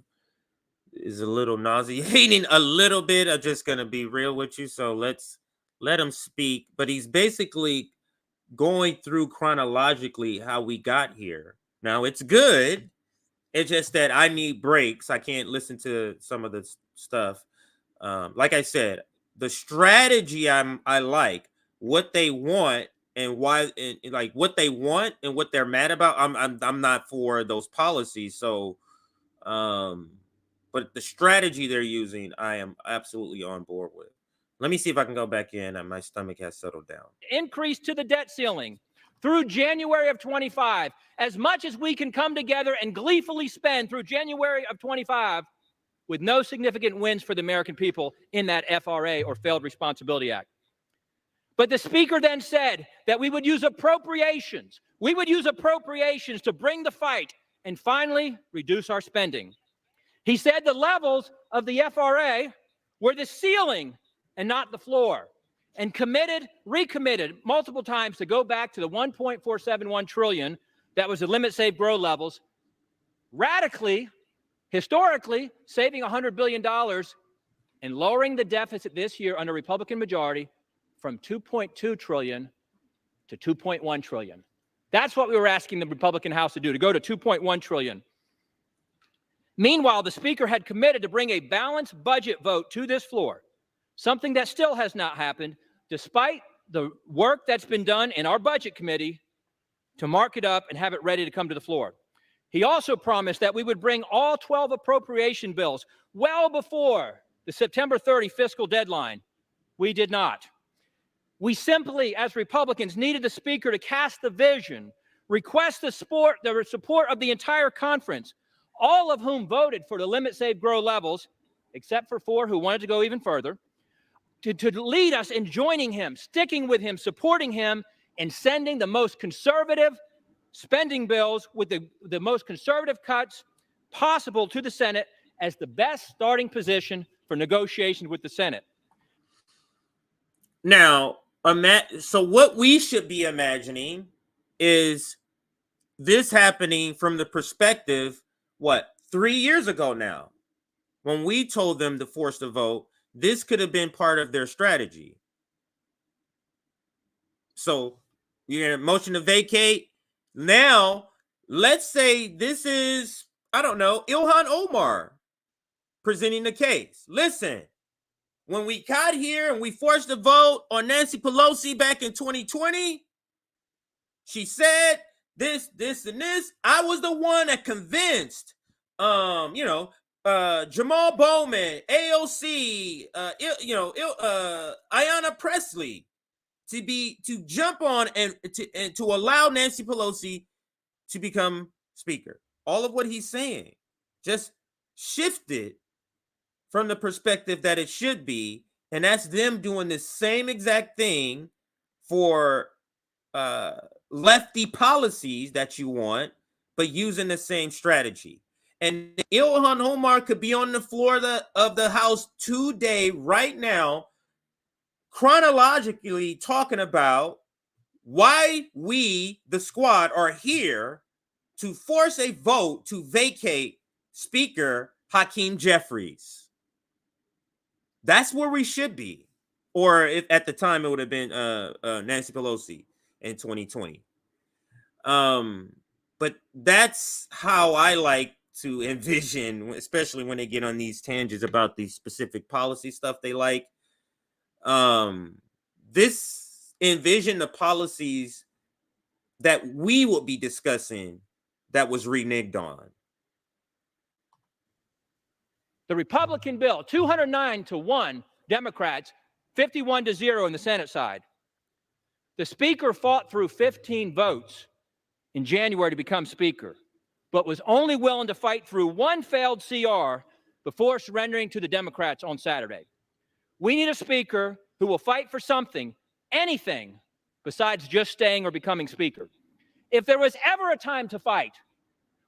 is a little nauseating a little bit. I'm just going to be real with you. So let's let him speak. But he's basically going through chronologically how we got here. Now, it's good. It's just that I need breaks. I can't listen to some of the stuff. Like I said, the strategy I like, what they want and why, and like what they want and what they're mad about. I'm not for those policies. So, but the strategy they're using, I am absolutely on board with. Let me see if I can go back in and my stomach has settled down. Increase to the debt ceiling through January of 25, as much as we can come together and gleefully spend through January of 25 with no significant wins for the American people in that FRA or Failed Responsibility Act. But the Speaker then said that we would use appropriations. We would use appropriations to bring the fight and finally reduce our spending. He said the levels of the FRA were the ceiling and not the floor, and recommitted multiple times to go back to the 1.471 trillion that was the Limit, Save, Grow levels, radically, historically, saving $100 billion and lowering the deficit this year under Republican majority from 2.2 trillion to 2.1 trillion. That's what we were asking the Republican House to do, to go to 2.1 trillion. Meanwhile, the Speaker had committed to bring a balanced budget vote to this floor, something that still has not happened, despite the work that's been done in our Budget Committee to mark it up and have it ready to come to the floor. He also promised that we would bring all 12 appropriation bills well before the September 30 fiscal deadline. We did not. We simply, as Republicans, needed the Speaker to cast the vision, request the support of the entire conference, all of whom voted for the limit, save, grow levels, except for 4 who wanted to go even further, to lead us in joining him, sticking with him, supporting him, and sending the most conservative spending bills with the most conservative cuts possible to the Senate as the best starting position for negotiations with the Senate. Now, so what we should be imagining is this happening from the perspective, 3 years ago now, when we told them to force the vote, this could have been part of their strategy. So you're in a motion to vacate. Now, let's say this is, I don't know, Ilhan Omar presenting the case. Listen, when we got here and we forced the vote on Nancy Pelosi back in 2020, she said this, and this. I was the one that convinced, Jamal Bowman, AOC, Ayanna Pressley to jump on and to allow Nancy Pelosi to become Speaker. All of what he's saying just shifted from the perspective that it should be, and that's them doing the same exact thing for lefty policies that you want, but using the same strategy. And Ilhan Omar could be on the floor of the House today, right now, chronologically talking about why we, the squad, are here to force a vote to vacate Speaker Hakeem Jeffries. That's where we should be. Or if at the time it would have been Nancy Pelosi in 2020. But that's how I like to envision, especially when they get on these tangents about these specific policy stuff they like. This envision the policies that we will be discussing that was reneged on. The Republican bill, 209-1 Democrats, 51-0 in the Senate side. The Speaker fought through 15 votes in January to become Speaker, but was only willing to fight through one failed CR before surrendering to the Democrats on Saturday. We need a Speaker who will fight for something, anything, besides just staying or becoming Speaker. If there was ever a time to fight,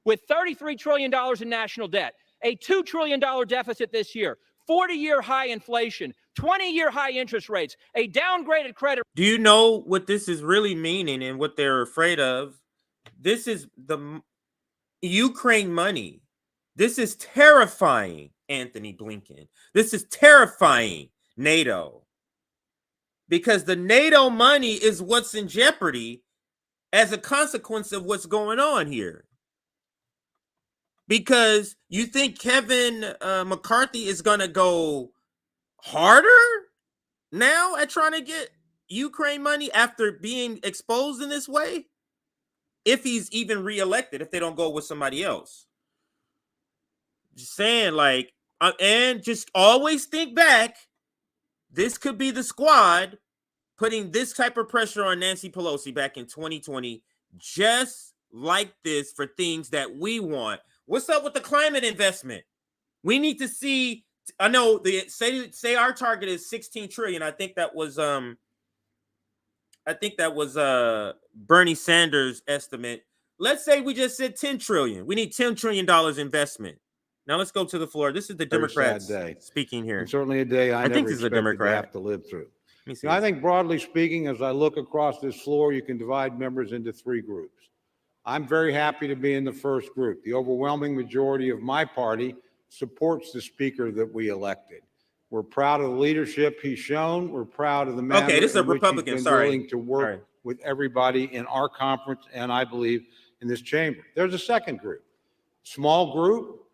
with $33 trillion in national debt, a $2 trillion deficit this year, 40-year high inflation, 20-year high interest rates, a downgraded credit. Do you know what this is really meaning and what they're afraid of? This is the Ukraine money. This is terrifying, Anthony Blinken. This is terrifying, NATO. Because the NATO money is what's in jeopardy as a consequence of what's going on here. Because you think Kevin McCarthy is going to go harder now at trying to get Ukraine money after being exposed in this way? If he's even reelected, if they don't go with somebody else. Just saying, and just always think back, this could be the squad putting this type of pressure on Nancy Pelosi back in 2020, just like this, for things that we want. What's up with the climate investment? We need to see. I know say our target is 16 trillion. I think that was Bernie Sanders' estimate. Let's say we just said 10 trillion. We need $10 trillion investment. Now let's go to the floor. This is the Democrats speaking here. And certainly a day I think never this is a expected to Democrat. have to live through. I think broadly speaking, as I look across this floor, you can divide members into 3 groups. I'm very happy to be in the first group. The overwhelming majority of my party supports the Speaker that we elected. We're proud of the leadership he's shown. We're proud of the manner Okay, this is a in which Republican. he's been Sorry. willing to work with everybody in our conference, and I believe in this chamber. There's a second group, small group,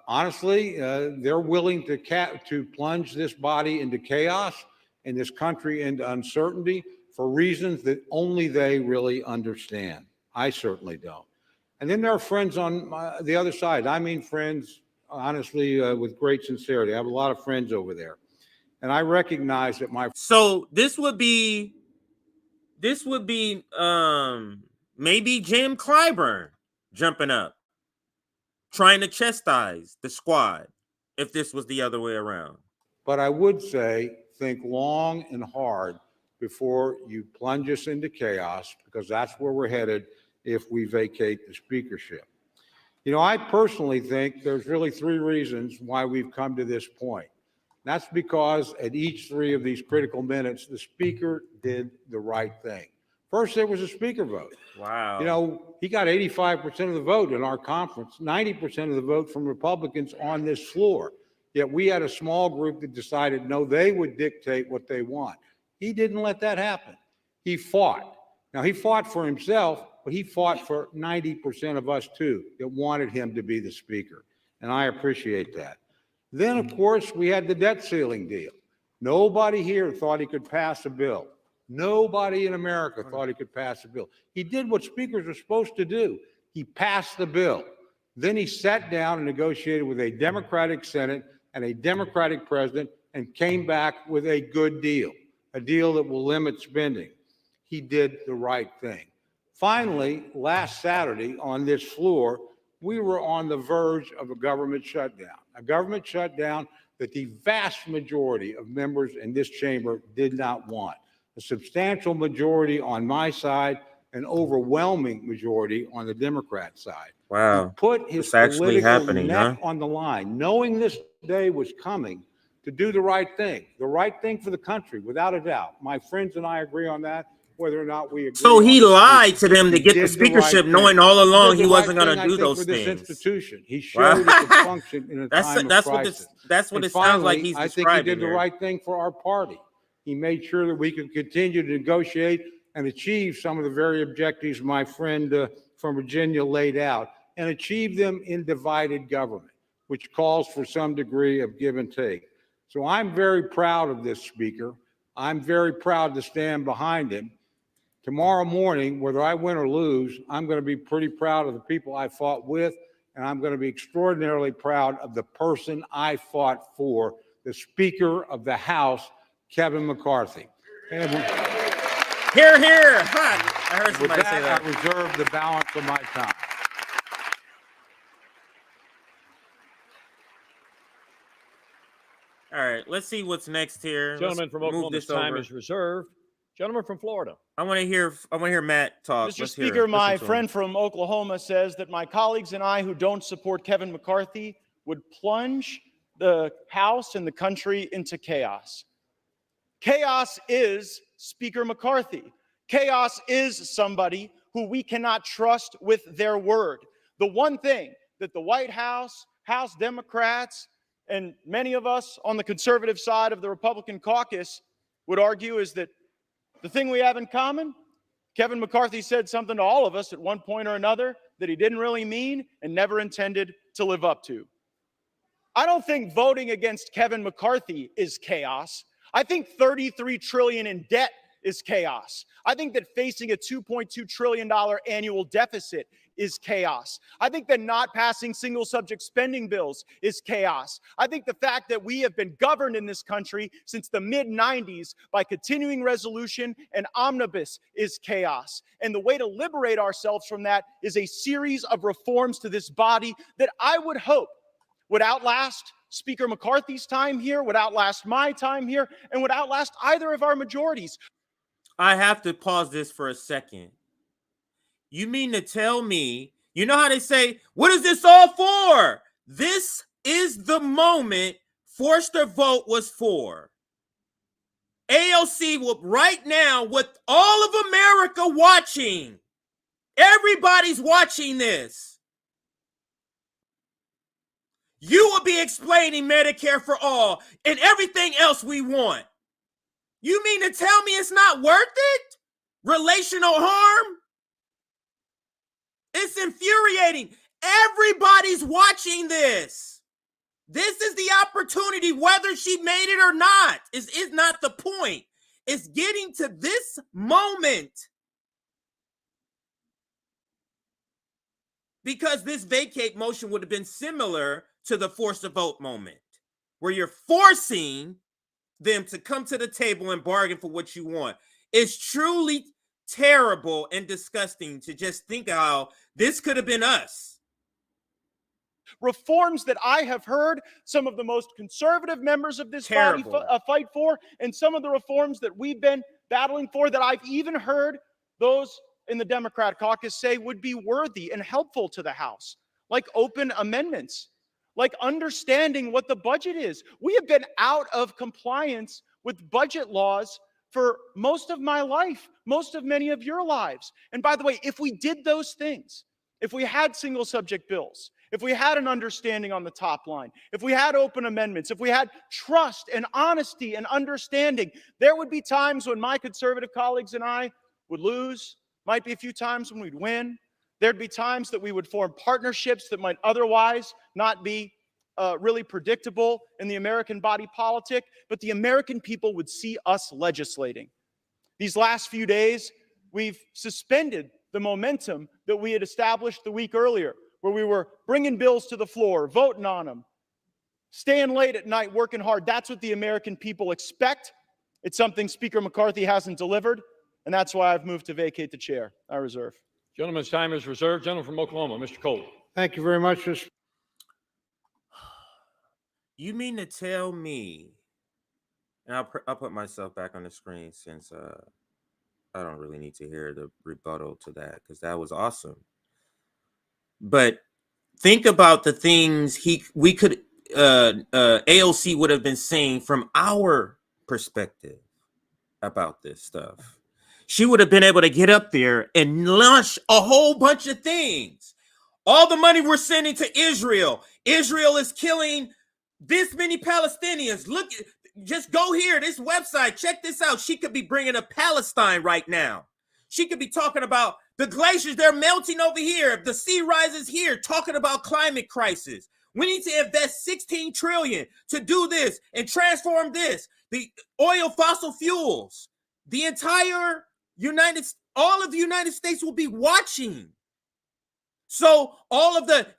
Honestly, they're willing to plunge this body into chaos and this country into uncertainty for reasons that only they really understand. I certainly don't. And then there are friends on the other side. I mean, friends, honestly, with great sincerity. I have a lot of friends over there. And I recognize that So this would be maybe Jim Clyburn jumping up, trying to chastise the squad if this was the other way around. But I would say, think long and hard before you plunge us into chaos, because that's where we're headed if we vacate the speakership. You know, I personally think there's really three reasons why we've come to this point. That's because at each three of these critical minutes, the speaker did the right thing. First, there was a speaker vote. Wow. You know, he got 85% of the vote in our conference, 90% of the vote from Republicans on this floor. Yet we had a small group that decided, no, they would dictate what they want. He didn't let that happen. He fought. Now, he fought for himself, but he fought for 90% of us too that wanted him to be the speaker. And I appreciate that. Then, of course, we had the debt ceiling deal. Nobody here thought he could pass a bill. Nobody in America thought he could pass a bill. He did what speakers are supposed to do. He passed the bill. Then he sat down and negotiated with a Democratic Senate and a Democratic president and came back with a good deal, a deal that will limit spending. He did the right thing. Finally, last Saturday on this floor, we were on the verge of a government shutdown that the vast majority of members in this chamber did not want. A substantial majority on my side, an overwhelming majority on the Democrat side. Wow. He put his political neck on the line, knowing this day was coming, to do the right thing for the country, without a doubt. My friends and I agree on that, whether or not we agree. So he lied to them to get the speakership, knowing all along he wasn't going to do those things. Institution. He showed it could function in a time of crisis. That's what it sounds like he's describing. I think he did the right thing for our party. He made sure that we could continue to negotiate and achieve some of the very objectives my friend from Virginia laid out, and achieve them in divided government, which calls for some degree of give and take. So I'm very proud of this speaker. I'm very proud to stand behind him. Tomorrow morning, whether I win or lose, I'm going to be pretty proud of the people I fought with, and I'm going to be extraordinarily proud of the person I fought for, the Speaker of the House, Kevin McCarthy. And Hear, hear. I heard somebody say that. I reserve the balance of my time. All right, let's see what's next here. Gentleman from Oklahoma's time is reserved. Gentleman from Florida. I want to hear Matt talk. Mr. Speaker, my friend from Oklahoma says that my colleagues and I who don't support Kevin McCarthy would plunge the House and the country into chaos. Chaos is Speaker McCarthy. Chaos is somebody who we cannot trust with their word. The one thing that the White House, House Democrats, and many of us on the conservative side of the Republican caucus would argue is that the thing we have in common, Kevin McCarthy said something to all of us at one point or another that he didn't really mean and never intended to live up to. I don't think voting against Kevin McCarthy is chaos. I think 33 trillion in debt is chaos. I think that facing a $2.2 trillion annual deficit is chaos. I think that not passing single subject spending bills is chaos. I think the fact that we have been governed in this country since the mid-90s by continuing resolution and omnibus is chaos. And the way to liberate ourselves from that is a series of reforms to this body that I would hope would outlast Speaker McCarthy's time here, would outlast my time here, and would outlast either of our majorities. I have to pause this for a second. You mean to tell me, you know how they say, what is this all for? This is the moment Forster vote was for. AOC will right now with all of America watching. Everybody's watching this. You will be explaining Medicare for all and everything else we want. You mean to tell me it's not worth it? Relational harm? It's infuriating. Everybody's watching this. This is the opportunity, whether she made it or not, is not the point. It's getting to this moment. Because this vacate motion would have been similar to the force the vote moment, where you're forcing them to come to the table and bargain for what you want. It's truly terrible and disgusting to just think how this could have been us. Reforms that I have heard some of the most conservative members of this body fight for, and some of the reforms that we've been battling for that I've even heard those in the Democrat caucus say would be worthy and helpful to the House, like open amendments, like understanding what the budget is. We have been out of compliance with budget laws for most of my life, most of many of your lives. And by the way, if we did those things, if we had single subject bills, if we had an understanding on the top line, if we had open amendments, if we had trust and honesty and understanding, there would be times when my conservative colleagues and I would lose. Might be a few times when we'd win. There'd be times that we would form partnerships that might otherwise not be really predictable in the American body politic, but the American people would see us legislating. These last few days, we've suspended the momentum that we had established the week earlier, where we were bringing bills to the floor, voting on them, staying late at night, working hard. That's what the American people expect. It's something Speaker McCarthy hasn't delivered, and that's why I've moved to vacate the chair. I reserve. Gentleman's time is reserved. Gentleman from Oklahoma, Mr. Cole. Thank you very much. You mean to tell me, and I'll put myself back on the screen since I don't really need to hear the rebuttal to that because that was awesome. But think about the things AOC would have been saying from our perspective about this stuff. She would have been able to get up there and launch a whole bunch of things. All the money we're sending to Israel. Israel is killing this many Palestinians. Look, just go here, this website, check this out. She could be bringing up Palestine right now. She could be talking about the glaciers, they're melting over here. The sea rises here, talking about climate crisis. We need to invest $16 trillion to do this and transform this. The oil, fossil fuels, the entire all of the United States will be watching. So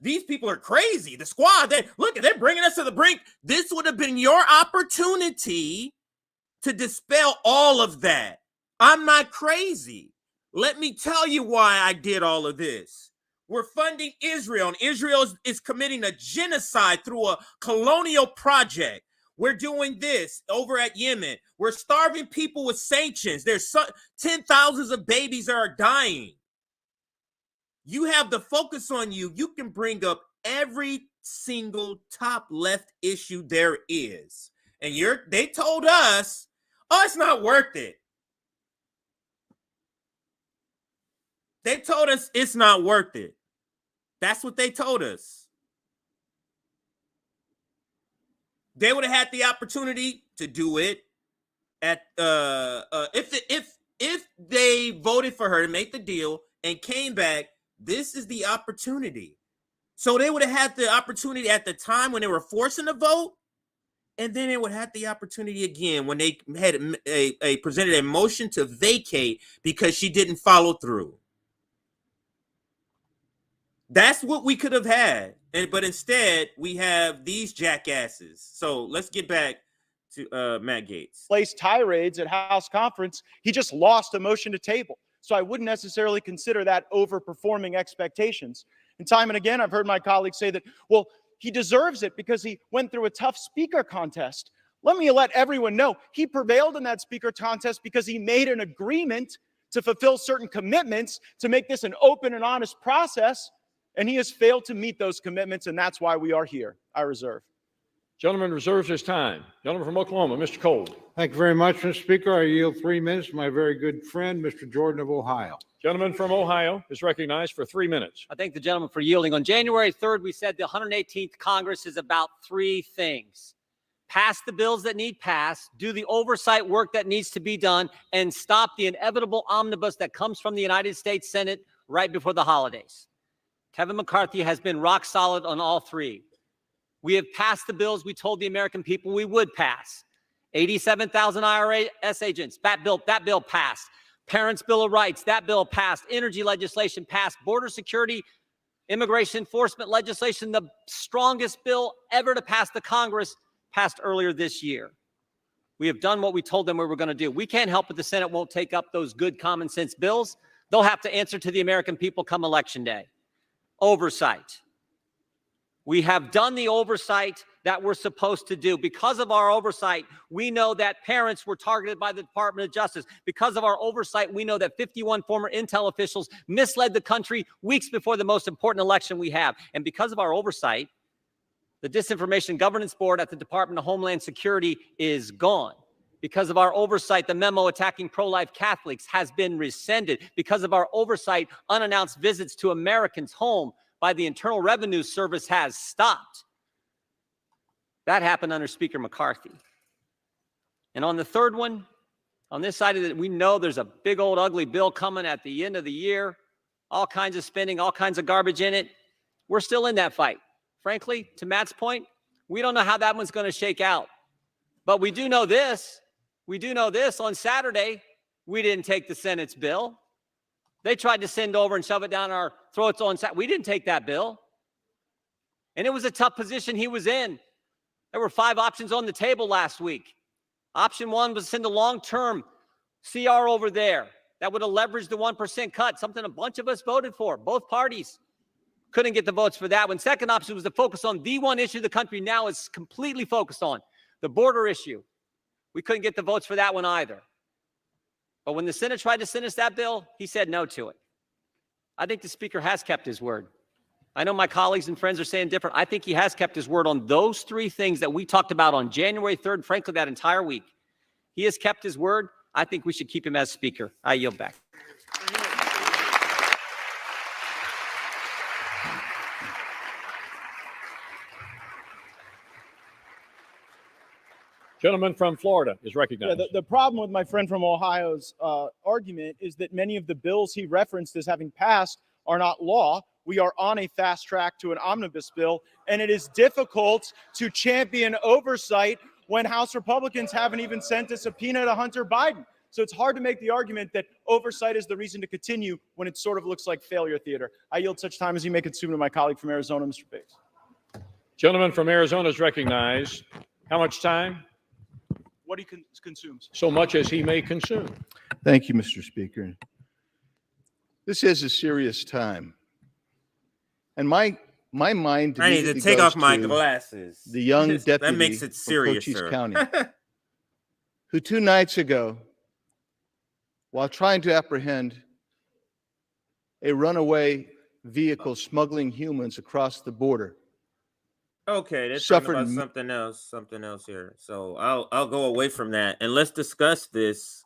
these people are crazy. The squad, they're bringing us to the brink. This would have been your opportunity to dispel all of that. I'm not crazy. Let me tell you why I did all of this. We're funding Israel, and Israel is committing a genocide through a colonial project. We're doing this over at Yemen. We're starving people with sanctions. There's 10,000s of babies that are dying. You have the focus on you. You can bring up every single top left issue there is. And they told us, oh, it's not worth it. They told us it's not worth it. That's what they told us. They would have had the opportunity to do it at if they voted for her to make the deal and came back. This is the opportunity. So they would have had the opportunity at the time when they were forcing the vote, and then they would have the opportunity again when they had presented a motion to vacate because she didn't follow through. That's what we could have had. But instead, we have these jackasses. So let's get back to Matt Gaetz. Place tirades at House conference. He just lost a motion to table. So I wouldn't necessarily consider that overperforming expectations. And time and again, I've heard my colleagues say that, well, he deserves it because he went through a tough speaker contest. Let me let everyone know he prevailed in that speaker contest because he made an agreement to fulfill certain commitments to make this an open and honest process. And he has failed to meet those commitments, and that's why we are here. I reserve. Gentleman reserves his time. Gentleman from Oklahoma, Mr. Cole. Thank you very much, Mr. Speaker. I yield 3 minutes to my very good friend, Mr. Jordan of Ohio. Gentleman from Ohio is recognized for 3 minutes. I thank the gentleman for yielding. On January 3rd, we said the 118th Congress is about 3 things. Pass the bills that need passed, do the oversight work that needs to be done, and stop the inevitable omnibus that comes from the United States Senate right before the holidays. Kevin McCarthy has been rock solid on all three. We have passed the bills we told the American people we would pass. 87,000 IRS agents, that bill passed. Parents' Bill of Rights, that bill passed. Energy legislation passed. Border security, immigration enforcement legislation, the strongest bill ever to pass the Congress, passed earlier this year. We have done what we told them we were going to do. We can't help it the Senate won't take up those good common sense bills. They'll have to answer to the American people come election day. Oversight. We have done the oversight that we're supposed to do. Because of our oversight, we know that parents were targeted by the Department of Justice. Because of our oversight, we know that 51 former intel officials misled the country weeks before the most important election we have. And because of our oversight, the Disinformation Governance Board at the Department of Homeland Security is gone. Because of our oversight, the memo attacking pro-life Catholics has been rescinded. Because of our oversight, unannounced visits to Americans' home by the Internal Revenue Service has stopped. That happened under Speaker McCarthy. And on the third one, on this side of it, we know there's a big old ugly bill coming at the end of the year, all kinds of spending, all kinds of garbage in it. We're still in that fight. Frankly, to Matt's point, we don't know how that one's going to shake out. But we do know this. We do know this. On Saturday, we didn't take the Senate's bill. They tried to send over and shove it down our throats on Saturday. We didn't take that bill. And it was a tough position he was in. There were 5 options on the table last week. Option 1 was to send a long-term CR over there that would have leveraged the 1% cut, something a bunch of us voted for, both parties. Couldn't get the votes for that one. Second option was to focus on the one issue the country now is completely focused on, the border issue. We couldn't get the votes for that one either. But when the Senate tried to send us that bill, he said no to it. I think the Speaker has kept his word. I know my colleagues and friends are saying different. I think he has kept his word on those 3 things that we talked about on January 3rd, frankly, that entire week. He has kept his word. I think we should keep him as Speaker. I yield back. Gentleman from Florida is recognized. The problem with my friend from Ohio's argument is that many of the bills he referenced as having passed are not law. We are on a fast track to an omnibus bill, and it is difficult to champion oversight when House Republicans haven't even sent a subpoena to Hunter Biden. So it's hard to make the argument that oversight is the reason to continue when it sort of looks like failure theater. I yield such time as you may consume to my colleague from Arizona, Mr. Biggs. Gentleman from Arizona is recognized. How much time? What he consumes. So much as he may consume. Thank you, Mr. Speaker. This is a serious time. And my mind I need to take off my glasses. The young deputy that makes it serious, from Cochise sir. County, who 2 nights ago, while trying to apprehend a runaway vehicle smuggling humans across the border, okay, let's talk about something else here. So I'll go away from that and let's discuss this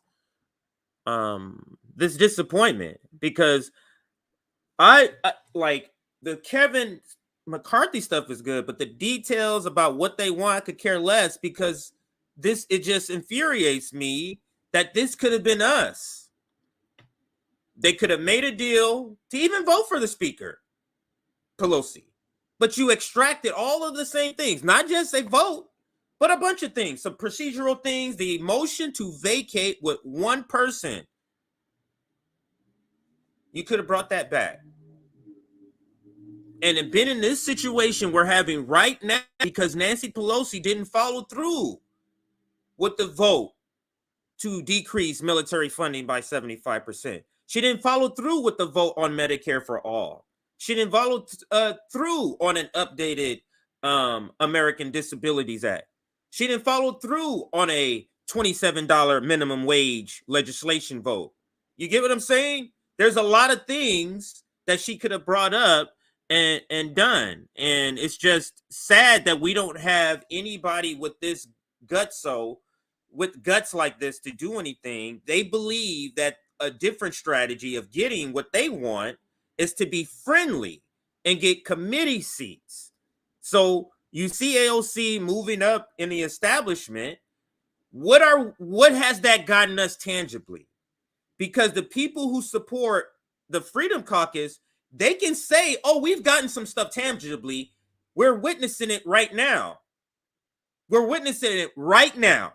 this disappointment, because I like the Kevin McCarthy stuff is good, but the details about what they want, I could care less, because it just infuriates me that this could have been us. They could have made a deal to even vote for the Speaker, Pelosi. But you extracted all of the same things, not just a vote, but a bunch of things, some procedural things, the motion to vacate with 1 person. You could have brought that back. And have been in this situation we're having right now because Nancy Pelosi didn't follow through with the vote to decrease military funding by 75%. She didn't follow through with the vote on Medicare for all. She didn't follow through on an updated American Disabilities Act. She didn't follow through on a $27 minimum wage legislation vote. You get what I'm saying? There's a lot of things that she could have brought up and done. And it's just sad that we don't have anybody with this with guts like this to do anything. They believe that a different strategy of getting what they want is to be friendly and get committee seats. So you see AOC moving up in the establishment. What has that gotten us tangibly? Because the people who support the Freedom Caucus They can say, oh, we've gotten some stuff tangibly. We're witnessing it right now. We're witnessing it right now.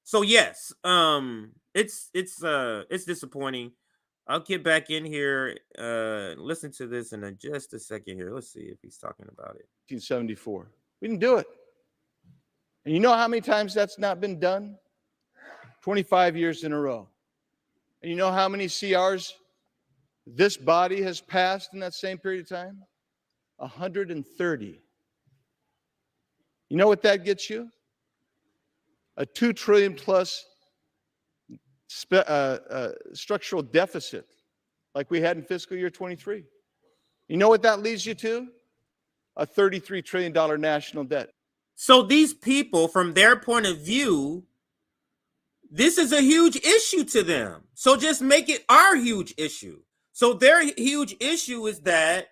So yes, it's disappointing. I'll get back in here, listen to this in just a second here. Let's see if he's talking about it. 1974. We didn't do it. And you know how many times that's not been done? 25 years in a row. And you know how many CRs this body has passed in that same period of time? 130. You know what that gets you? A $2 trillion plus structural deficit like we had in fiscal year 23. You know what that leads you to? A $33 trillion national debt. So these people, from their point of view, this is a huge issue to them. So just make it our huge issue. So their huge issue is that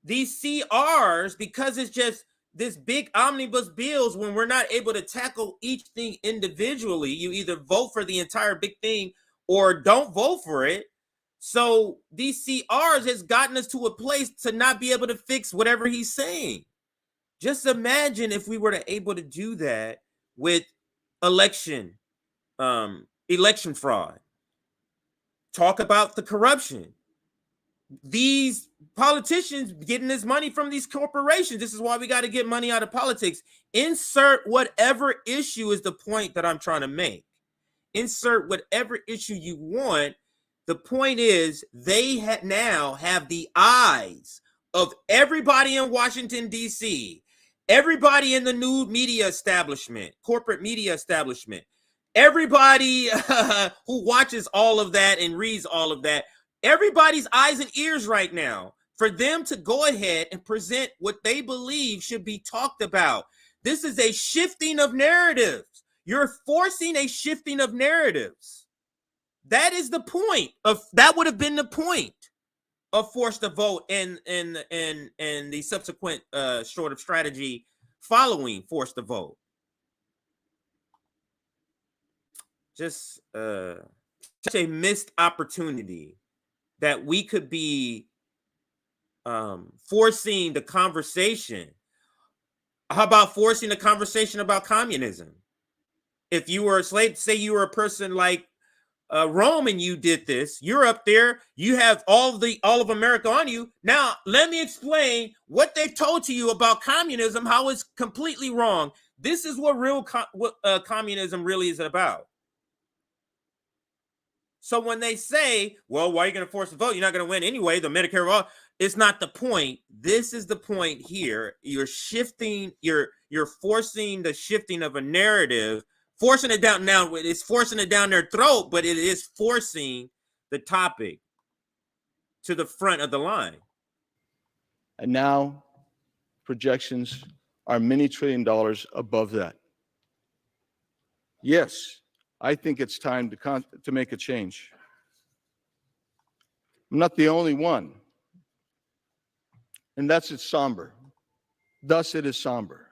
these CRs, because it's just this big omnibus bills, when we're not able to tackle each thing individually, you either vote for the entire big thing or don't vote for it. So these CRs has gotten us to a place to not be able to fix whatever he's saying. Just imagine if we were able to do that with election fraud. Talk about the corruption. These politicians getting this money from these corporations. This is why we got to get money out of politics. Insert whatever issue is the point that I'm trying to make. Insert whatever issue you want. The point is they now have the eyes of everybody in Washington, D.C., everybody in the new media establishment, corporate media establishment, everybody who watches all of that and reads all of that, everybody's eyes and ears right now for them to go ahead and present what they believe should be talked about. This is a shifting of narratives. You're forcing a shifting of narratives. That is the point of, that would have been the point of force the vote and the subsequent sort of strategy following force the vote. Just such a missed opportunity that we could be forcing the conversation. How about forcing the conversation about communism? If you were a slave, say you were a person like Rome and you did this, you're up there, you have all of America on you. Now, let me explain what they've told to you about communism, how it's completely wrong. This is what real communism really is about. So when they say, well, why are you going to force the vote? You're not going to win anyway. The Medicare law, it's not the point. This is the point here. You're shifting, you're forcing the shifting of a narrative, forcing it down. Now it's forcing it down their throat, but it is forcing the topic to the front of the line. And now projections are many $1 trillion above that. Yes, I think it's time to make a change. I'm not the only one. And that's it's somber. Thus it is somber.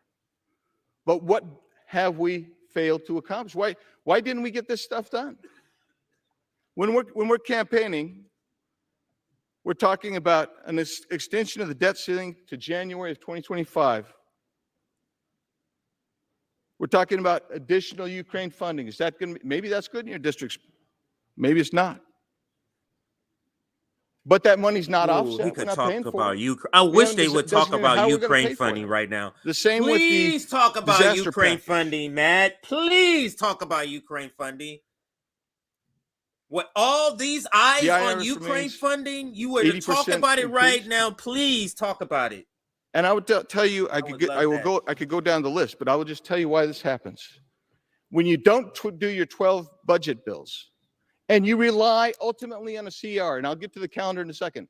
But what have we failed to accomplish? Why didn't we get this stuff done? When we're campaigning, we're talking about an extension of the debt ceiling to January of 2025. We're talking about additional Ukraine funding. Is that going to be, maybe that's good in your districts. Maybe it's not. But that money's not offset. We could not talk about Ukraine. I wish they would talk about Ukraine funding right now. The same Please with the talk about Ukraine package. funding, Matt. Please talk about Ukraine funding. What all these eyes on Ukraine funding, you were to talk about it right now. Please talk about it. And I would tell you, I could go down the list, but I will just tell you why this happens. When you don't do your 12 budget bills, and you rely ultimately on a CR, and I'll get to the calendar in a second,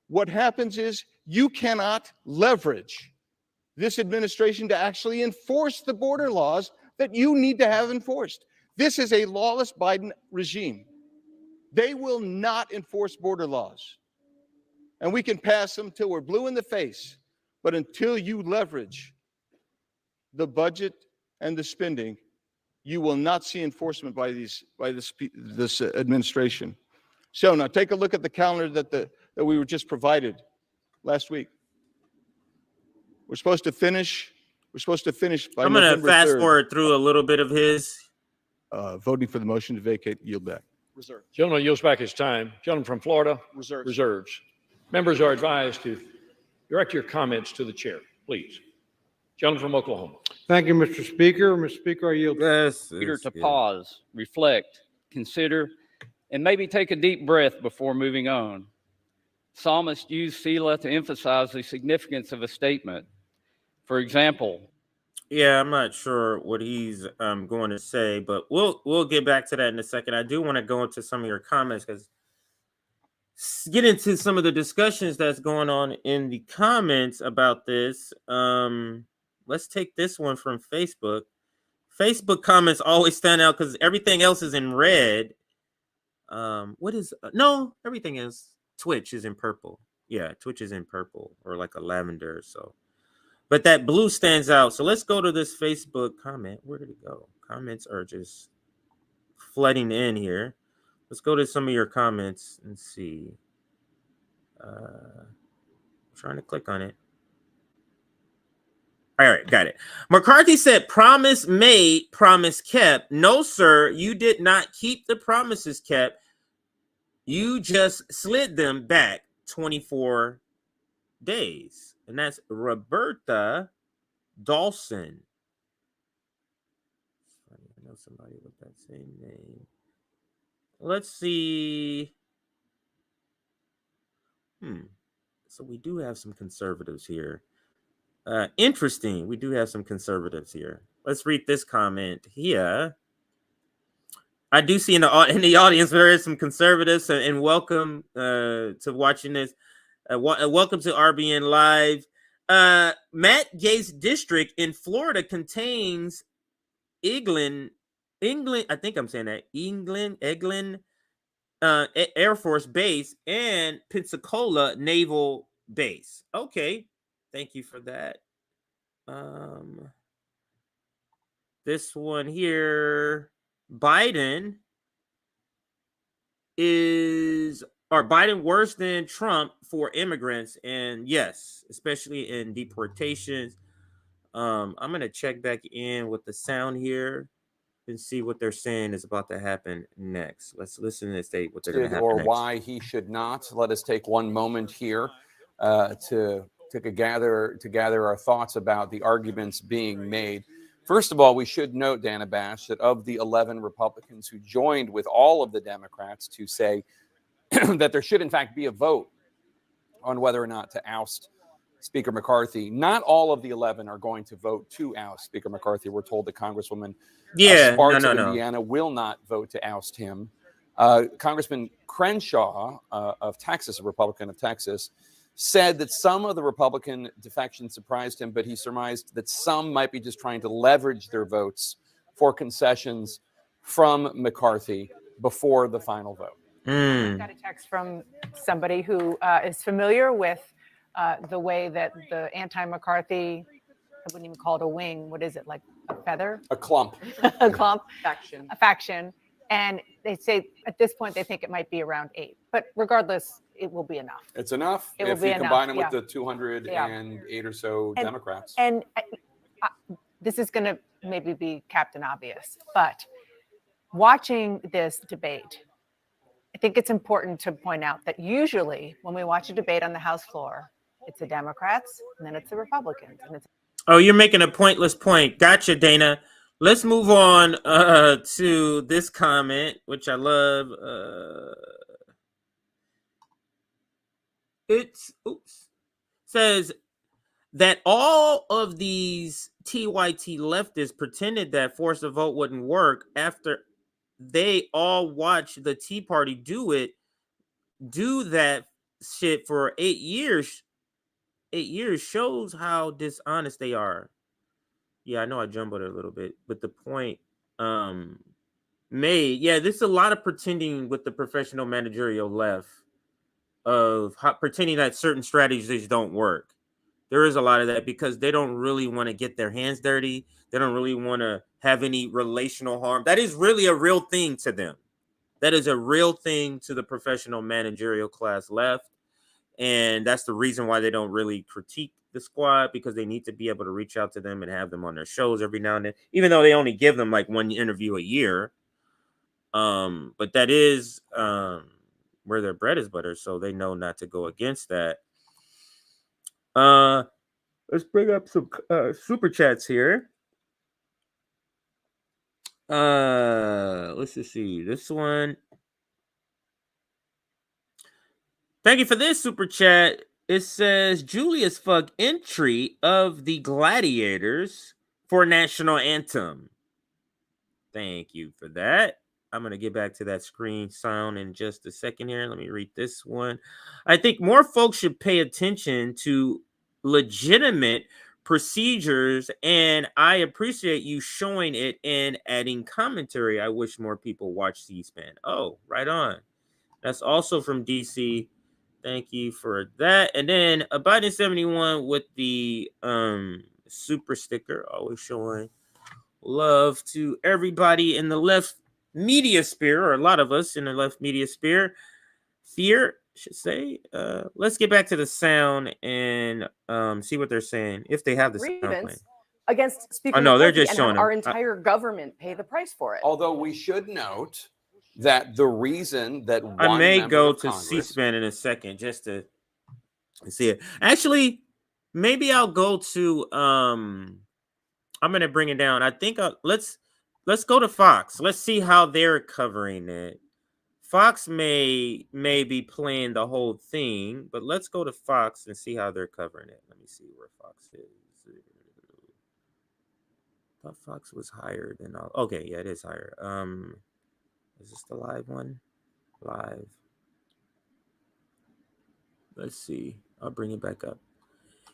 what happens is you cannot leverage this administration to actually enforce the border laws that you need to have enforced. This is a lawless Biden regime. They will not enforce border laws. And we can pass them till we're blue in the face. But until you leverage the budget and the spending, you will not see enforcement by this administration. So now take a look at the calendar that we were just provided last week. We're supposed to finish by I'm going to November fast 3rd, forward through a little bit of his. voting for the motion to vacate, yield back. Reserve. Gentleman yields back his time. Gentleman from Florida Reserves. reserves. Members are advised to direct your comments to the chair, please. Gentleman from Oklahoma. Thank you, Mr. Speaker. Mr. Speaker, I yield. Yes. Leader to pause, reflect, consider, and maybe take a deep breath before moving on. Psalmist used Selah to emphasize the significance of a statement. For example, Yeah, I'm not sure what he's going to say, but we'll get back to that in a second. I do want to go into some of your comments because get into some of the discussions that's going on in the comments about this. Let's take this one from Facebook. Facebook comments always stand out because everything else is in red. Everything is Twitch is in purple. Yeah, Twitch is in purple or like a lavender or so. But that blue stands out. So let's go to this Facebook comment. Where did it go? Comments are just flooding in here. Let's go to some of your comments and see. Trying to click on it. All right, got it. McCarthy said, promise made, promise kept. No, sir, you did not keep the promises kept. You just slid them back 24 days. And that's Roberta Dawson. I know somebody with that same name. Let's see. So we do have some conservatives here. Interesting. We do have some conservatives here. Let's read this comment here. I do see in the audience there is some conservatives, and welcome to watching this. Welcome to RBN Live. Matt Gaetz district in Florida contains England. I think I'm saying that Eglin Air Force Base and Pensacola Naval Base. Okay, thank you for that. This one here, Biden worse than Trump for immigrants, and yes, especially in deportations. I'm gonna check back in with the sound here and see what they're saying is about to happen next. Let's listen to state what they're going to happen or next. why he should not. Let us take one moment here to gather our thoughts about the arguments being made. First of all, we should note, Dana Bash, that of the 11 Republicans who joined with all of the Democrats to say that there should in fact be a vote on whether or not to oust Speaker McCarthy, not all of the 11 are going to vote to oust Speaker McCarthy. We're told that Congresswoman Sparks of Indiana will not vote to oust him. Congressman Crenshaw of Texas, a Republican of Texas, said that some of the Republican defection surprised him, but he surmised that some might be just trying to leverage their votes for concessions from McCarthy before the final vote. I got a text from somebody who is familiar with the way that the anti-McCarthy, I wouldn't even call it a wing. What is it, like a feather? A clump. A clump. Faction. A faction. And they say at this point they think it might be around 8. But regardless, it will be enough. It's enough It will if be you combine them enough, with the 208 or so Democrats. And this is going to maybe be Captain Obvious, but watching this debate, I think it's important to point out that usually when we watch a debate on the House floor, it's the Democrats and then it's the Republicans. And it's Oh, you're making a pointless point. Gotcha, Dana. Let's move on to this comment, which I love. Says that all of these TYT leftists pretended that force a vote wouldn't work after they all watched the Tea Party do that shit for 8 years. 8 years shows how dishonest they are. Yeah, I know I jumbled it a little bit, but the point made, yeah, there's a lot of pretending with the professional managerial left of pretending that certain strategies don't work. There is a lot of that because they don't really want to get their hands dirty. They don't really want to have any relational harm. That is really a real thing to them. That is a real thing to the professional managerial class left. And that's the reason why they don't really critique the squad, because they need to be able to reach out to them and have them on their shows every now and then, even though they only give them like one interview a year. But that is where their bread is buttered, so they know not to go against that. Let's bring up some super chats here. Let's just see this one. Thank you for this super chat. It says Julius Fuck entry of the Gladiators for national anthem. Thank you for that. I'm going to get back to that screen sound in just a second here. Let me read this one. I think more folks should pay attention to legitimate procedures, and I appreciate you showing it and adding commentary. I wish more people watch C-SPAN. Oh, right on. That's also from DC. Thank you for that. And then Biden71 with the super sticker, always showing love to everybody in the left media sphere, or a lot of us in the left media sphere. I should say. Let's get back to the sound and see what they're saying, if they have the sound playing. Against Speaker no, they're McCarthy just and showing have our them. entire government pay the price for it. Although we should note that the reason that I may go to Congress, C-SPAN in a second just to see it. Actually, maybe I'll go to I'm gonna bring it down. I think let's go to Fox. Let's see how they're covering it. Fox may be playing the whole thing, but let's go to Fox and see how they're covering it. Let me see where Fox is. I thought Fox was higher than all. Okay, yeah, it is higher. Is this the live one? Live. Let's see. I'll bring it back up.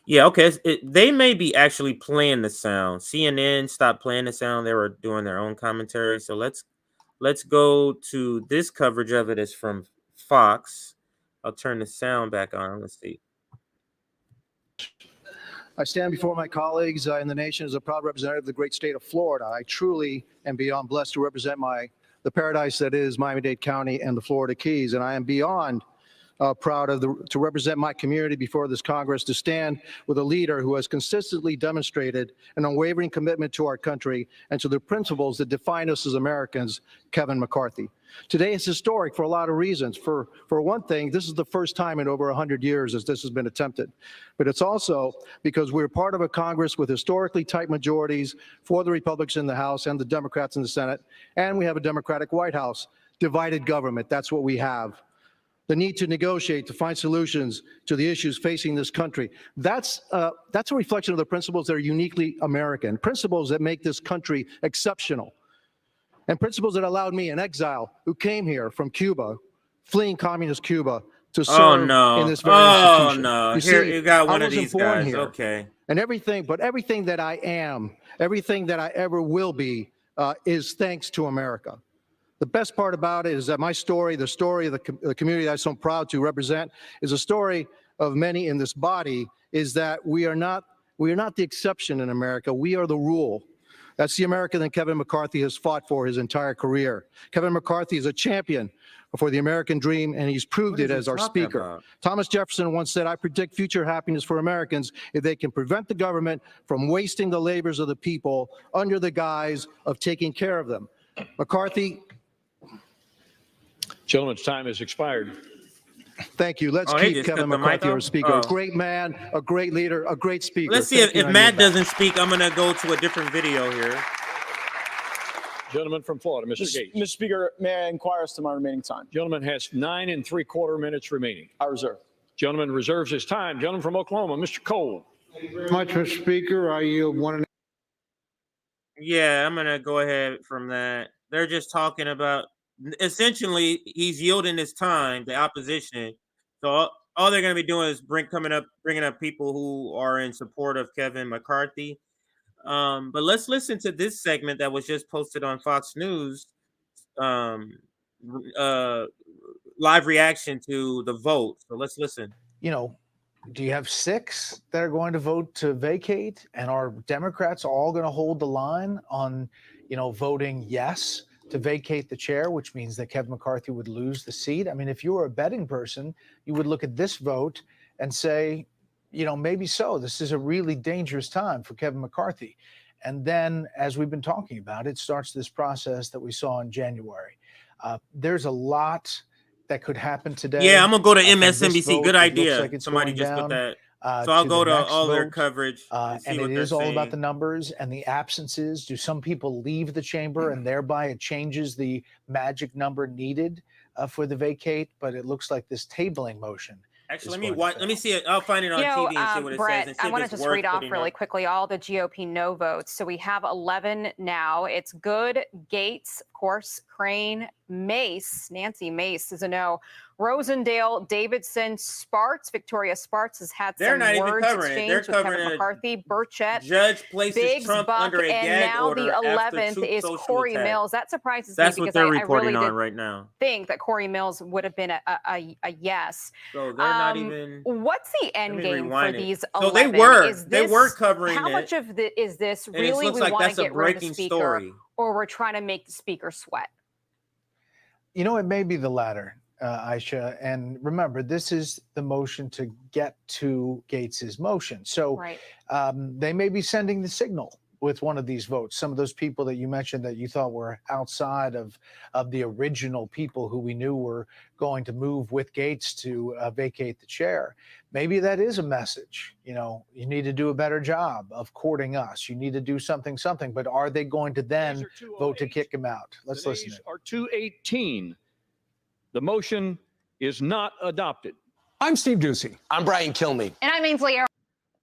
Yeah, okay. They may be actually playing the sound. CNN stopped playing the sound. They were doing their own commentary. So let's go to this coverage of it is from Fox. I'll turn the sound back on. Let's see. I stand before my colleagues in the nation as a proud representative of the great state of Florida. I truly am beyond blessed to represent the paradise that is Miami-Dade County and the Florida Keys, and I am beyond proud to represent my community before this Congress, to stand with a leader who has consistently demonstrated an unwavering commitment to our country and to the principles that define us as Americans, Kevin McCarthy. Today is historic for a lot of reasons. For one thing, this is the first time in over 100 years as this has been attempted. But it's also because we're part of a Congress with historically tight majorities for the Republicans in the House and the Democrats in the Senate, and we have a Democratic White House. Divided government, that's what we have. The need to negotiate, to find solutions to the issues facing this country. That's a reflection of the principles that are uniquely American, principles that make this country exceptional, and principles that allowed me, an exile who came here from Cuba, fleeing communist Cuba, to serve in this very institution. No. Here, you got one I of wasn't these born guys. here. Okay. And everything that I am, everything that I ever will be, is thanks to America. The best part about it is that my story, the story of the community that I'm so proud to represent, is a story of many in this body, is that we are not the exception in America. We are the rule. That's the America that Kevin McCarthy has fought for his entire career. Kevin McCarthy is a champion for the American dream, and he's proved it as our speaker. Thomas Jefferson once said, "I predict future happiness for Americans if they can prevent the government from wasting the labors of the people under the guise of taking care of them." McCarthy. Gentleman's time has expired. Thank you. Let's keep Kevin McCarthy our speaker. A great man, a great leader, a great speaker. Let's see if Matt doesn't speak. I'm going to go to a different video here. Gentleman from Florida, Mr. Gates. Mr. Speaker, may I inquire as to my remaining time? Gentleman has 9 3/4 minutes remaining. I reserve. Gentleman reserves his time. Gentleman from Oklahoma, Mr. Cole. Thank you very much, Mr. Speaker. I yield 1.5. Yeah, I'm going to go ahead from that. They're just talking about, essentially, he's yielding his time, the opposition. So all they're going to be doing is bringing up people who are in support of Kevin McCarthy. But let's listen to this segment that was just posted on Fox News. Live reaction to the vote. So let's listen. Do you have 6 that are going to vote to vacate? And are Democrats all going to hold the line on, voting yes to vacate the chair, which means that Kevin McCarthy would lose the seat. I mean, if you were a betting person, you would look at this vote and say, you know, maybe so. This is a really dangerous time for Kevin McCarthy. And then, as we've been talking about, it starts this process that we saw in January. There's a lot that could happen today. Yeah, I'm gonna go to from this MSNBC. vote. Good It looks idea. like it's Somebody going just put down, that. So I'll go the to next all their vote. coverage and see And what it they're is all about saying. the numbers and the absences. Do some people leave the chamber and thereby it changes the magic number needed for the vacate? But it looks like this tabling motion. Actually, let me see it. I'll find it on TV and see what it Brett, says. And see I if want to it's just worth read off putting really up. quickly all the GOP no votes. So we have 11 now. It's Good, Gates, of course, Crane, Mace. Nancy Mace is a no. Rosendale, Davidson, Sparts. Victoria Sparts has had They're some not even words covering it. They're exchanged with covering Kevin it. McCarthy, Burchett, Judge places Biggs, Trump Buck, under a and gag now order the after 11th Truth is Social Corey attack. Mills. That surprises That's me what because they're I reporting really on did right now. think that Corey Mills would have been a yes. So they're not even. What's the end me game for rewind it. these So 11? they were covering how it. much of is this And it really looks we like want to that's a get rid of the breaking speaker, story. or we're trying to make the speaker sweat? You know, it may be the latter, Aisha. And remember, this is the motion to get to Gates's motion. So Right. They may be sending the signal with one of these votes. Some of those people that you mentioned that you thought were outside of the original people who we knew were going to move with Gates to vacate the chair. Maybe that is a message. You know, you need to do a better job of courting us. You need to do something. But are they going to then vote to kick him out? Let's listen. Nays are 218. The motion is not adopted. I'm Steve Ducey. I'm Brian Kilmeade. And I'm Ainsley.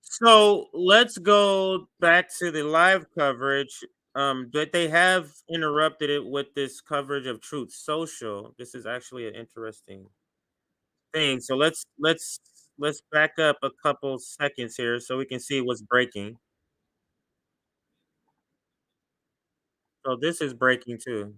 So let's go back to the live coverage. But they have interrupted it with this coverage of Truth Social. This is actually an interesting thing. So let's back up a couple seconds here so we can see what's breaking. So this is breaking too.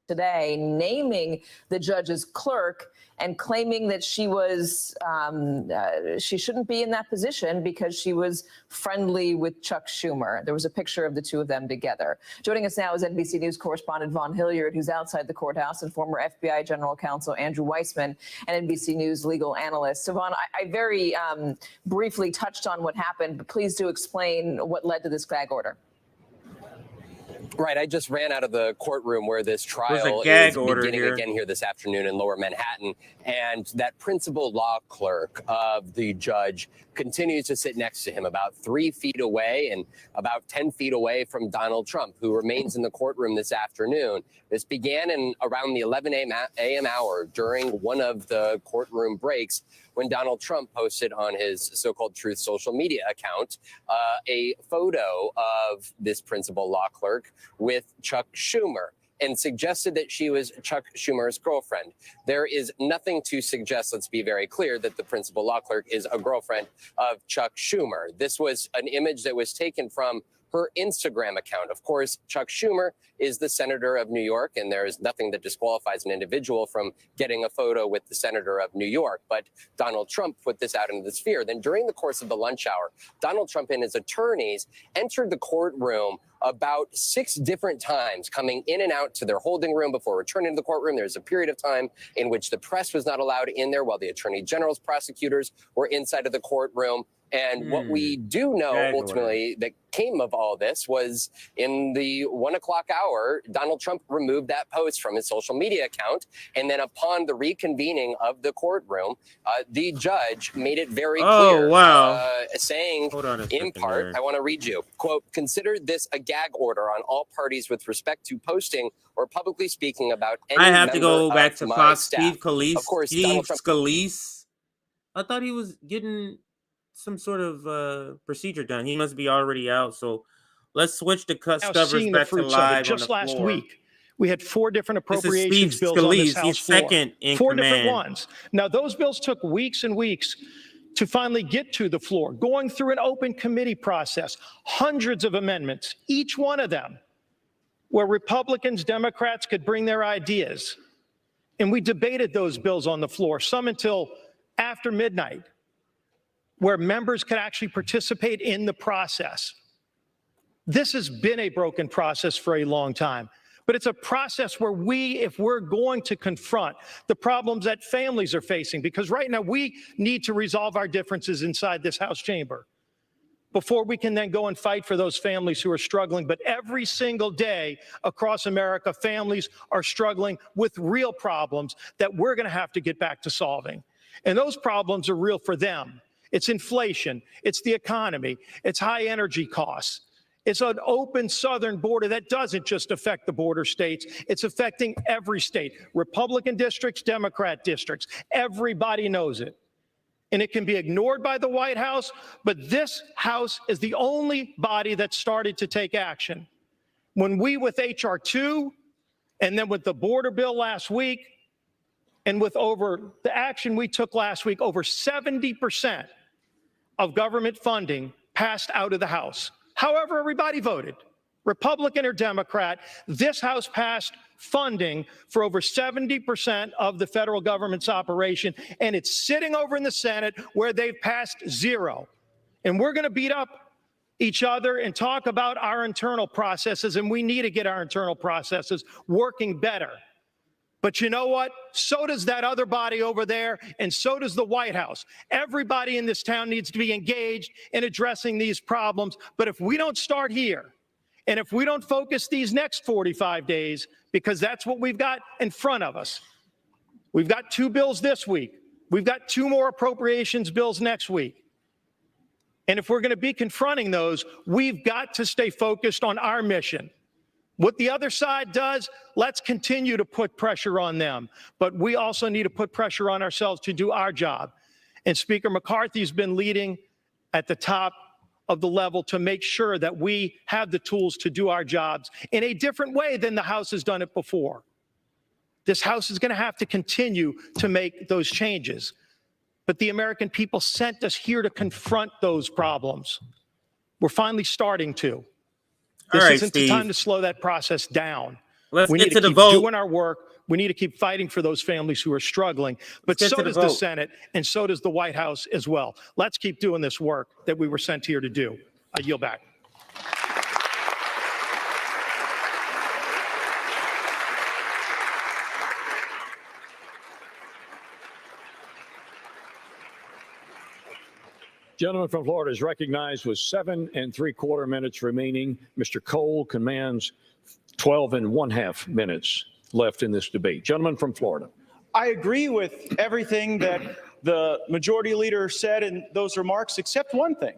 Today, naming the judge's clerk and claiming that she was she shouldn't be in that position because she was friendly with Chuck Schumer. There was a picture of the two of them together. Joining us now is NBC News correspondent Vaughn Hilliard, who's outside the courthouse, and former FBI General Counsel Andrew Weissman, and NBC News legal analyst. So, Vaughn, I very briefly touched on what happened, but please do explain what led to this gag order. Right. I just ran out of the courtroom where this trial gag is order beginning here. again here this afternoon in Lower Manhattan. And that principal law clerk of the judge continues to sit next to him about 3 feet away and about 10 feet away from Donald Trump, who remains in the courtroom this afternoon. This began in around the 11 a.m. hour during one of the courtroom breaks when Donald Trump posted on his so-called Truth social media account a photo of this principal law clerk with Chuck Schumer and suggested that she was Chuck Schumer's girlfriend. There is nothing to suggest, let's be very clear, that the principal law clerk is a girlfriend of Chuck Schumer. This was an image that was taken from her Instagram account. Of course, Chuck Schumer is the senator of New York, and there is nothing that disqualifies an individual from getting a photo with the senator of New York. But Donald Trump put this out into the sphere. Then during the course of the lunch hour, Donald Trump and his attorneys entered the courtroom about 6 different times, coming in and out to their holding room before returning to the courtroom. There's a period of time in which the press was not allowed in there while the attorney general's prosecutors were inside of the courtroom. And what we do know ultimately that came of all this was in the 1 o'clock hour, Donald Trump removed that post from his social media account. And then upon the reconvening of the courtroom, the judge made it very clear, saying in part, I want to read you, quote, consider this a gag order on all parties with respect to posting or publicly speaking about any I have to go member back of to my Fox. staff. Steve Scalise. Of course, Steve Donald Trump Scalise. I thought he was getting some sort of procedure done. He must be already out. So let's switch the Now coverage seeing the back to fruits of it. live on Just the last floor. week, we had 4 different This is appropriations Steve bills on this Scalise. House He's floor. second in 4 command. different ones. Now, those bills took weeks and weeks to finally get to the floor, going through an open committee process, hundreds of amendments, each one of them, where Republicans, Democrats could bring their ideas. And we debated those bills on the floor, some until after midnight where members could actually participate in the process. This has been a broken process for a long time, but it's a process where if we're going to confront the problems that families are facing, because right now we need to resolve our differences inside this House chamber before we can then go and fight for those families who are struggling. But every single day across America, families are struggling with real problems that we're going to have to get back to solving. And those problems are real for them. It's inflation, it's the economy, it's high energy costs. It's an open southern border that doesn't just affect the border states. It's affecting every state, Republican districts, Democrat districts. Everybody knows it. And it can be ignored by the White House, but this House is the only body that started to take action. When we, with H.R. 2, and then with the border bill last week, and with the action we took last week, over 70% of government funding passed out of the House. However, everybody voted, Republican or Democrat, this House passed funding for over 70% of the federal government's operation, and it's sitting over in the Senate where they've passed zero. And we're going to beat up each other and talk about our internal processes, and we need to get our internal processes working better. But you know what? So does that other body over there, and so does the White House. Everybody in this town needs to be engaged in addressing these problems. But if we don't start here, and if we don't focus these next 45 days, because that's what we've got in front of us. We've got 2 bills this week. We've got 2 more appropriations bills next week. And if we're going to be confronting those, we've got to stay focused on our mission. What the other side does, let's continue to put pressure on them. But we also need to put pressure on ourselves to do our job. And Speaker McCarthy has been leading at the top of the level to make sure that we have the tools to do our jobs in a different way than the House has done it before. This House is going to have to continue to make those changes. But the American people sent us here to confront those problems. We're finally starting to. This isn't the time to slow that process down. Let's we get need to to the keep vote. doing our work. We need to keep fighting for those families who are struggling. But so does the Senate, and so does the White House as well. Let's keep doing this work that we were sent here to do. I yield back. Gentleman from Florida is recognized with 7 3/4 minutes remaining. Mr. Cole commands 12 1/2 minutes left in this debate. Gentleman from Florida. I agree with everything that the majority leader said in those remarks, except one thing.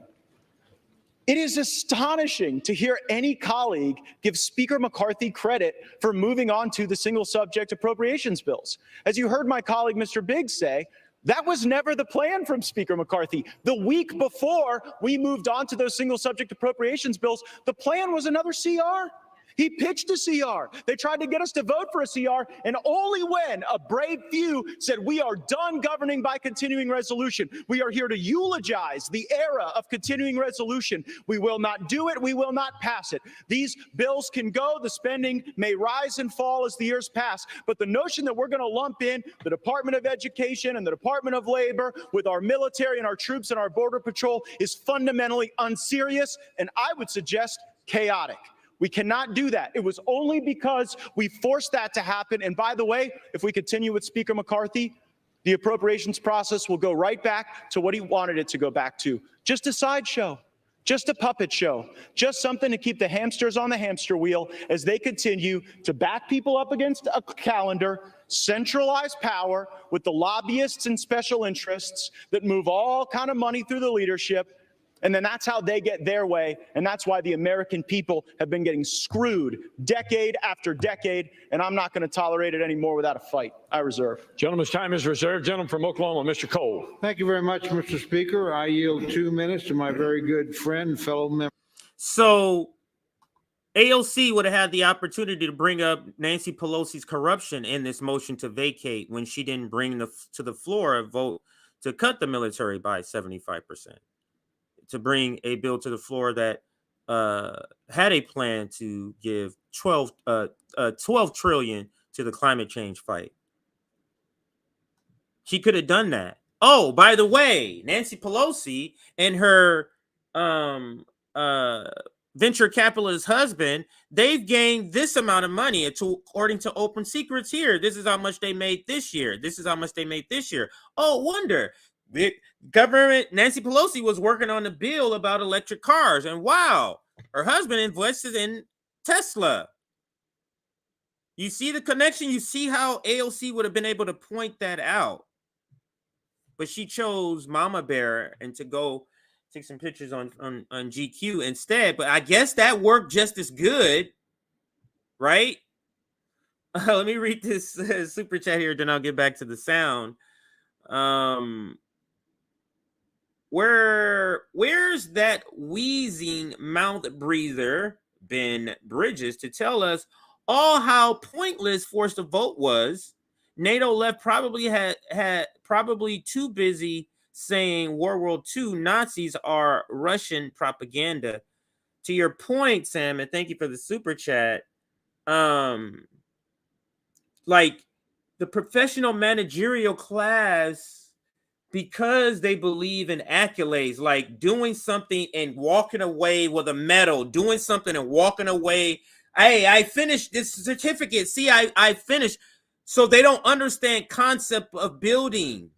It is astonishing to hear any colleague give Speaker McCarthy credit for moving on to the single subject appropriations bills. As you heard my colleague, Mr. Biggs, say, that was never the plan from Speaker McCarthy. The week before we moved on to those single subject appropriations bills, the plan was another CR. He pitched a CR. They tried to get us to vote for a CR, and only when a brave few said, we are done governing by continuing resolution. We are here to eulogize the era of continuing resolution. We will not do it. We will not pass it. These bills can go. The spending may rise and fall as the years pass, but the notion that we're going to lump in the Department of Education and the Department of Labor with our military and our troops and our Border Patrol is fundamentally unserious, and I would suggest chaotic. We cannot do that. It was only because we forced that to happen. And by the way, if we continue with Speaker McCarthy, the appropriations process will go right back to what he wanted it to go back to. Just a sideshow, just a puppet show, just something to keep the hamsters on the hamster wheel as they continue to back people up against a calendar, centralize power with the lobbyists and special interests that move all kind of money through the leadership. And then that's how they get their way. And that's why the American people have been getting screwed decade after decade. And I'm not going to tolerate it anymore without a fight. I reserve. Gentleman's time is reserved. Gentleman from Oklahoma, Mr. Cole. Thank you very much, Mr. Speaker. I yield 2 minutes to my very good friend, fellow member. So AOC would have had the opportunity to bring up Nancy Pelosi's corruption in this motion to vacate when she didn't bring to the floor a vote to cut the military by 75%. To bring a bill to the floor that had a plan to give 12 trillion to the climate change fight. She could have done that, Oh, by the way, Nancy Pelosi and her venture capitalist husband, they've gained this amount of money according to Open Secrets here. This is how much they made this year. This is how much they made this year. Oh, wonder. The government, Nancy Pelosi was working on a bill about electric cars, and wow, her husband invested in Tesla. You see the connection? You see how AOC would have been able to point that out. But she chose Mama Bear and to go take some pictures on GQ instead. But I guess that worked just as good, right? Let me read this super chat here, then I'll get back to the sound. Where's that wheezing mouth breather, Ben Bridges, to tell us all how pointless Force the Vote was? NATO left probably probably too busy saying World War II Nazis are Russian propaganda. To your point, Sam, and thank you for the super chat. Like the professional managerial class, because they believe in accolades, like doing something and walking away with a medal, doing something and walking away. Hey, I finished this certificate. See, I finished. So they don't understand concept of building.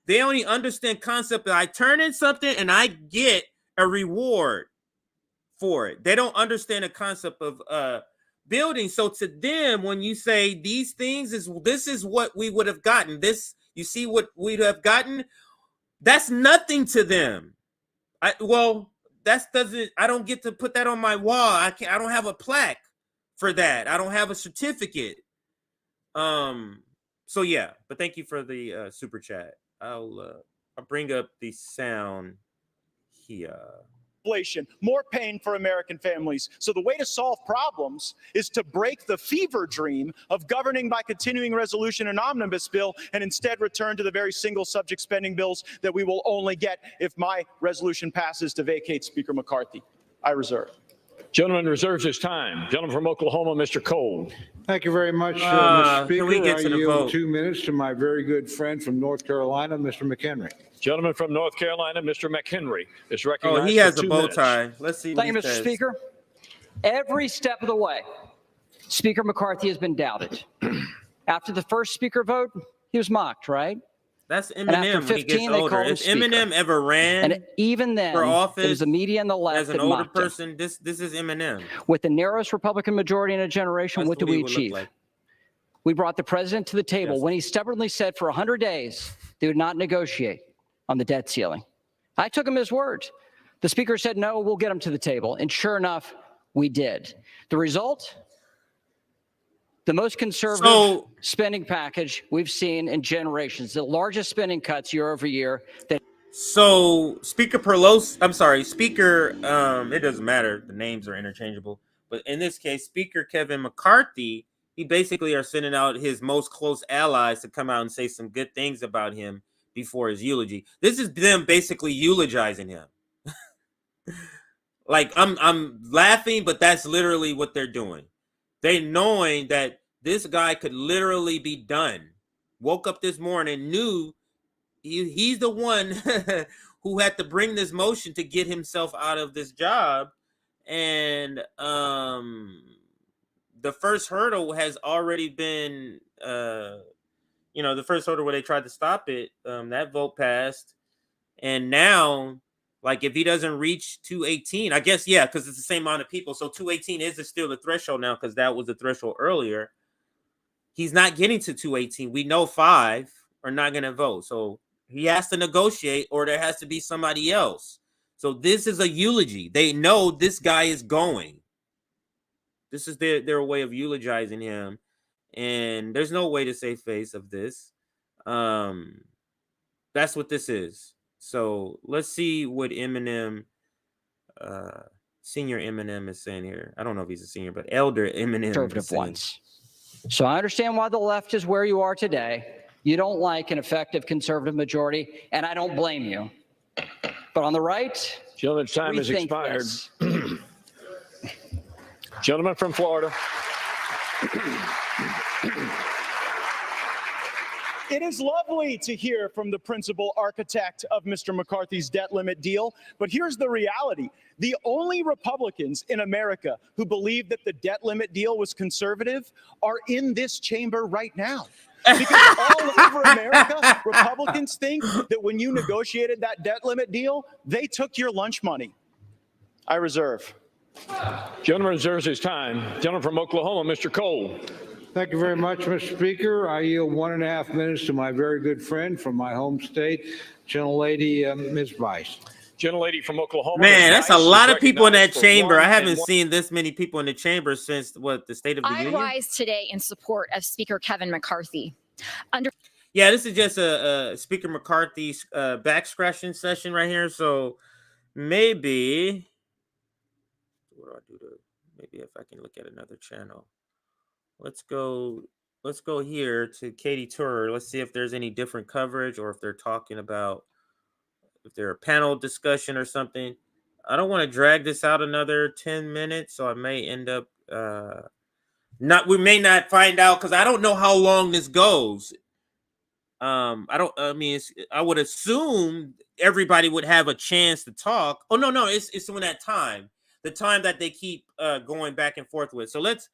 They only understand concept that I turn in something and I get a reward for it. They don't understand the concept of building. So to them, when you say these things this is what we would have gotten. This, you see what we'd have gotten? That's nothing to them. I don't get to put that on my wall. I don't have a plaque for that. I don't have a certificate. So yeah, but thank you for the super chat. I'll bring up the sound here. Inflation, more pain for American families. So the way to solve problems is to break the fever dream of governing by continuing resolution and omnibus bill, and instead return to the very single subject spending bills that we will only get if my resolution passes to vacate Speaker McCarthy. I reserve. Gentleman reserves his time. Gentleman from Oklahoma, Mr. Cole. Thank you very much, Mr. Speaker. Can we get to the yield vote? 2 minutes to my very good friend from North Carolina, Mr. McHenry. Gentleman from North Carolina, Mr. McHenry, is recognized. Oh, he has for a 2 bow minutes. tie. Let's see what Thank he you, Mr. says. Speaker. Every step of the way, Speaker McCarthy has been doubted. After the first Speaker vote, he was mocked, right? That's And after Eminem when he 15, gets they older. called him If Speaker. Eminem ever ran And even then, for office it was the media and the left as an that older mocked him. person, this is Eminem. With the narrowest Republican majority in a generation, That's what did what he we would look achieve? like. We brought the president to the table when he stubbornly said for 100 days they would not negotiate on the debt ceiling. I took him at his word. The speaker said, no, we'll get him to the table. And sure enough, we did. The result? The most conservative spending package we've seen in generations, the largest spending cuts year over year. So Speaker Pelosi, I'm sorry, Speaker, it doesn't matter. The names are interchangeable. But in this case, Speaker Kevin McCarthy, he basically are sending out his most close allies to come out and say some good things about him before his eulogy. This is them basically eulogizing him. Like I'm laughing, but that's literally what they're doing. They knowing that this guy could literally be done. Woke up this morning, knew he's the one who had to bring this motion to get himself out of this job. And the first hurdle has already been, the first hurdle where they tried to stop it, that vote passed. And now, like, if he doesn't reach 218, I guess, yeah, because it's the same amount of people. So 218 is still the threshold now because that was the threshold earlier. He's not getting to 218. We know 5 are not going to vote. So he has to negotiate or there has to be somebody else. So this is a eulogy. They know this guy is going. This is their way of eulogizing him. And there's no way to save face of this. That's what this is. So let's see what Eminem, senior Eminem is saying here. I don't know if he's a senior, but elder Eminem. Conservative ones. So I understand why the left is where you are today. You don't like an effective conservative majority, and I don't blame you. But on the right, gentleman's time has expired. Gentleman from Florida. It is lovely to hear from the principal architect of Mr. McCarthy's debt limit deal, but here's the reality. The only Republicans in America who believe that the debt limit deal was conservative are in this chamber right now. Because all over America, Republicans think that when you negotiated that debt limit deal, they took your lunch money. I reserve. Gentleman reserves his time. Gentleman from Oklahoma, Mr. Cole. Thank you very much, Mr. Speaker. I yield 1.5 minutes to my very good friend from my home state, gentlelady Ms. Vice. Gentlelady from Oklahoma. Man, that's a lot of people in that chamber. I haven't seen this many people in the chamber since the State of the Union. I rise today in support of Speaker Kevin McCarthy. Yeah, this is just a Speaker McCarthy's back scratching session right here. So maybe, what do I do to? Maybe if I can look at another channel. Let's go here to Katie Turner. Let's see if there's any different coverage or if they're talking about if they're a panel discussion or something. I don't want to drag this out another 10 minutes, so I may end up we may not find out because I don't know how long this goes. I would assume everybody would have a chance to talk. Oh no, it's when that time. The time that they keep going back and forth with. So let's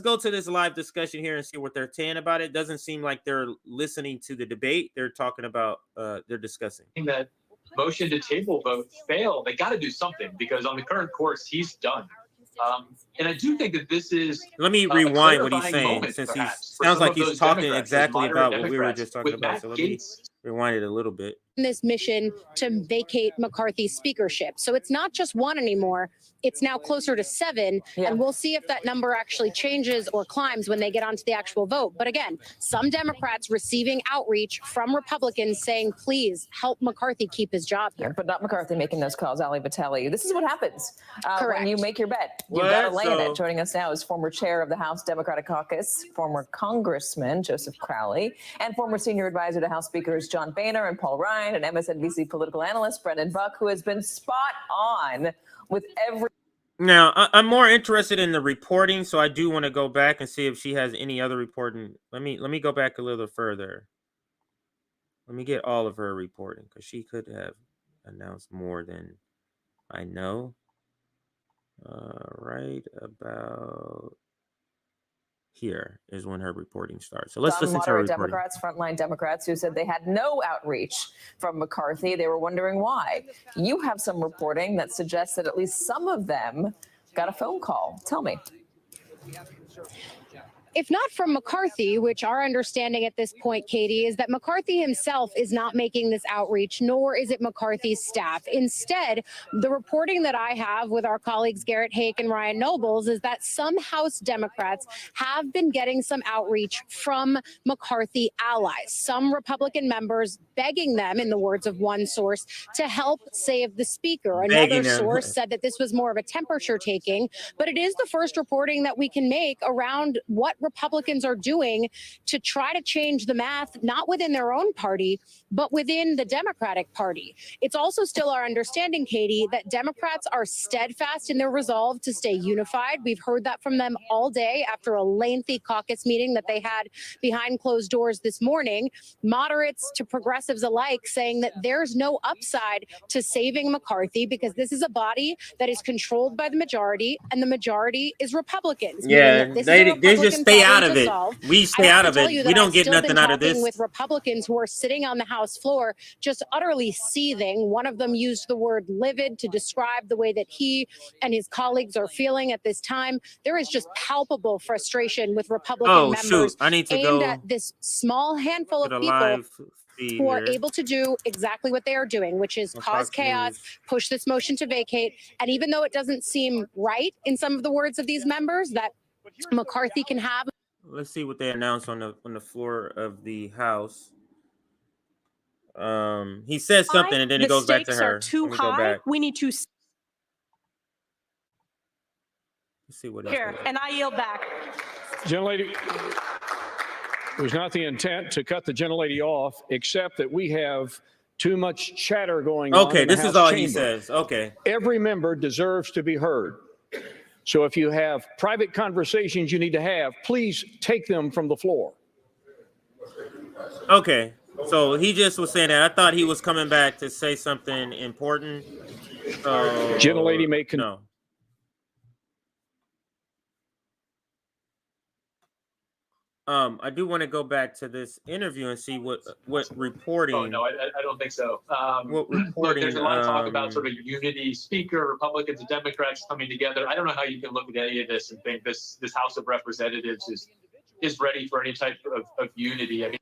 go to this live discussion here and see what they're saying about it. Doesn't seem like they're listening to the debate. They're talking about they're discussing. That motion to table vote failed. They got to do something because on the current course, he's done. And I do think that this is. Let me rewind what he's saying since he sounds like he's talking exactly about what we were just talking about. So let me rewind it a little bit. This mission to vacate McCarthy's speakership. So it's not just one anymore. It's now closer to 7. Yeah. And we'll see if that number actually changes or climbs when they get onto the actual vote. But again, some Democrats receiving outreach from Republicans saying, please help McCarthy keep his job here. But not McCarthy making those calls, Ali Vitale. This is what happens when you make your bet. You What? got to lay in So- it. Joining us now is former chair of the House Democratic Caucus, former Congressman Joseph Crowley, and former senior advisor to House Speakers John Boehner and Paul Ryan, and MSNBC political analyst Brendan Buck, who has been spot on with every. Now, I'm more interested in the reporting, so I do want to go back and see if she has any other reporting. Let me go back a little further. Let me get all of her reporting because she could have announced more than I know. Right about here is when her reporting starts. So let's Some listen to her moderate reporting. Democrats, frontline Democrats, who said they had no outreach from McCarthy. They were wondering why. You have some reporting that suggests that at least some of them got a phone call. Tell me. If not from McCarthy, which our understanding at this point, Katie, is that McCarthy himself is not making this outreach, nor is it McCarthy's staff. Instead, the reporting that I have with our colleagues Garrett Hake and Ryan Nobles is that some House Democrats have been getting some outreach from McCarthy allies, some Republican members begging them, in the words of one source, to help save the speaker. Another source said that this was more of a temperature taking, but it is the first reporting that we can make around what Republicans are doing to try to change the math, not within their own party, but within the Democratic Party. It's also still our understanding, Katie, that Democrats are steadfast in their resolve to stay unified. We've heard that from them all day after a lengthy caucus meeting that they had behind closed doors this morning. Moderates to progressives alike saying that there's no upside to saving McCarthy because this is a body that is controlled by the majority, and the majority is Republicans. Yeah, they just stay out of it. Solve. We stay out of it. We don't get nothing out of this. With Republicans who are sitting on the House floor, just utterly seething. One of them used the word livid to describe the way that he and his colleagues are feeling at this time. There is just palpable frustration with Republican members I need to aimed go at this small handful of to the people live feed who are here. able to do exactly what they are doing, which is cause chaos, push this motion to vacate. And even though it doesn't seem right in some of the words of these members that McCarthy can have. Let's see what they announced on the floor of the House. He says something and then it goes back to her. The stakes are too Let me go high. back. We need to. Let's see what else Here, goes. and I yield back. Gentlelady, it was not the intent to cut the gentlelady off, except that we have too much chatter going on. Okay, in the this is House all chamber. he says. Okay. Every member deserves to be heard. So if you have private conversations you need to have, please take them from the floor. Okay, so he just was saying that. I thought he was coming back to say something important. So Gentlelady may no. I do want to go back to this interview and see what reporting. Oh no, I don't think so. What Look, reporting? there's a lot of talk about sort of unity, speaker, Republicans and Democrats coming together. I don't know how you can look at any of this and think this House of Representatives is ready for any type of unity. I mean,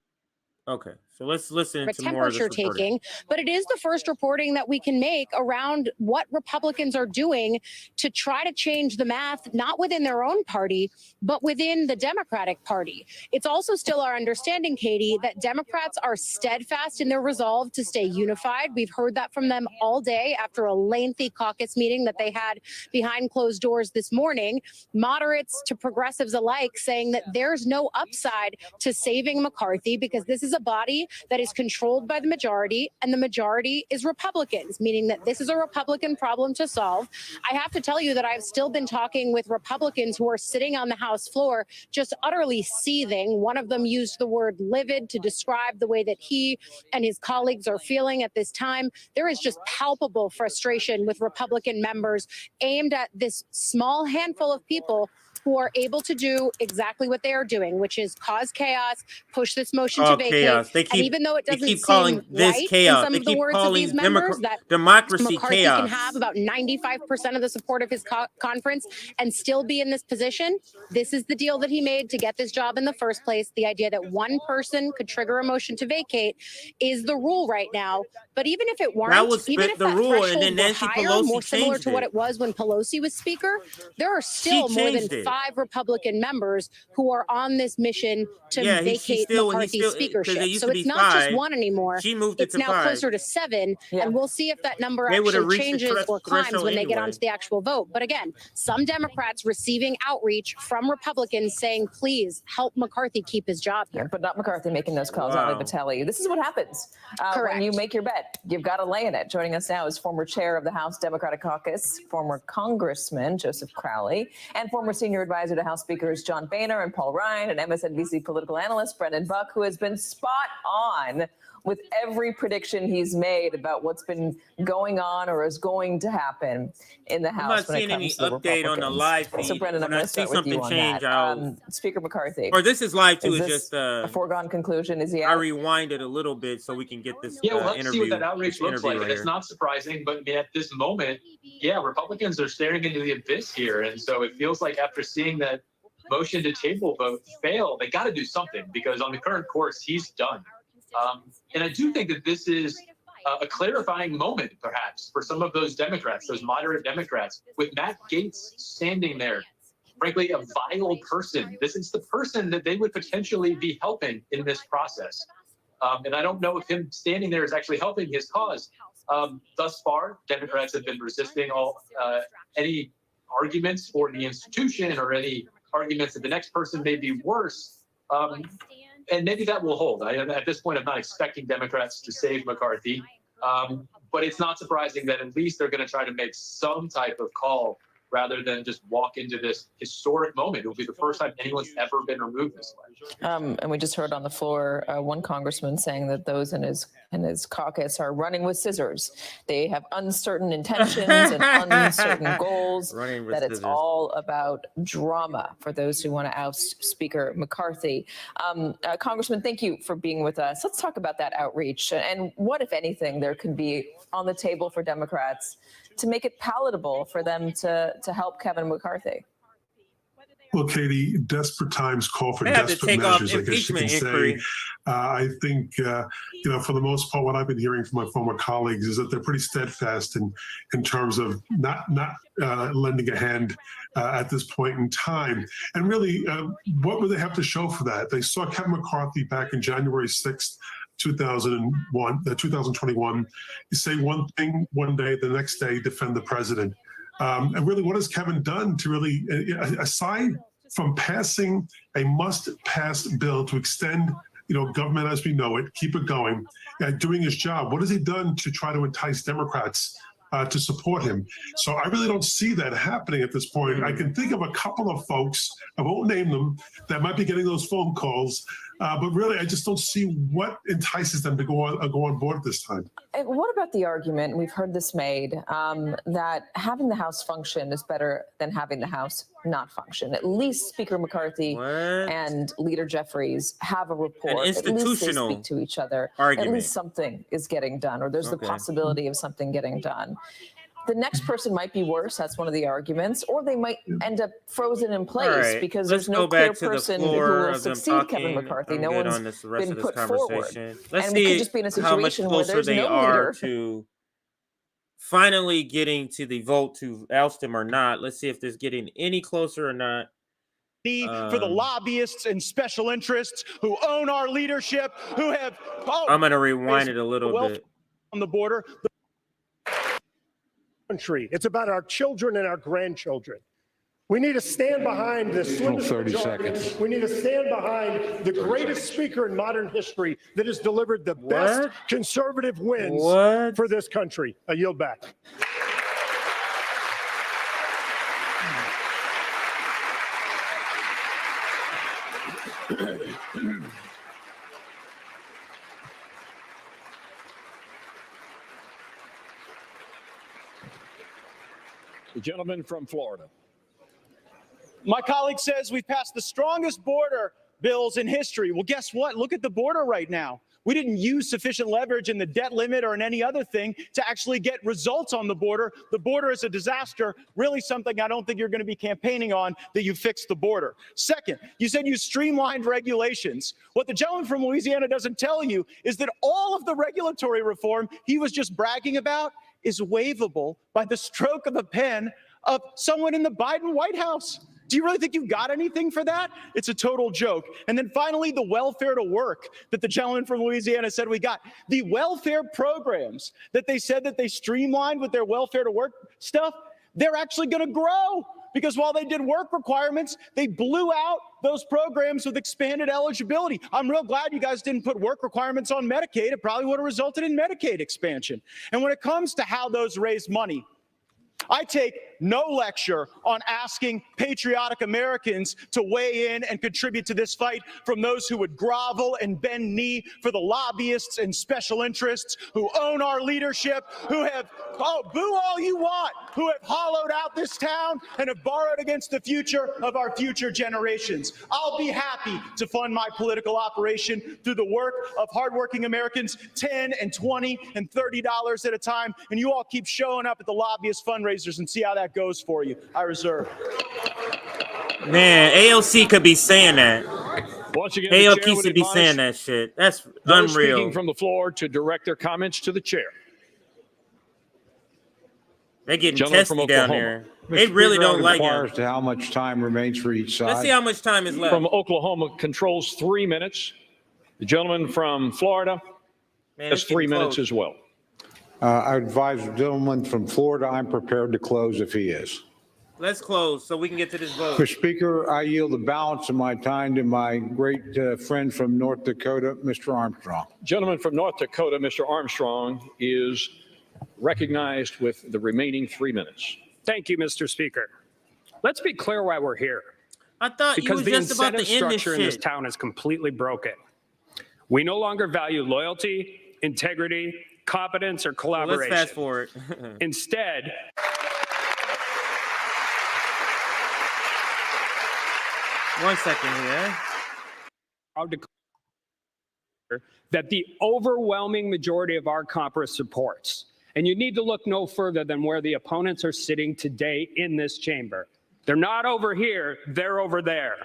okay, so let's listen to more of this temperature reporting. taking, but it is the first reporting that we can make around what Republicans are doing to try to change the math, not within their own party, but within the Democratic Party. It's also still our understanding, Katie, that Democrats are steadfast in their resolve to stay unified. We've heard that from them all day after a lengthy caucus meeting that they had behind closed doors this morning. Moderates to progressives alike saying that there's no upside to saving McCarthy because this is a body that is controlled by the majority, and the majority is Republicans, meaning that this is a Republican problem to solve. I have to tell you that I've still been talking with Republicans who are sitting on the House floor just utterly seething. One of them used the word livid to describe the way that he and his colleagues are feeling at this time. There is just palpable frustration with Republican members aimed at this small handful of people who are able to do exactly what they are doing, which is cause chaos, push this motion to vacate. Chaos. They keep, and even though it doesn't keep seem calling this right chaos. in some They of the keep words of calling these members, that democracy McCarthy chaos. can have about 95% of the support of his conference and still be in this position. This is the deal that he made to get this job in the first place. The idea that one person could trigger a motion to vacate is the rule right now. But even if it weren't, even if the that rule, threshold and then were Nancy higher, Pelosi more similar to what changed it was when Pelosi was Speaker, there are still more than changed it. 5 Republican members who are on this mission to vacate McCarthy's speakership. So it's not just 1 anymore. She moved it It's to now 5. closer to 7, and we'll see if that number They would have actually reached the changes or climbs threshold when they get anyway. onto the actual vote. But again, some Democrats receiving outreach from Republicans saying, please help McCarthy keep his job here. But not McCarthy making those calls, Ali Vitelli. This is what happens when you make your bet. You've got to lay in it. Joining us now is former chair of the House Democratic Caucus, former Congressman Joseph Crowley, and former senior advisor to House Speakers John Boehner and Paul Ryan, and MSNBC political analyst Brendan Buck, who has been spot on with every prediction he's made about what's been going on or is going to happen in the House. I'm not seeing any update on the live feed. So, Brendan, I'm when I going to see start with you something on change, that. Speaker McCarthy. Or this is live too. Is It's this just a foregone conclusion. Is he out? I rewinded a little bit so we can get this yeah, well, let's interview. see what that outreach looks like. Right And it's not surprising, but I mean, at this moment, yeah, Republicans are staring into the abyss here. And so it feels like after seeing that motion to table vote fail, they got to do something because on the current course, he's done. And I do think that this is a clarifying moment, perhaps, for some of those Democrats, those moderate Democrats, with Matt Gaetz standing there. Frankly, a vile person. This is the person that they would potentially be helping in this process. And I don't know if him standing there is actually helping his cause. Thus far, Democrats have been resisting any arguments for the institution or any arguments that the next person may be worse. And maybe that will hold. At this point, I'm not expecting Democrats to save McCarthy. But it's not surprising that at least they're going to try to make some type of call rather than just walk into this historic moment. It will be the first time anyone's ever been removed this way. And we just heard on the floor one congressman saying that those in his caucus are running with scissors. They have uncertain intentions and uncertain goals. That it's all about drama for those who want to oust Speaker McCarthy. Congressman, thank you for being with us. Let's talk about that outreach and what, if anything, there can be on the table for Democrats to make it palatable for them to help Kevin McCarthy. Well, Katie, desperate times call for desperate measures, I guess you can say. I think, for the most part, what I've been hearing from my former colleagues is that they're pretty steadfast in terms of not lending a hand at this point in time. And really, what would they have to show for that? They saw Kevin McCarthy back in January 6th, 2021, you say one thing one day, the next day defend the president. And really, what has Kevin done to really, aside from passing a must-pass bill to extend, government as we know it, keep it going, doing his job? What has he done to try to entice Democrats to support him? So I really don't see that happening at this point. I can think of a couple of folks, I won't name them, that might be getting those phone calls But really, I just don't see what entices them to go on board this time. And what about the argument, we've heard this made, that having the House function is better than having the House not function? At least Speaker McCarthy and Leader Jeffries have a rapport. An institutional At least they speak to each other. argument. At least something is getting done, or there's the possibility of something getting done. The next person might be worse. That's one of the arguments, or they might end up frozen in place because there's no clear person who will succeed Kevin McCarthy. No one's been put forward. Let's and we could see just be in a how much situation where closer there's they no are leader. to finally getting to the vote to oust him or not. Let's see if there's getting any closer or not. For the lobbyists and special interests who own our leadership, who have. I'm going to rewind it a little bit. On the border. Country. It's about our children and our grandchildren. We need to stand behind the slimmest 30 majority. seconds. We need to stand behind the greatest speaker in modern history that has delivered the best conservative wins for this country. I yield back. The gentleman from Florida. My colleague says we've passed the strongest border bills in history. Well, guess what? Look at the border right now. We didn't use sufficient leverage in the debt limit or in any other thing to actually get results on the border. The border is a disaster, really something I don't think you're going to be campaigning on, that you fix the border. Second, you said you streamlined regulations. What the gentleman from Louisiana doesn't tell you is that all of the regulatory reform he was just bragging about is waivable by the stroke of a pen of someone in the Biden White House. Do you really think you got anything for that? It's a total joke. And then finally, the welfare to work that the gentleman from Louisiana said we got. The welfare programs that they said that they streamlined with their welfare to work stuff, they're actually going to grow. Because while they did work requirements, they blew out those programs with expanded eligibility. I'm real glad you guys didn't put work requirements on Medicaid. It probably would have resulted in Medicaid expansion. And when it comes to how those raise money, I take no lecture on asking patriotic Americans to weigh in and contribute to this fight from those who would grovel and bend knee for the lobbyists and special interests who own our leadership, who have, boo all you want, who have hollowed out this town and have borrowed against the future of our future generations. I'll be happy to fund my political operation through the work of hardworking Americans, $10 and $20 and $30 at a time, and you all keep showing up at the lobbyist fundraisers and see how that goes for you. I reserve. Man, AOC could be saying that. Once again, AOC should be saying that shit. That's unreal. Speaking from the floor to direct their comments to the chair. They're getting testy down there. They really don't like him. To how much time remains for each side. Let's see how much time is left. From Oklahoma controls 3 minutes. The gentleman from Florida has 3 minutes as well. I advise the gentleman from Florida, I'm prepared to close if he is. Let's close so we can get to this vote. Mr. Speaker, I yield the balance of my time to my great friend from North Dakota, Mr. Armstrong. Gentleman from North Dakota, Mr. Armstrong, is recognized with the remaining 3 minutes. Thank you, Mr. Speaker. Let's be clear why we're here. I thought you were just about to end this shit. Because the incentive structure in this town is completely broken. We no longer value loyalty, integrity, competence, or collaboration. Let's fast forward. Instead, one second here. I'll declare that the overwhelming majority of our Congress supports. And you need to look no further than where the opponents are sitting today in this chamber. They're not over here, they're over there.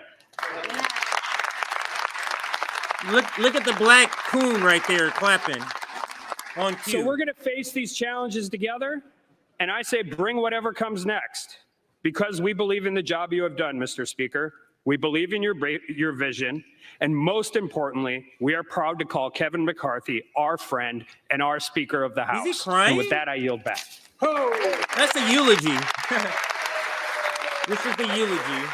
Look at the black coon right there clapping on cue. So we're going to face these challenges together, and I say bring whatever comes next, because we believe in the job you have done, Mr. Speaker. We believe in your vision, and most importantly, we are proud to call Kevin McCarthy our friend and our Speaker of the House. Is he crying? And with that, I yield back. Oh, that's a eulogy. This is the eulogy.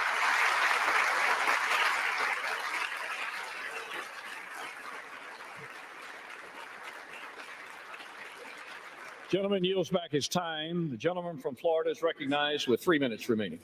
Gentleman yields back his time. The gentleman from Florida is recognized with 3 minutes remaining.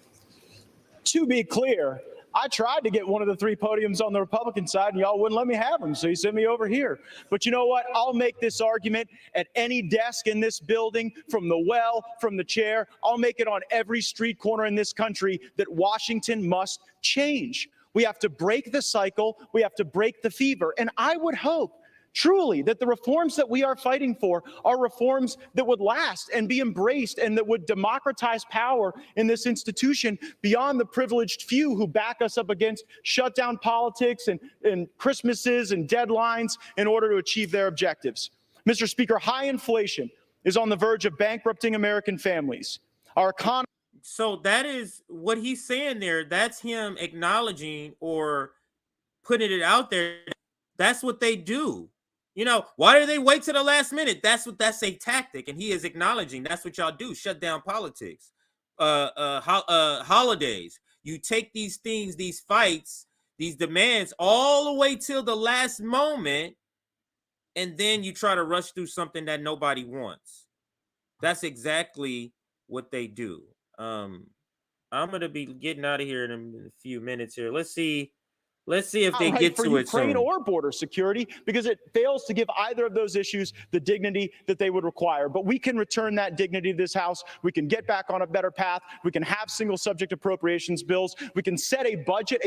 To be clear, I tried to get one of the 3 podiums on the Republican side, and y'all wouldn't let me have them, so you sent me over here. But you know what? I'll make this argument at any desk in this building, from the well, from the chair. I'll make it on every street corner in this country that Washington must change. We have to break the cycle. We have to break the fever. And I would hope truly that the reforms that we are fighting for are reforms that would last and be embraced and that would democratize power in this institution beyond the privileged few who back us up against shutdown politics and Christmases and deadlines in order to achieve their objectives. Mr. Speaker, high inflation is on the verge of bankrupting American families. Our economy. So that is what he's saying there. That's him acknowledging or putting it out there. That's what they do. You know, why do they wait to the last minute? That's a tactic, and he is acknowledging that's what y'all do. Shut down politics. Holidays. You take these things, these fights, these demands all the way till the last moment, and then you try to rush through something that nobody wants. That's exactly what they do. I'm gonna be getting out of here in a few minutes here. Let's see if they get to it soon. Ukraine or border security, because it fails to give either of those issues the dignity that they would require. But we can return that dignity to this House. We can get back on a better path. We can have single subject appropriations bills. We can set a budget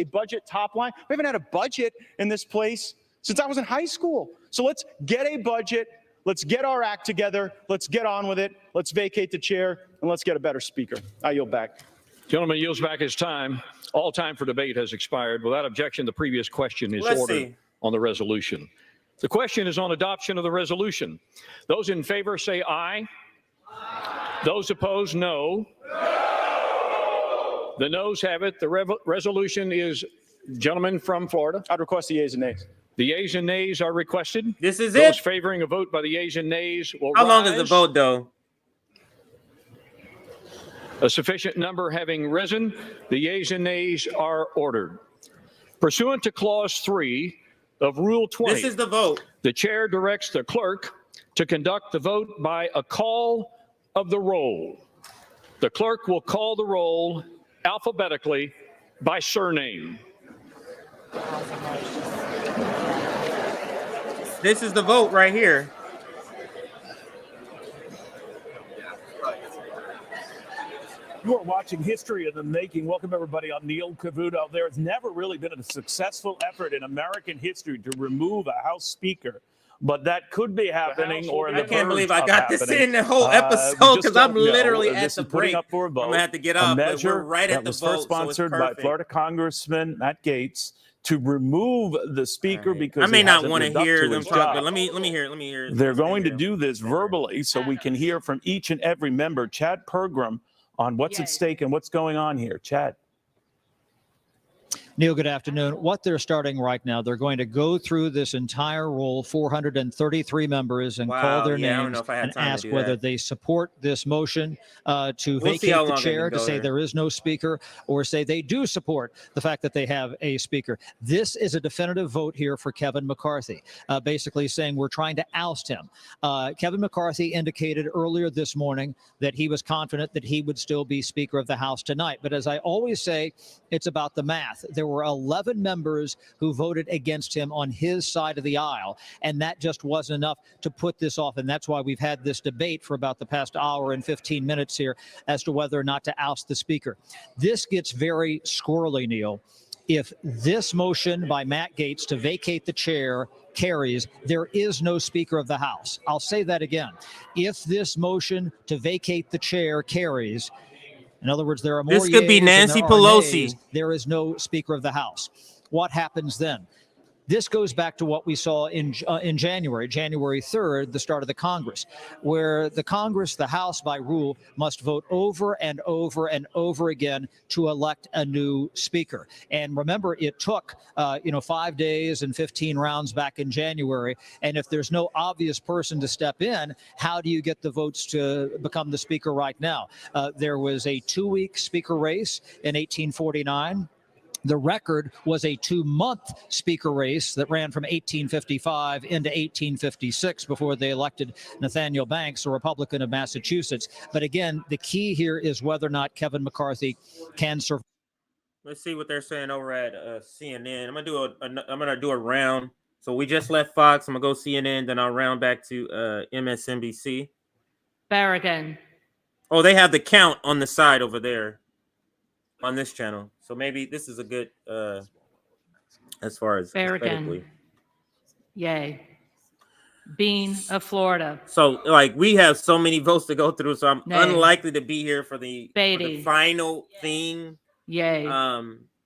top line. We haven't had a budget in this place since I was in high school. So let's get a budget. Let's get our act together. Let's get on with it. Let's vacate the chair, and let's get a better speaker. I yield back. Gentleman yields back his time. All time for debate has expired. Without objection, the previous question is ordered on the resolution. The question is on adoption of the resolution. Those in favor say aye. Aye. Those opposed, no. No. The noes have it. The resolution is, gentleman from Florida. I'd request the yeas and nays. The yeas and nays are requested. This is Those favoring a vote by the yeas and nays will How long rise. is the vote, though? A sufficient number having risen, the yeas and nays are ordered. Pursuant to Clause 3 of Rule 20, this is the vote. The chair directs the clerk to conduct the vote by a call of the roll. The clerk will call the roll alphabetically by surname. This is the vote right here. You are watching History in the Making. Welcome, everybody. I'm Neil Cavuto. There has never really been a successful effort in American history to remove a House Speaker, but that could be happening. I can't believe I got this in the whole episode because I'm literally at the break. Up for a vote. I'm going to have to get up, but we're right at the vote. First sponsored by Florida Congressman Matt Gaetz to remove the speaker because I may not want to hear them talk, but let me hear. They're going to do this verbally so we can hear from each and every member. Chad Pergram on what's at stake and what's going on here. Chad. Neil, good afternoon. What they're starting right now, they're going to go through this entire roll, 433 members, and call their names and ask whether they support this motion to vacate the chair, to say there is no speaker, or say they do support the fact that they have a speaker. This is a definitive vote here for Kevin McCarthy, basically saying we're trying to oust him. Kevin McCarthy indicated earlier this morning that he was confident that he would still be Speaker of the House tonight. But as I always say, it's about the math. There were 11 members who voted against him on his side of the aisle, and that just wasn't enough to put this off. And that's why we've had this debate for about the past hour and 15 minutes here as to whether or not to oust the speaker. This gets very squirrely, Neil. If this motion by Matt Gaetz to vacate the chair carries, there is no Speaker of the House. I'll say that again. If this motion to vacate the chair carries, in other words, there are more. This could be Nancy Pelosi. There is no Speaker of the House. What happens then? This goes back to what we saw in January 3rd, the start of the Congress, where the Congress, the House, by rule, must vote over and over and over again to elect a new speaker. And remember, it took 5 days and 15 rounds back in January. And if there's no obvious person to step in, how do you get the votes to become the speaker right now? There was a 2-week speaker race in 1849. The record was a 2-month speaker race that ran from 1855 into 1856 before they elected Nathaniel Banks, a Republican of Massachusetts. But again, the key here is whether or not Kevin McCarthy can survive. Let's see what they're saying over at CNN. I'm gonna do a round. So we just left Fox. I'm gonna go CNN, then I'll round back to MSNBC. Berrigan. Oh, they have the count on the side over there on this channel. So maybe this is a good as far as aesthetically. Yay. Bean of Florida. So like we have so many votes to go through, so I'm unlikely to be here for the final thing. Yay.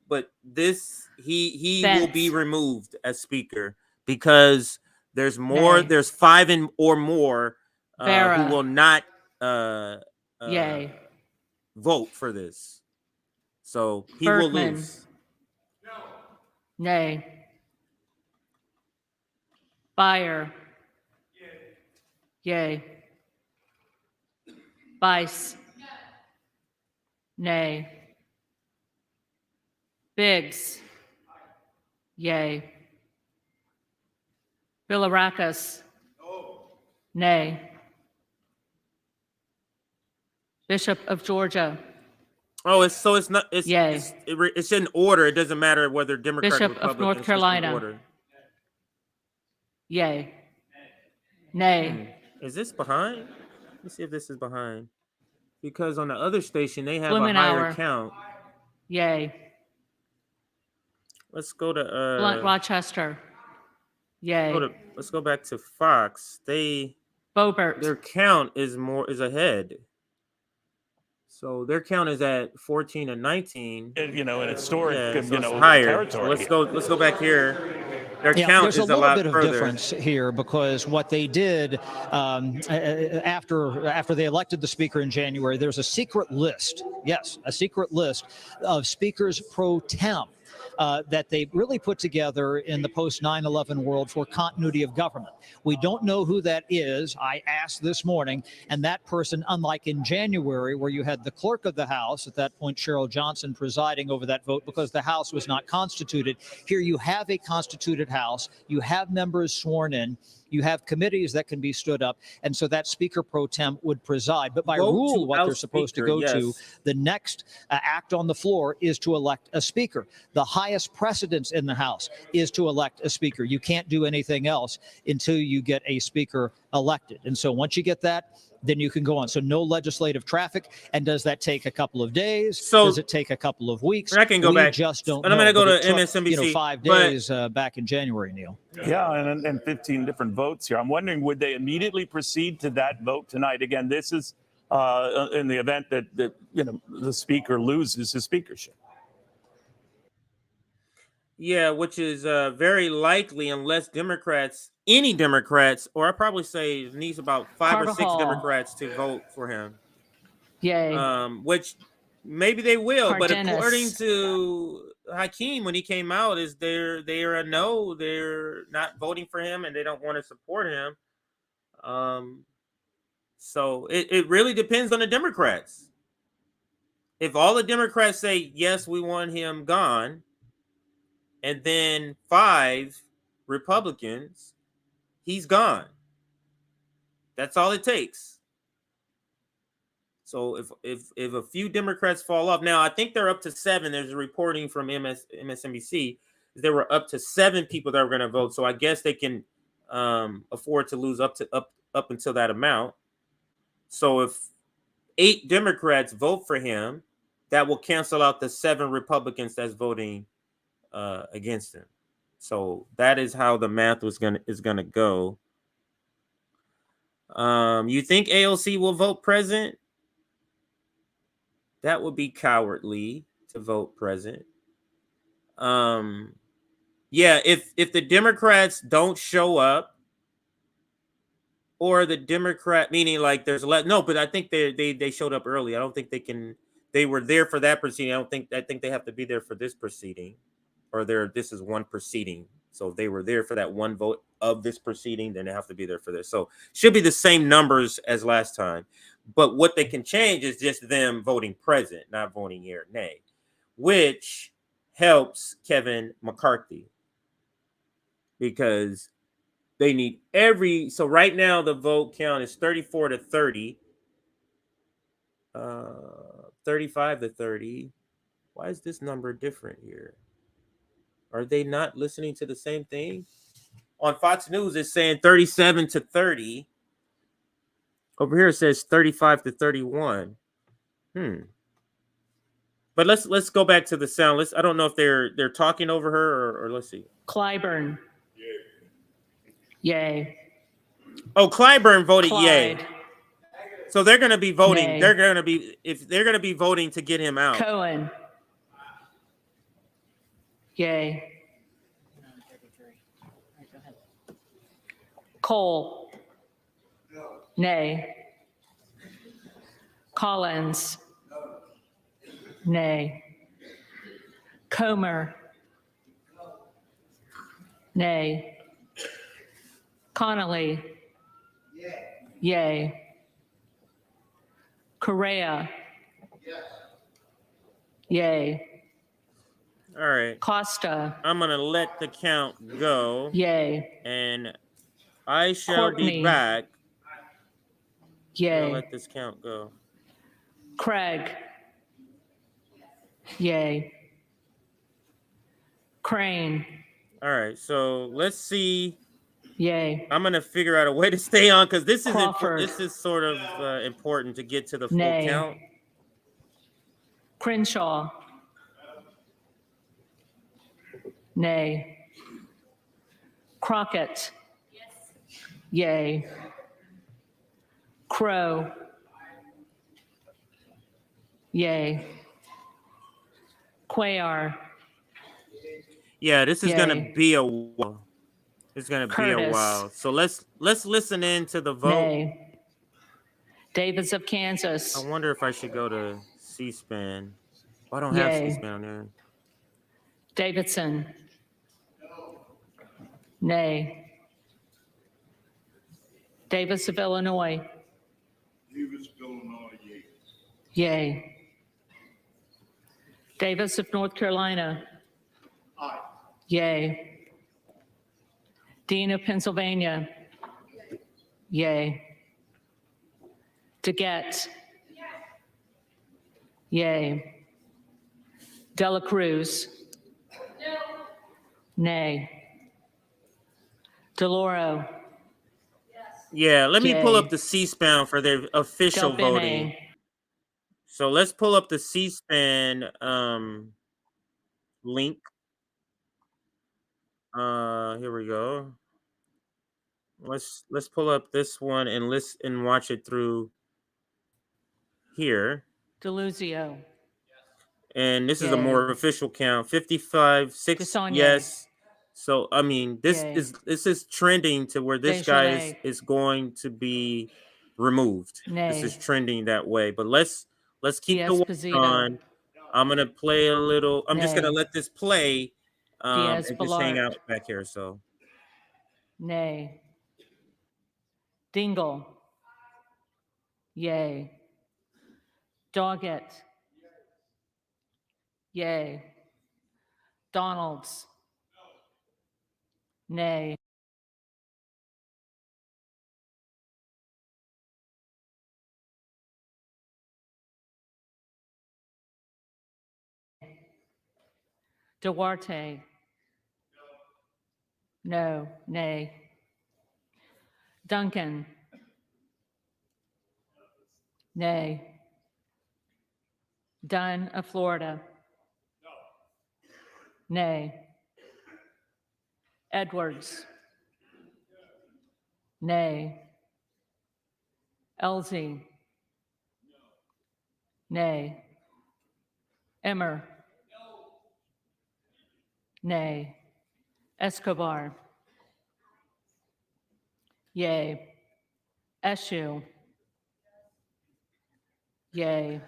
But this he will be removed as speaker because there's more. There's 5 or more who will not Yay. vote for this. So he will lose. Nay. Buyer. Yay. Bice. Nay. Biggs. Yay. Bilirakis. Nay. Bishop of Georgia. Oh, it's in order. It doesn't matter whether Democrat or Bishop Republican. of North Carolina. Order. Yay. Nay. Is this behind? Let's see if this is behind. Because on the other station they have a higher count. Yay. Let's go to Rochester. Yay. Let's go back to Fox. Boebert. Their count is ahead. So their count is at 14 and 19. You know, an historic, higher. territory. So let's go back here. Their count there's is a lot little bit further. of difference here because what they did after they elected the speaker in January, there's a secret list. Yes, a secret list of speakers pro tem. That they really put together in the post 9/11 world for continuity of government. We don't know who that is. I asked this morning, and that person, unlike in January, where you had the clerk of the House, at that point Cheryl Johnson, presiding over that vote because the House was not constituted. Here you have a constituted House. You have members sworn in. You have committees that can be stood up, and so that speaker pro tem would preside. But by rule, what they're supposed to go to, the next act on the floor is to elect a speaker. The highest precedence in the House is to elect a speaker. You can't do anything else until you get a speaker elected. And so once you get that, then you can go on. So no legislative traffic. And does that take a couple of days? So does it take a couple of weeks? I can go back. Just don't and I'm going to go to MSNBC. 5 days back in January, Neil. Yeah, and 15 different votes here. I'm wondering, would they immediately proceed to that vote tonight? Again, this is in the event that the speaker loses his speakership. Yeah, which is very likely unless any Democrats, or I probably say it needs about 5 or 6 Democrats to vote for him. Yay. Which maybe they will, Cardenas. But according to Hakeem, when he came out, they are a no. They're not voting for him, and they don't want to support him. So it really depends on the Democrats. If all the Democrats say yes, we want him gone, and then 5 Republicans, he's gone. That's all it takes. So if a few Democrats fall off, now I think they're up to 7. There's a reporting from MSNBC. There were up to 7 people that were going to vote. So I guess they can afford to lose up until that amount. So if 8 Democrats vote for him, that will cancel out the 7 Republicans that's voting against him. So that is how the math is gonna go. You think AOC will vote present? That would be cowardly to vote present. Yeah, if the Democrats don't show up, or the Democrat, meaning like there's no, but I think they showed up early. I don't think they were there for that proceeding. I think they have to be there for this proceeding, or this is one proceeding. So if they were there for that one vote of this proceeding, then they have to be there for this. So should be the same numbers as last time. But what they can change is just them voting present, not voting yea or nay, which helps Kevin McCarthy because they need so right now the vote count is 34 to 30, 35 to 30, Why is this number different here? Are they not listening to the same thing? On Fox News, it's saying 37 to 30. Over here, it says 35 to 31. But let's go back to the sound. I don't know if they're talking over her or let's see. Clyburn. Yay. Oh, Clyburn voted Clyde. yay. So they're going to be voting. Nay. They're going to be voting to get him out. Cohen. Yay. Cole. Nay. Collins. Nay. Comer. Nay. Connolly. Yay. Correa. Yay. All right. Costa. I'm going to let the count go. Yay. And I shall Courtney. be back. Yay. I'll let this count go. Craig. Yay. Crane. All right. So let's see. Yay. I'm going to figure out a way to stay on because this Crawford. this is sort of important to get to the full Nay. count. Crenshaw. Nay. Crockett. Yay. Crow. Yay. Cuellar. Yeah, this is going to Yay. be a while. It's going to be a Curtis. while. So let's listen in to the vote. Nay. Davids of Kansas. I wonder if I should go to C-SPAN. I don't have Yay. C-SPAN there. Davidson. Nay. Davis of Illinois. Davis, Illinois, yay. Yay. Davis of North Carolina. Aye. Yay. Dean of Pennsylvania. Yay. DeGette. Yay. Dela Cruz. Nay. DeLauro. Yeah, let me pull Yay. up the C-SPAN for their official Del voting. Bene. So let's pull up the C-SPAN link. Here we go. Let's pull up this one and listen and watch it through here. Deluzio. And this is a Yay. more official count. 55, 6 Desagne. yes. So I mean, this Yay. is trending to where this guy Desjardins. is going to be removed. Nay. This is trending that way. But let's keep the watch Diaz-Pazito. on. I'm gonna play a little. I'm just gonna Nay. let this play and just hang Diaz-Balart. out back here. So Nay. Dingle. Yay. Doggett. Yay. Donalds. Nay. Duarte. No. Nay. Duncan. Nay. Dunn of Florida. Nay. Edwards. Nay. Elsie. Nay. Emmer. Nay. Escobar. Yay. Eshue. Yay.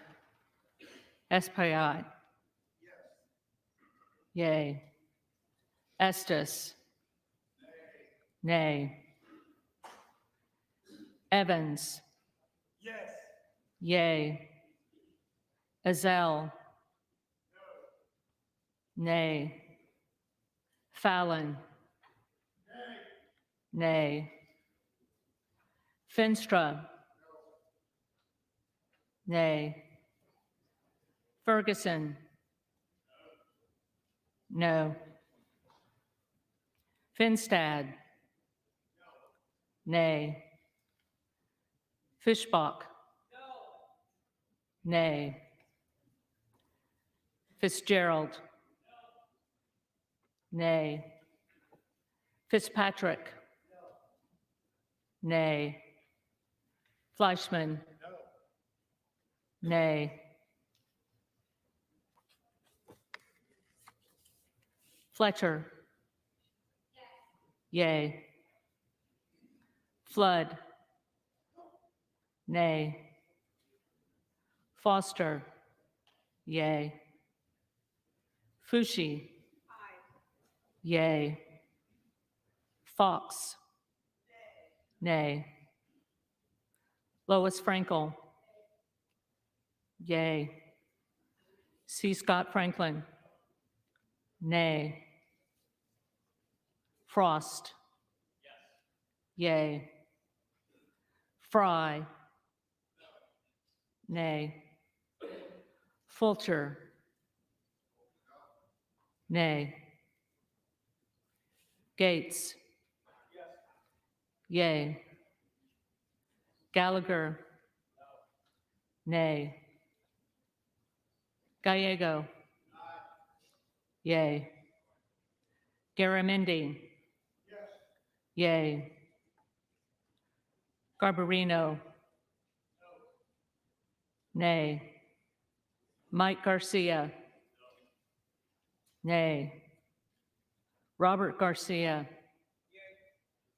Espaillat. Yay. Estes. Nay. Evans. Yes. Yay. Azell. Nay. Fallon. Nay. Finstra. Nay. Ferguson. No. Finstad. Nay. Fischbach. Nay. Fitzgerald. Nay. Fitzpatrick. Nay. Fleischman. Nay. Fletcher. Yay. Flood. Nay. Foster. Yay. Fushi. Yay. Fox. Nay. Lois Frankel. Yay. C. Scott Franklin. Nay. Frost. Yay. Fry. Nay. Fulcher. Nay. Gates. Yay. Gallagher. Nay. Gallego. Yay. Garamendi. Yay. Garbarino. Nay. Mike Garcia. Nay. Robert Garcia.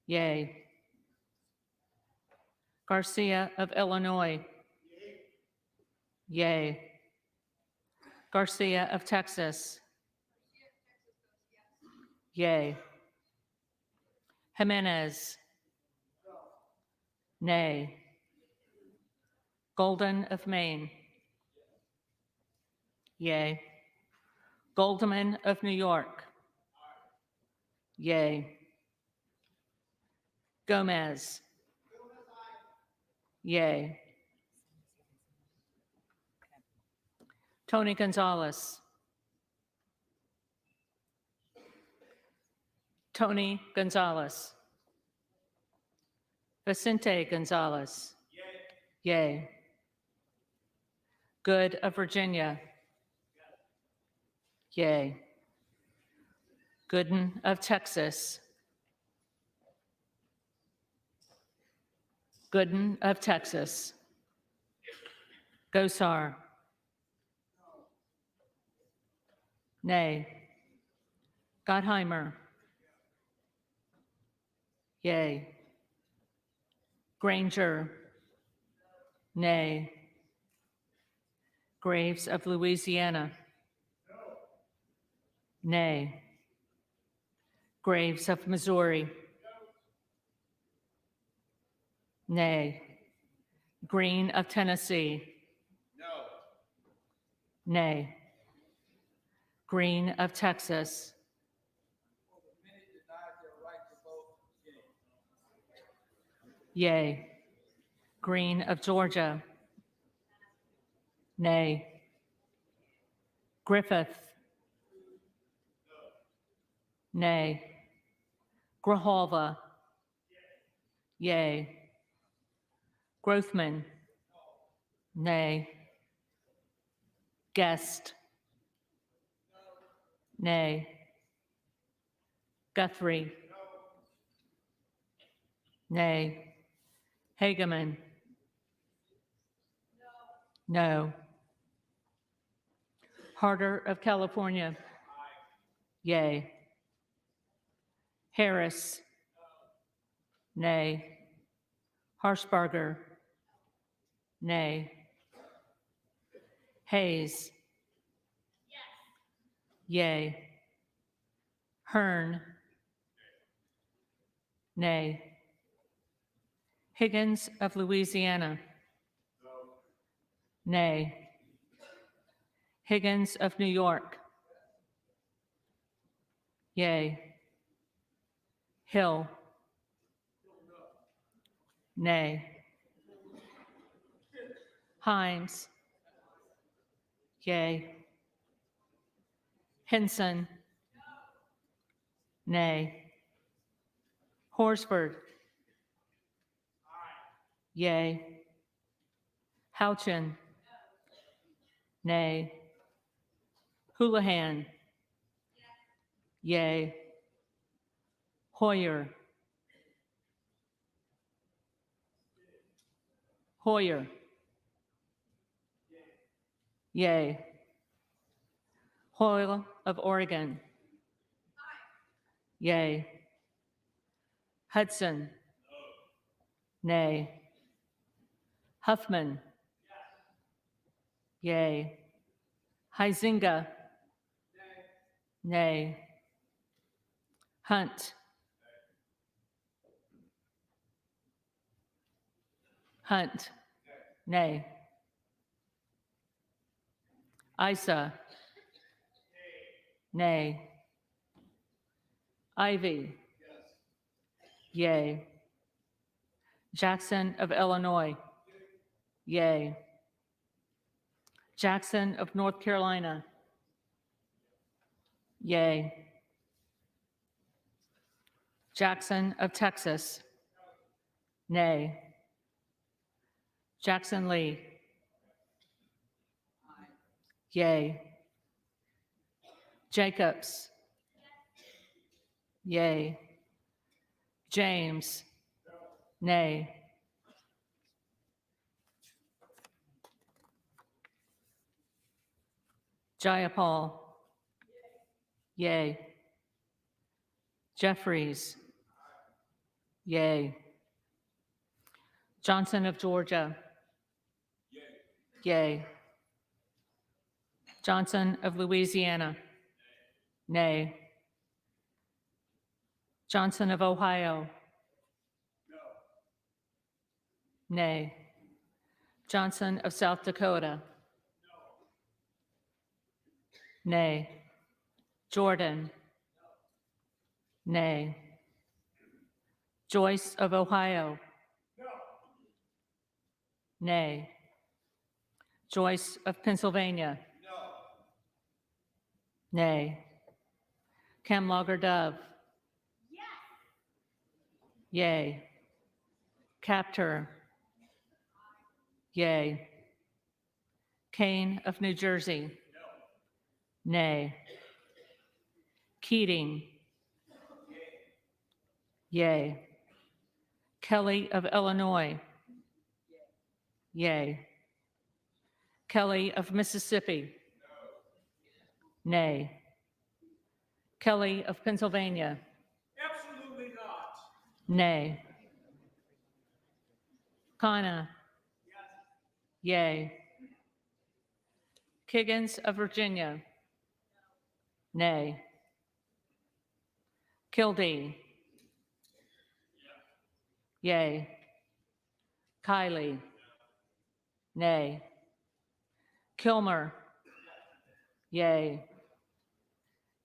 Yay. Garcia of Illinois. Yay. Garcia of Texas. Yay. Jimenez. Nay. Golden of Maine. Yay. Goldman of New York. Yay. Gomez. Yay. Tony Gonzalez. Tony Gonzalez. Vicente Gonzalez. Yay. Good of Virginia. Yay. Gooden of Texas. Gooden of Texas. Gosar. Nay. Gottheimer. Yay. Granger. Nay. Graves of Louisiana. Nay. Graves of Missouri. Nay. Green of Tennessee. Nay. Green of Texas. Yay. Green of Georgia. Nay. Griffith. Nay. Grijalva. Yay. Grothman. Nay. Guest. Nay. Guthrie. Nay. Hageman. No. Harder of California. Yay. Harris. Nay. Harshbarger. Nay. Hayes. Yay. Hearn. Nay. Higgins of Louisiana. Nay. Higgins of New York. Yay. Hill. Nay. Himes. Yay. Henson. Nay. Horsford. Yay. Houchin. Nay. Houlihan. Yay. Hoyer. Hoyer. Yay. Hoyle of Oregon. Yay. Hudson. Nay. Huffman. Yay. Huizinga. Nay. Hunt. Hunt. Nay. Isa. Nay. Ivy. Yay. Jackson of Illinois. Yay. Jackson of North Carolina. Yay. Jackson of Texas. Nay. Jackson Lee. Yay. Jacobs. Yay. James. Nay. Jayapal. Yay. Jeffries. Yay. Johnson of Georgia. Yay. Johnson of Louisiana. Nay. Johnson of Ohio. Nay. Johnson of South Dakota. Nay. Jordan. Nay. Joyce of Ohio. Nay. Joyce of Pennsylvania. Nay. Camlogger Dove. Yay. Captor. Yay. Kane of New Jersey. Nay. Keating. Yay. Kelly of Illinois. Yay. Kelly of Mississippi. Nay. Kelly of Pennsylvania. Absolutely not. Nay. Kana. Yay. Kiggins of Virginia. Nay. Kildee. Yay. Kiley. Nay. Kilmer. Yay.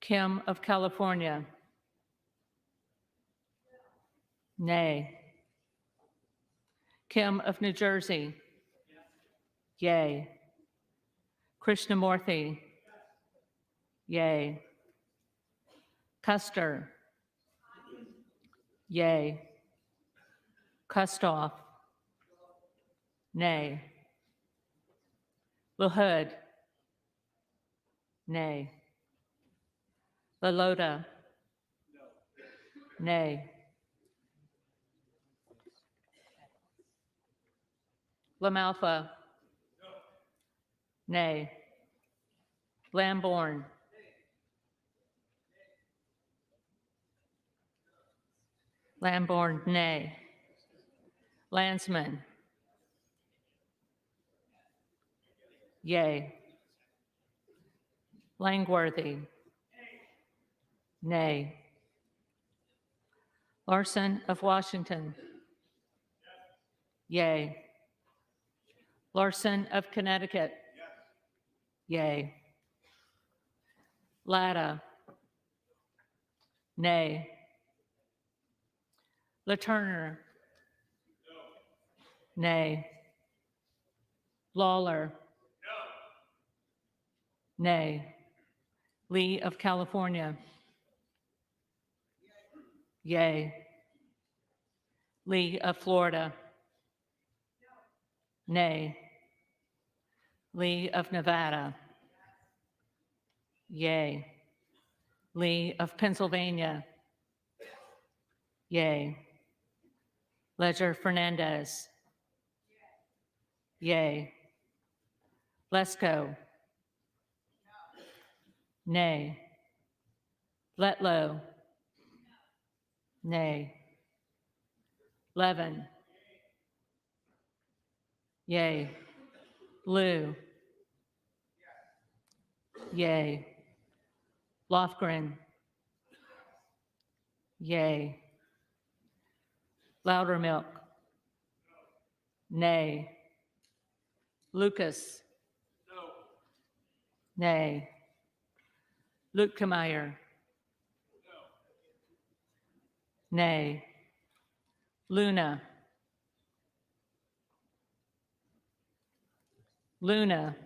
Kim of California. Nay. Kim of New Jersey. Yay. Krishnamurthy. Yay. Custer. Yay. Kustoff. Nay. LaHood. Nay. LaLota. Nay. LaMalfa. Nay. Lamborn. Lamborn, nay. Landsman. Yay. Langworthy. Nay. Larson of Washington. Yay. Larson of Connecticut. Yay. Latta. Nay. LaTurner. Nay. Lawler. Nay. Lee of California. Yay. Lee of Florida. Nay. Lee of Nevada. Yay. Lee of Pennsylvania. Yay. Ledger Fernandez. Yay. Lesko. Nay. Letlow. Nay. Levin. Yay. Liu. Yay. Lofgren. Yay. Loudermilk. Nay. Lucas. Nay. Luetkemeyer. Nay. Luna. Luna.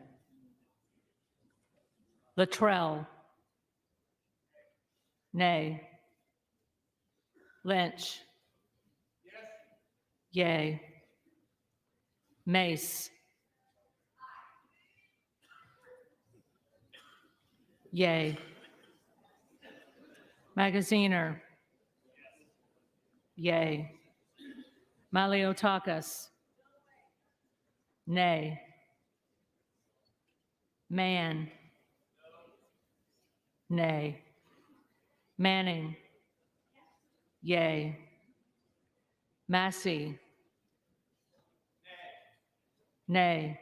Luttrell. Nay. Lynch. Yay. Mace. Yay. Magaziner. Yay. Maliotakis. Nay. Man. Nay. Manning. Yay. Massey. Nay.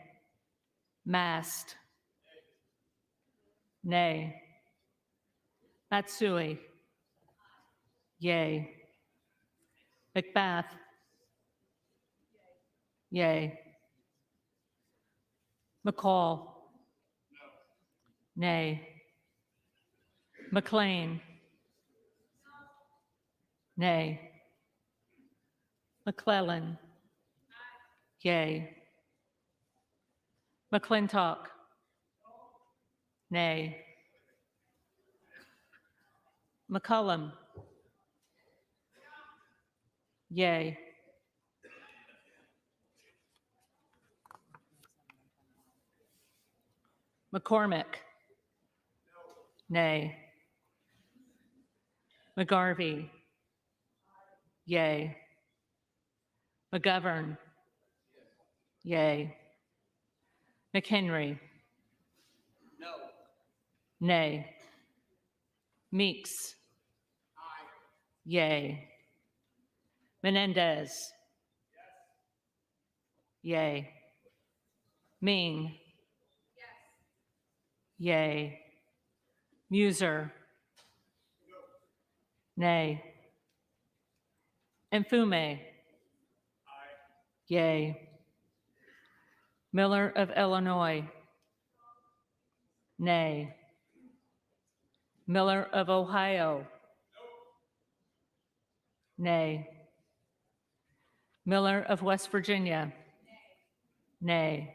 Mast. Nay. Matsui. Yay. Macbeth. Yay. McCall. Nay. McLean. Nay. McClellan. Yay. McClintock. Nay. McCullum. Yay. McCormick. Nay. McGarvey. Yay. McGovern. Yay. McHenry. No. Nay. Meeks. Yay. Menendez. Yay. Ming. Yay. Muser. Nay. Mfume. Yay. Miller of Illinois. Nay. Miller of Ohio. Nay. Miller of West Virginia. Nay.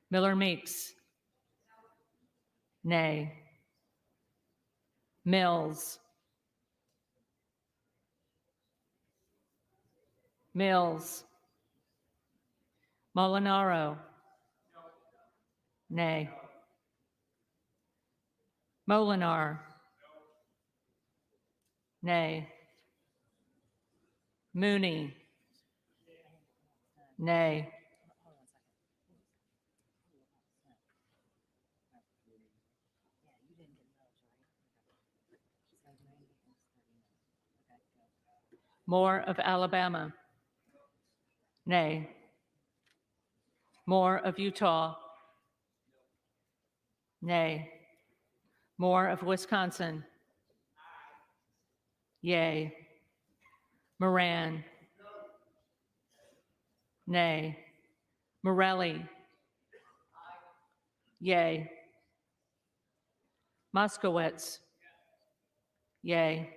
Miller Meeks. Nay. Mills. Mills. Molinaro. Nay. Molinar. Nay. Mooney. Nay. Moore of Alabama. Nay. Moore of Utah. Nay. Moore of Wisconsin. Yay. Moran. Nay. Morelli. Yay. Moskowitz. Yay.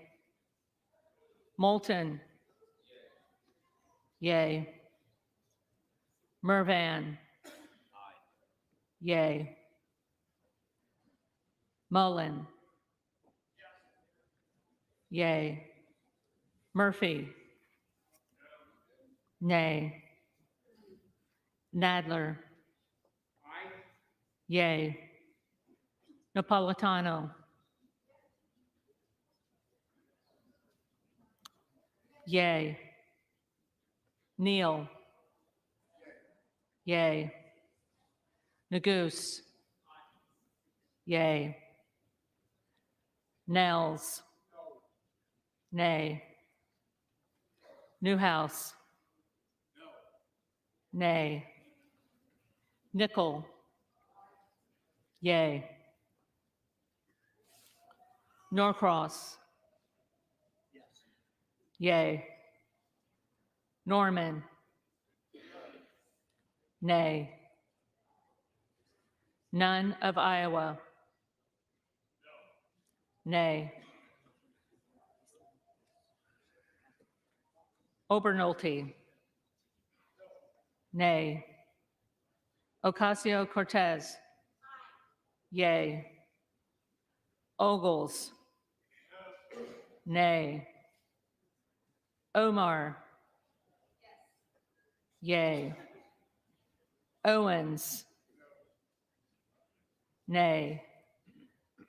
Moulton. Yay. Mervan. Yay. Mullen. Yay. Murphy. Nay. Nadler. Yay. Napolitano. Yay. Neal. Yay. Nagoose. Yay. Nels. Nay. Newhouse. Nay. Nickel. Yay. Norcross. Yay. Norman. Nay. None of Iowa. Nay. Obernolte. Nay. Ocasio-Cortez. Yay. Ogles. Nay. Omar. Yay. Owens. Nay.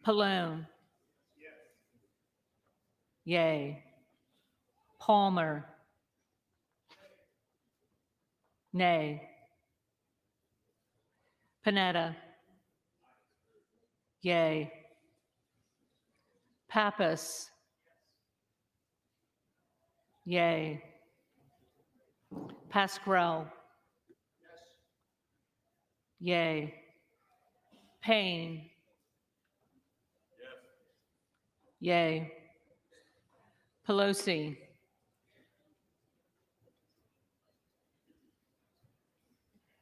Pallone. Yay. Palmer. Nay. Panetta. Yay. Pappas. Yay. Pasquarel. Yay. Payne. Yay. Pelosi.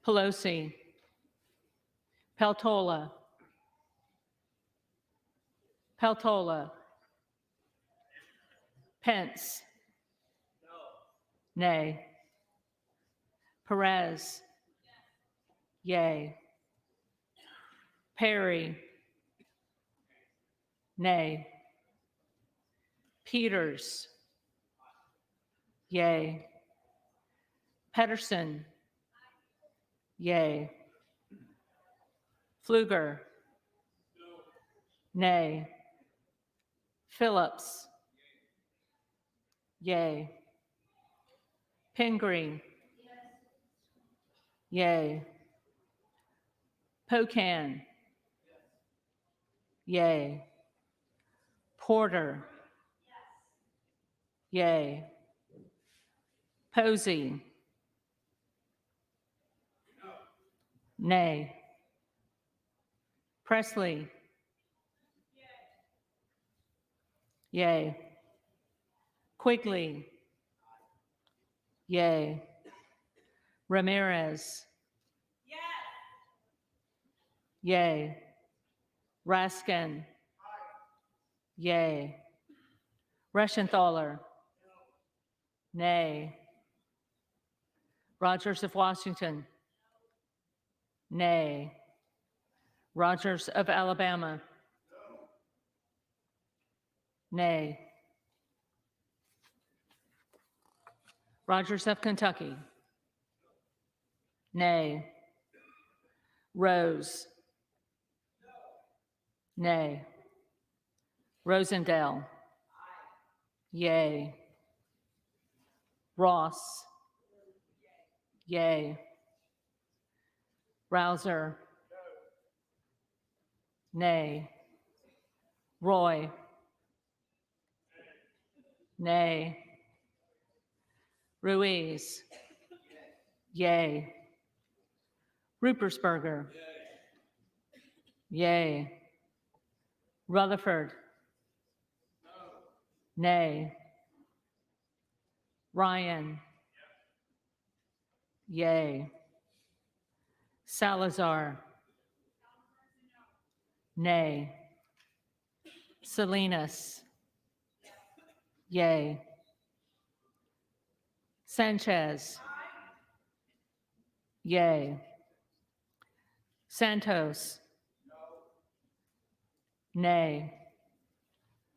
Pelosi. Peltola. Peltola. Pence. Nay. Perez. Yay. Perry. Nay. Peters. Yay. Pedersen. Yay. Pfluger. Nay. Phillips. Yay. Pingree. Yay. Pocan. Yay. Porter. Yay. Posey. Nay. Presley. Yay. Quigley. Yay. Ramirez. Yay. Raskin. Yay. Reschenthaler. Nay. Rogers of Washington. Nay. Rogers of Alabama. Nay. Rogers of Kentucky. Nay. Rose. Nay. Rosendale. Yay. Ross. Yay. Rouser. Nay. Roy. Nay. Ruiz. Yay. Rupersberger. Yay. Rutherford. Nay. Ryan. Yay. Salazar. Nay. Salinas. Yay. Sanchez. Yay. Santos. Nay.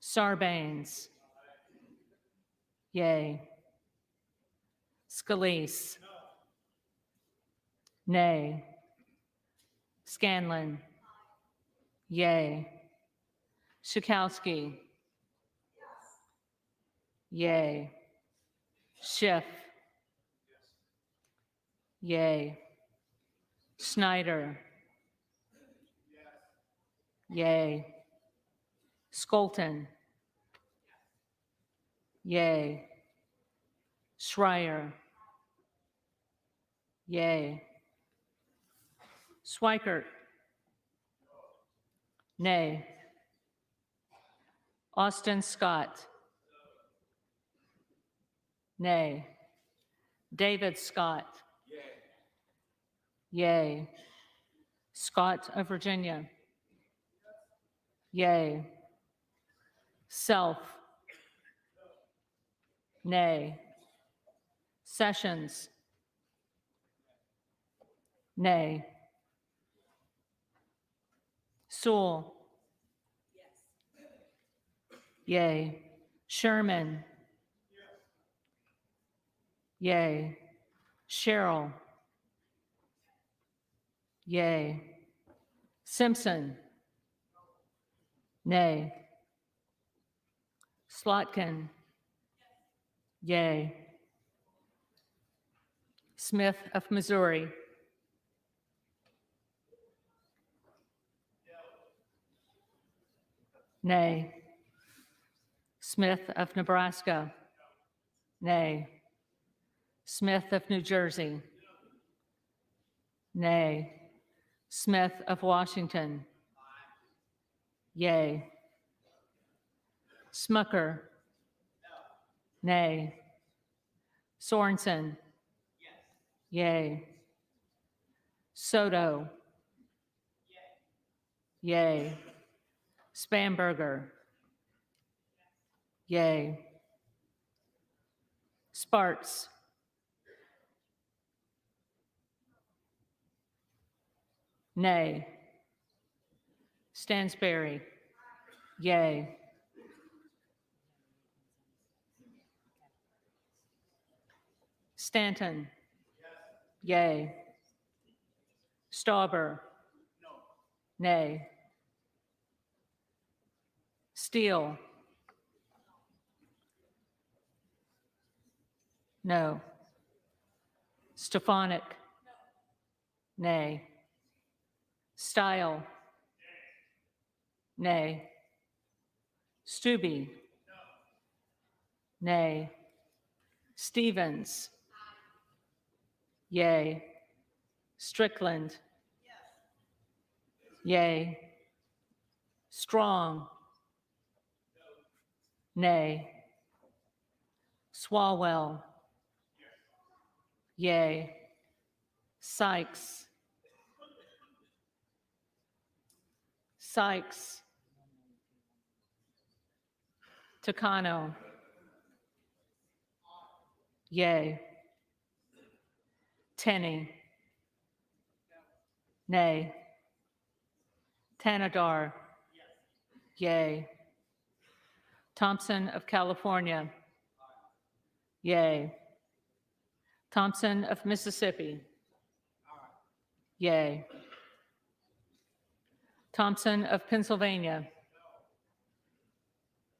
Sarbanes. Yay. Scalise. Nay. Scanlon. Yay. Schakowsky. Yay. Schiff. Yay. Snyder. Yay. Skolton. Yay. Schreier. Yay. Swikert. Nay. Austin Scott. Nay. David Scott. Yay. Scott of Virginia. Yay. Self. Nay. Sessions. Nay. Sewell. Yay. Sherman. Yay. Sherrill. Yay. Simpson. Nay. Slotkin. Yay. Smith of Missouri. Nay. Smith of Nebraska. Nay. Smith of New Jersey. Nay. Smith of Washington. Yay. Smucker. Nay. Sorensen. Yay. Soto. Yay. Spanberger. Yay. Sparks. Nay. Stansberry. Yay. Stanton. Yay. Stauber. Nay. Steele. No. Stefanik. Nay. Style. Nay. Stubbe. Nay. Stevens. Yay. Strickland. Yay. Strong. Nay. Swalwell. Yay. Sykes. Sykes. Takano. Yay. Tenney. Nay. Tanadar. Yay. Thompson of California. Yay. Thompson of Mississippi. Yay. Thompson of Pennsylvania.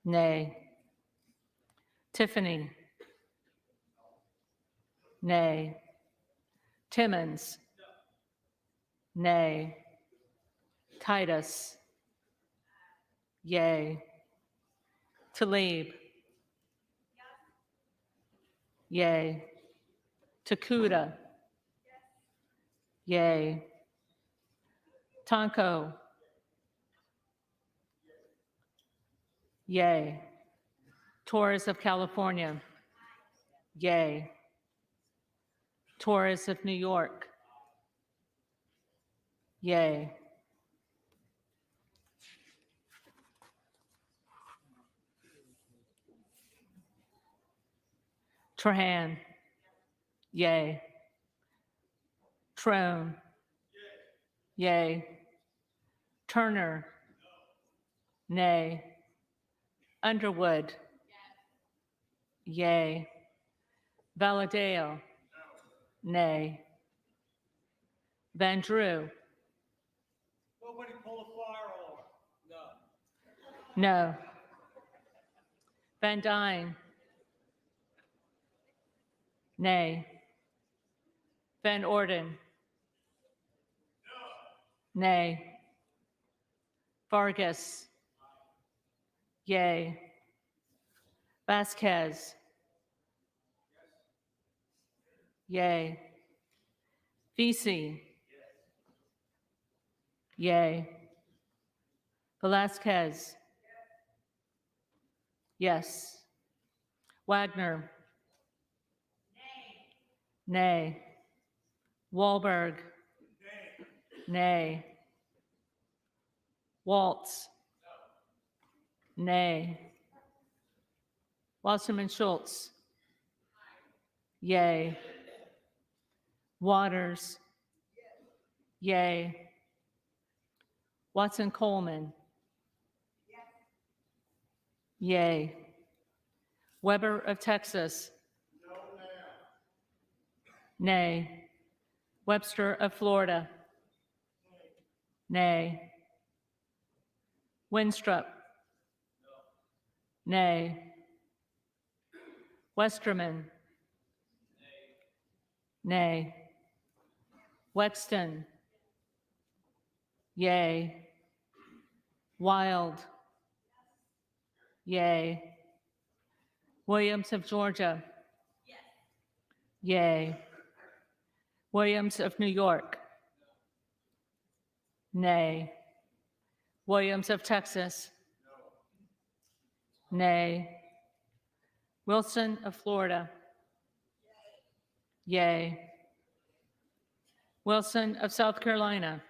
Nay. Tiffany. Nay. Timmons. Nay. Titus. Yay. Talib. Yay. Takuda. Yay. Tonko. Yay. Torres of California. Yay. Torres of New York. Yay. Trahan. Yay. Trone. Yay. Turner. Nay. Underwood. Yay. Valadeo. Nay. Van Drew. Nobody pull a firearm. No. No. Van Dyne. Nay. Van Orden. Nay. Vargas. Yay. Vasquez. Yay. VC. Yay. Velasquez. Yes. Wagner. Nay. Wahlberg. Nay. Waltz. Nay. Wasserman Schultz. Yay. Waters. Yay. Watson Coleman. Yay. Weber of Texas. Nay. Webster of Florida. Nay. Winstrup. Nay. Westerman. Nay. Wexton. Yay. Wild. Yay. Williams of Georgia. Yay. Williams of New York. Nay. Williams of Texas. Nay. Wilson of Florida. Yay. Wilson of South Carolina.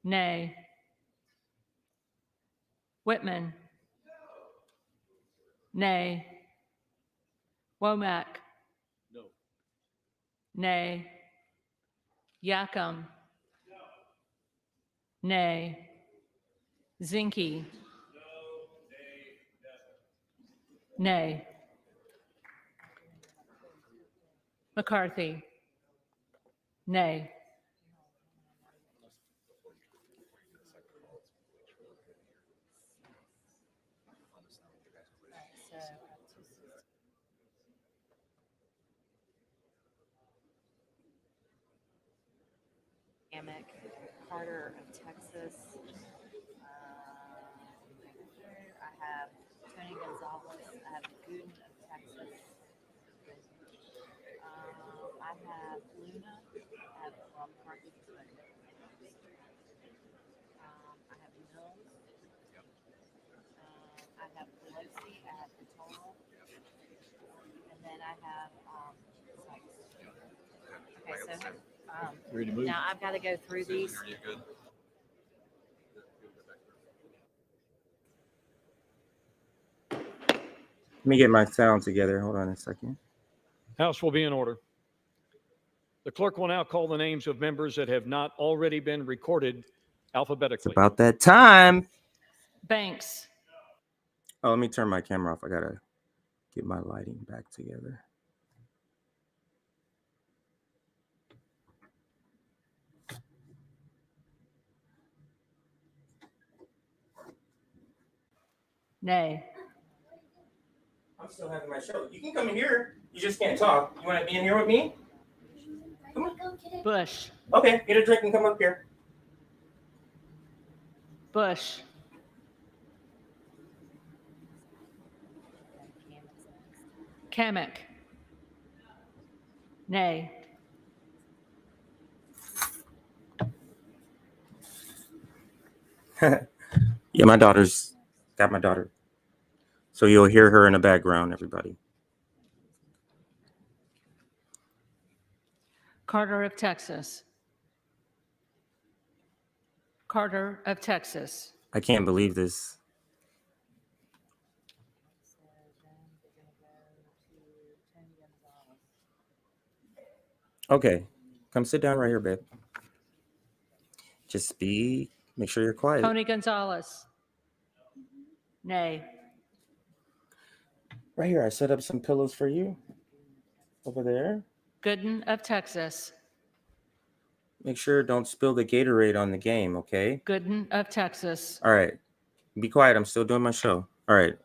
Nay. Whitman. Nay. Womack. No. Nay. Yackham. Nay. Zinke. Nay. McCarthy. Nay. Carter of Texas. I have Tony Gonzalez. I have Gooden of Texas. I have Luna. I have McCarthy. I have Mills. I have Pelosi. I have Patel. And then I have Sykes. Okay, so Ready to move? now I've got to go through these. Are you good? Let me get my sound together. Hold on a second. House will be in order. The clerk will now call the names of members that have not already been recorded alphabetically. It's about that time. Banks. Oh, let me turn my camera off. I gotta get my lighting back together. Nay. I'm still having my show. You can come in here. You just can't talk. You want to be in here with me? Come on. Bush. Okay, get a drink and come up here. Bush. Kamek. Nay. Yeah, my daughter's got my daughter. So you'll hear her in the background, everybody. Carter of Texas. Carter of Texas. I can't believe this. Okay, come sit down right here, babe. Just make sure you're quiet. Tony Gonzalez. Nay. Right here, I set up some pillows for you. Over there. Gooden of Texas. Make sure don't spill the Gatorade on the game, okay? Gooden of Texas. All right. Be quiet. I'm still doing my show. All right,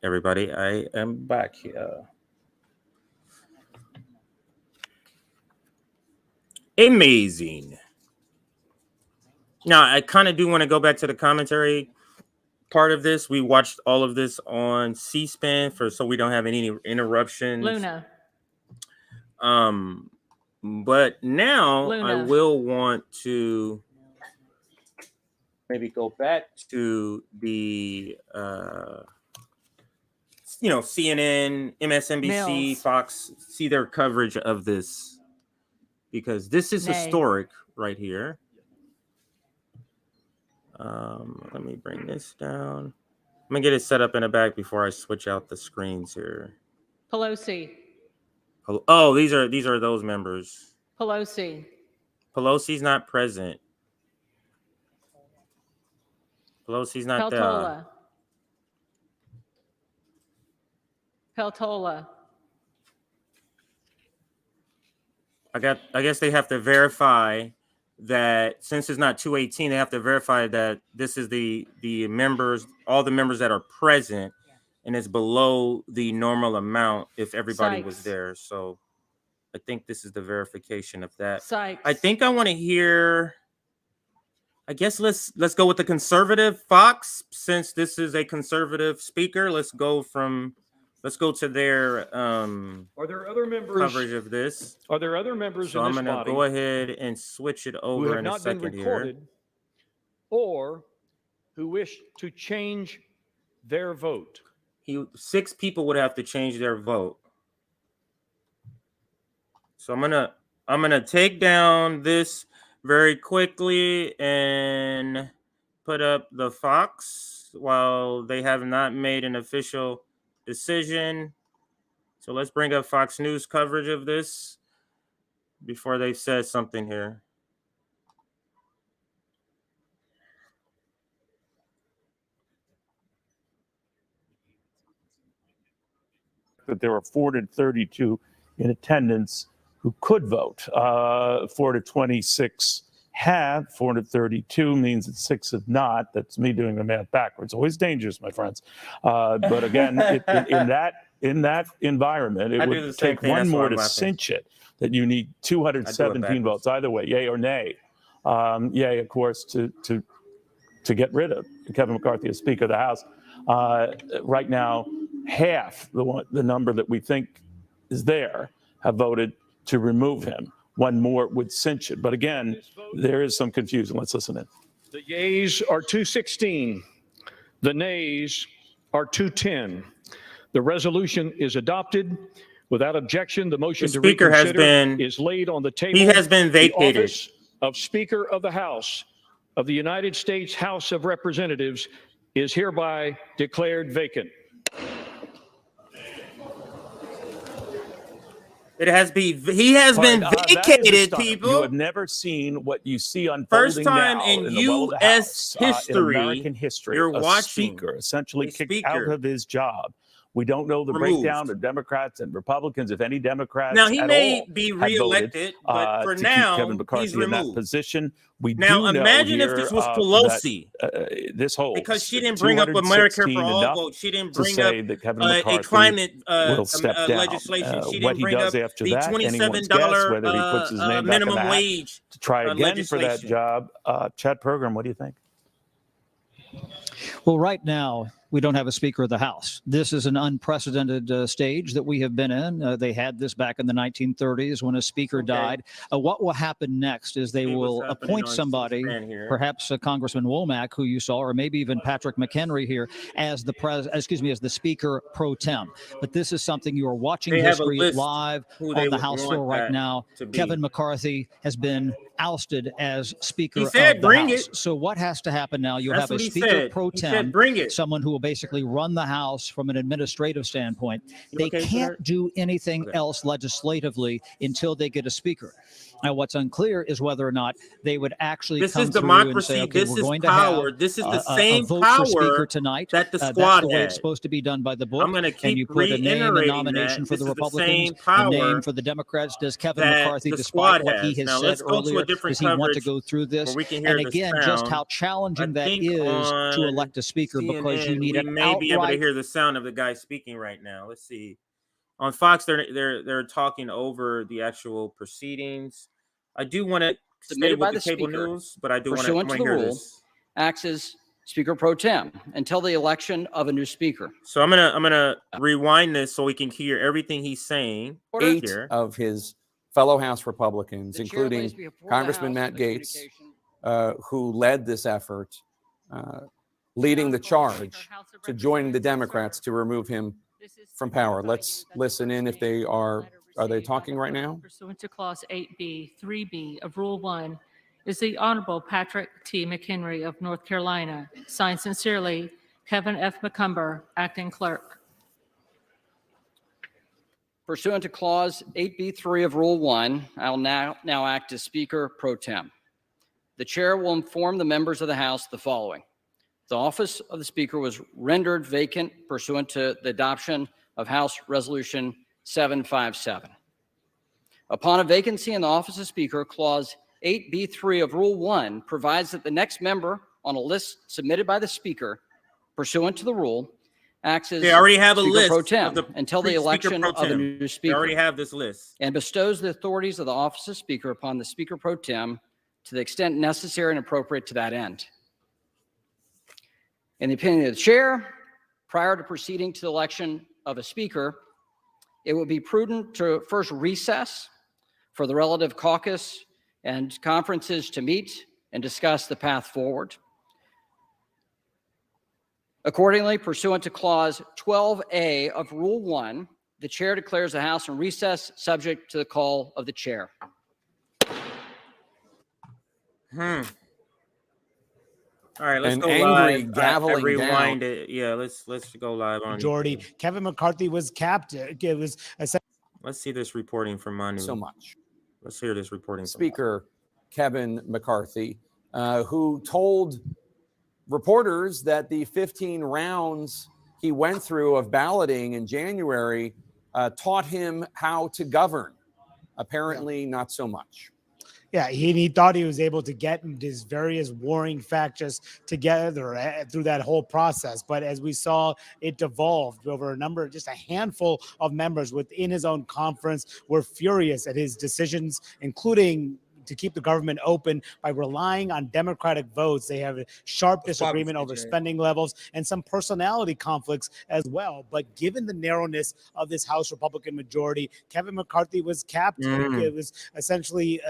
everybody. I am back here. Amazing. Now, I kind of do want to go back to the commentary part of this. We watched all of this on C-SPAN so we don't have any interruptions. Luna. But now Luna. I will want to maybe go back to the CNN, MSNBC, Mills. Fox, see their coverage of this, because this is historic right here. Let me bring this down. I'm gonna get it set up in the back before I switch out the screens here. Pelosi. Oh, these are those members. Pelosi. Pelosi's not present. Pelosi's not there. Peltola. Peltola. I guess they have to verify that since it's not 218, they have to verify that this is the members, all the members that are present, and it's below the normal amount if everybody was there. So I think this is the verification of that. Sykes. I think I want to hear, I guess let's go with the conservative Fox, since this is a conservative speaker. Let's go to their are there other members coverage of this. Are there other members So in I'm this going to body go ahead and switch it who over have in a not been second recorded here. or who wish to change their vote? 6 people would have to change their vote. So I'm gonna take down this very quickly and put up the Fox while they have not made an official decision. So let's bring up Fox News coverage of this before they've said something here. That there were 432 in attendance who could vote. 426 have. 432 means that 6 have not. That's me doing the math backwards. Always dangerous, my friends. But again, in that environment, it would take one more to cinch it. That you need 217 votes either way, yay or nay. Yay, of course, to get rid of Kevin McCarthy as Speaker of the House. Right now, half the number that we think is there have voted to remove him. One more would cinch it. But again, there is some confusion. Let's listen in. The yeas are 216. The nays are 210. The resolution is adopted. Without objection, the motion to reconsider is laid on the table. He has been vacated. The office of Speaker of the House of the United States House of Representatives is hereby declared vacant. He has been vacated, people. You have never seen what you see unfolding First time now in the U.S. history, in American history, you're a watching speaker essentially kicked out of his job. We don't know the breakdown of Democrats and Republicans, if any Democrats. Now he at may all be had reelected, voted, but for to now, keep Kevin McCarthy he's in that removed. position. We Now do know imagine if here, this was Pelosi, this whole because she didn't bring up America for All vote. She didn't bring up a climate legislation. She didn't bring up the $27 minimum wage to try again for that job. Chad Program, what do you think? Well, right now, we don't have a Speaker of the House. This is an unprecedented stage that we have been in. They had this back in the 1930s when a Speaker died. What will happen next is they will appoint somebody, perhaps Congressman Womack, who you saw, or maybe even Patrick McHenry here, as the Speaker pro tem. But this is something you are watching history live on the House floor right now. Kevin McCarthy has been ousted as Speaker of the House. So what has to happen now? You'll have a Speaker pro tem, someone who will basically run the House from an administrative standpoint. They can't do anything else legislatively until they get a Speaker. Now, what's unclear is whether or not they would actually This come is through democracy. and say, okay, This we're is going power. to have This is the a same vote for Speaker power tonight. that the That's squad the way had. it's supposed to be done by the book. I'm going to And keep you put a name and reiterating nomination that for this the is the Republicans, same a name power for the Democrats. Does Kevin that McCarthy, the despite squad what he has. has Now said let's go to a earlier, different does he want to coverage go through this? where we can hear And the again, just how sound. challenging I that think is to on elect a speaker because you CNN, need we an may be able to outright. hear the sound of the guy speaking right now. Let's see. On Fox, they're talking over the actual proceedings. I do want to stay Submitted with by the the cable Speaker, news, but I do want pursuant to to the hear rule, this. acts as Speaker pro tem until the election of a new Speaker. So I'm gonna rewind this so we can hear everything he's saying. 8 Here. of his fellow House Republicans, The chair lays including before the Congressman House Matt the Gaetz, communication. who led this effort, leading the charge to joining the Democrats to remove him from power. Let's listen in if they are they talking right now? Pursuant to Clause 8B, 3B of Rule 1, is the Honorable Patrick T. McHenry of North Carolina. Signed sincerely, Kevin F. McCumber, Acting Clerk. Pursuant to Clause 8B3 of Rule 1, I'll now act as Speaker pro tem. The chair will inform the members of the House the following. The office of the Speaker was rendered vacant pursuant to the adoption of House Resolution 757. Upon a vacancy in the office of Speaker, Clause 8B3 of Rule 1 provides that the next member on a list submitted by the Speaker pursuant to the rule acts as They already have a Speaker list pro tem of the until the Speaker election pro of a tem. new They Speaker, already have this list. and bestows the authorities of the office of Speaker upon the Speaker pro tem to the extent necessary and appropriate to that end. In the opinion of the chair, prior to proceeding to the election of a Speaker, it would be prudent to first recess for the relative caucus and conferences to meet and discuss the path forward. Accordingly, pursuant to Clause 12A of Rule 1, the chair declares the House in recess subject to the call of the chair. All right, let's An go angry, live. gaveling Rewind down. it. Yeah, let's go live on Majority. YouTube. Kevin McCarthy was capped. It was Let's see this reporting from Manu. So much. Let's hear this reporting. Speaker Kevin McCarthy, who told reporters that the 15 rounds he went through of balloting in January taught him how to govern. Apparently, not so much. Yeah, he thought he was able to get his various warring factions together through that whole process. But as we saw, it devolved over just a handful of members within his own conference were furious at his decisions, including to keep the government open by relying on Democratic votes. They have a sharp disagreement over spending levels and some personality conflicts as well. But given the narrowness of this House Republican majority, Kevin McCarthy was capped. It was essentially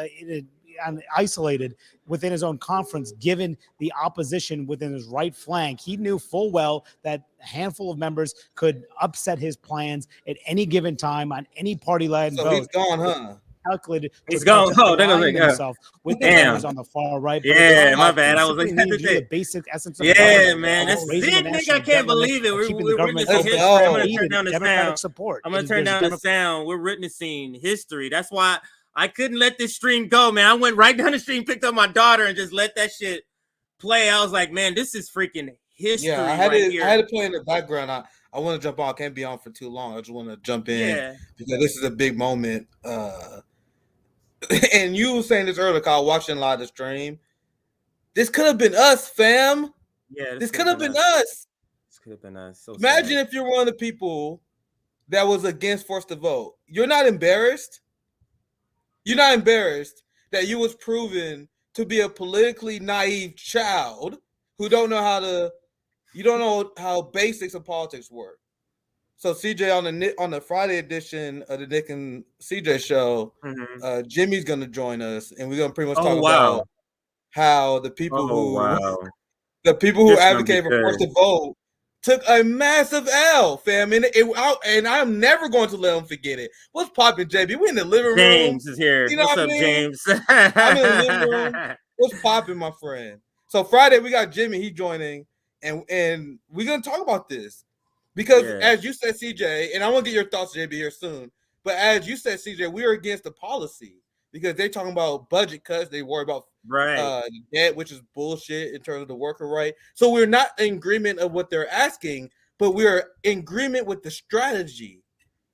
isolated within his own conference, given the opposition within his right flank. He knew full well that a handful of members could upset his plans at any given time on any party line vote. He's gone, huh? Calculated. He's gone. Oh, they're gonna himself with the members on the far right. Yeah, my bad. I was like, the basic essence of man, that's sick, nigga. I can't believe it. We're witnessing history. I'm gonna turn down the sound. Support. I'm gonna turn down the sound. We're witnessing history. That's why I couldn't let this stream go, man. I went right down the stream, picked up my daughter, and just let that shit play. I was like, man, this is freaking history. Yeah, I had to play in the background. I want to jump on. I can't be on for too long. I just want to jump in because this is a big moment. And you were saying this earlier, Kyle, watching live the stream. This could have been us, fam. Yeah, this could have been us. This could have been us. So imagine if you're one of the people that was against forced to vote. You're not embarrassed. You're not embarrassed that you was proven to be a politically naive child who don't know how basics of politics work. So CJ on the Friday edition of the Nick and CJ show, Jimmy's gonna join us, and we're gonna pretty much talk about how the people who advocate for forced to vote took a massive L, fam, and I'm never going to let them forget it. What's poppin', JB? We in the living room. James is here. You know What's what up, I mean? James? I'm in the living room. What's poppin', my friend? So Friday we got Jimmy. He joining, and we're gonna talk about this. Because as you said, CJ, and I want to get your thoughts, JB, here soon. But as you said, CJ, we are against the policy. because they're talking about budget cuts. They worry about debt, which is bullshit in terms of the worker right. So we're not in agreement of what they're asking, but we're in agreement with the strategy.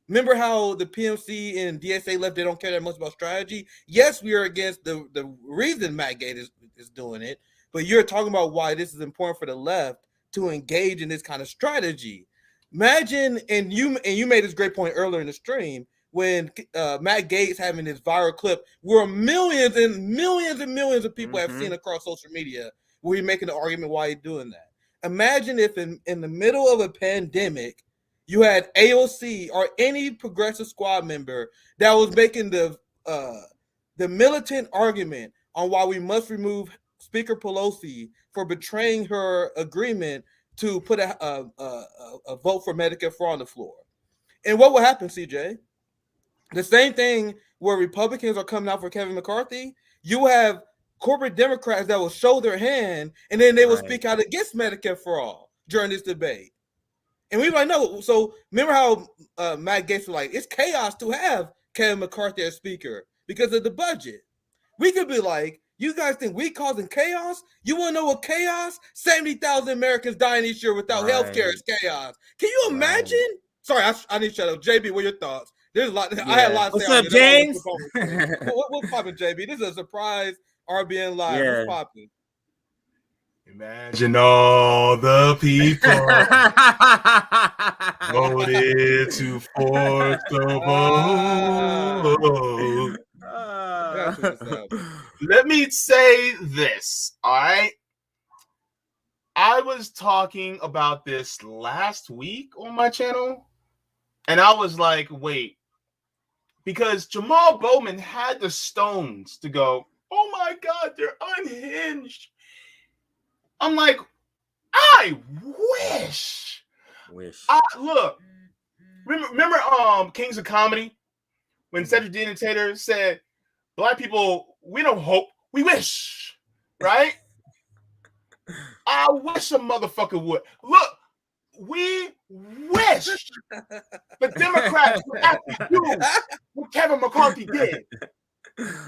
Remember how the PMC and DSA left, they don't care that much about strategy? Yes, we are against the reason Matt Gaetz is doing it, but you're talking about why this is important for the left to engage in this kind of strategy. Imagine, and you made this great point earlier in the stream, when Matt Gaetz having this viral clip where millions and millions and millions of people have seen across social media, where he's making the argument why he's doing that. Imagine if in the middle of a pandemic, you had AOC or any progressive squad member that was making the militant argument on why we must remove Speaker Pelosi for betraying her agreement to put a vote for Medicare for all on the floor. And what will happen, CJ? The same thing where Republicans are coming out for Kevin McCarthy, you have corporate Democrats that will show their hand, and then they will speak out against Medicare for all during this debate. And we might know. So remember how Matt Gaetz was like, it's chaos to have Kevin McCarthy as speaker because of the budget. We could be like, you guys think we causing chaos? You want to know what chaos? 70,000 Americans dying each year without health care is chaos. Can you imagine? Sorry, I need to shut up. JB, what are your thoughts? There's a lot. Yeah. I had a lot to say. What's up, James? What's popping, JB? This is a surprise RBN Live. Yeah. What's popping? Imagine all the people voted to force the vote. Let me say this, all right? I was talking about this last week on my channel, and I was like, wait, because Jamal Bowman had the stones to go, oh my God, they're unhinged. I'm like, I wish. Look, remember Kings of Comedy when Cedric the Entertainer said, Black people, we don't hope, we wish, right? I wish a motherfucker would. Look, we wish the Democrats would actually do what Kevin McCarthy did.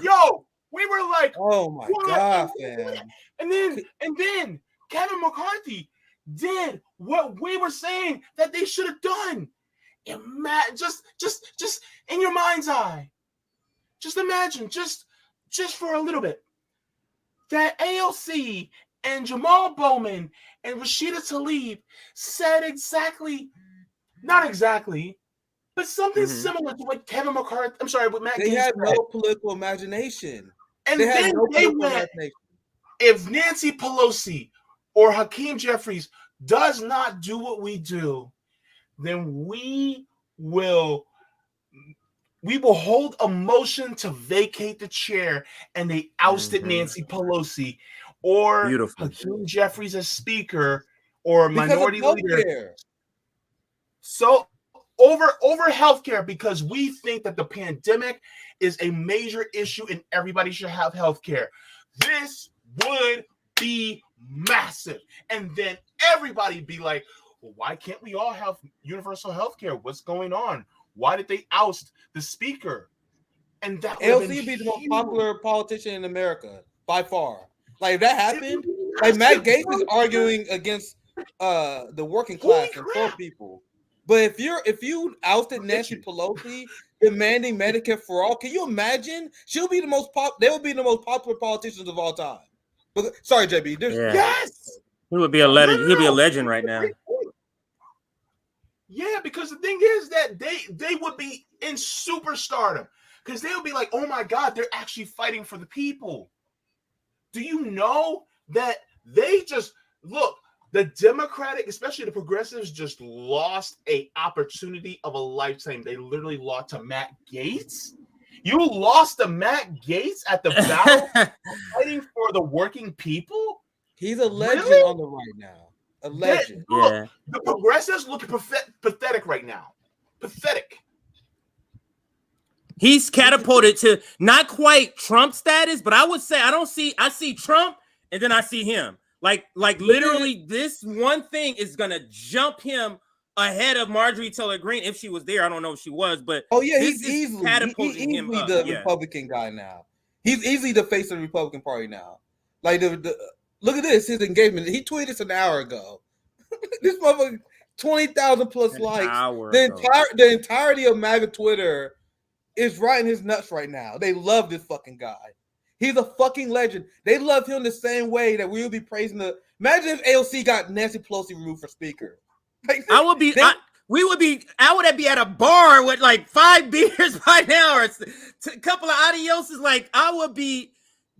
Yo, we were like, oh my God, man. And then Kevin McCarthy did what we were saying that they should have done. Just in your mind's eye. Just imagine, just for a little bit, that AOC and Jamal Bowman and Rashida Tlaib said not exactly, but something similar to what Kevin McCarthy, what Matt Gaetz They had no political imagination. And then they went, if Nancy Pelosi or Hakeem Jeffries does not do what we do, then we will hold a motion to vacate the chair, and they ousted Nancy Pelosi or Hakeem Jeffries as speaker or minority leader. So over healthcare, because we think that the pandemic is a major issue and everybody should have healthcare. This would be massive. And then everybody be like, well, why can't we all have universal healthcare? What's going on? Why did they oust the speaker? And that LC be the most popular politician in America by far. Like if that happened, like Matt Gaetz is arguing against the working class and poor people. But if you ousted Nancy Pelosi demanding Medicare for all, can you imagine? She'll be the most they will be the most popular politicians of all time. But sorry, JB. Yes, he would be a legend. He'd be a legend right now. Yeah, because the thing is that they would be in superstardom because they would be like, oh my God, they're actually fighting for the people. Do you know that they just look? The Democratic, especially the progressives, just lost an opportunity of a lifetime. They literally lost to Matt Gaetz. You lost to Matt Gaetz at the battle fighting for the working people? He's a legend on the right now. A legend. Look, the progressives look pathetic right now. Pathetic. He's catapulted to not quite Trump status, but I would say I see Trump and then I see him. Like literally this one thing is gonna jump him ahead of Marjorie Taylor Greene if she was there. I don't know if she was, but he's easily the Republican guy now. He's easily the face of the Republican Party now. Like the look at this, his engagement. He tweeted this an hour ago. This motherfucker 20,000 plus likes. The entirety of MAGA Twitter is right in his nuts right now. They love this fucking guy. He's a fucking legend. They love him the same way that we would be praising the. Imagine if AOC got Nancy Pelosi removed for speaker. Like, I would be at a bar with like 5 beers by now, or a couple of adioses. Like, I would be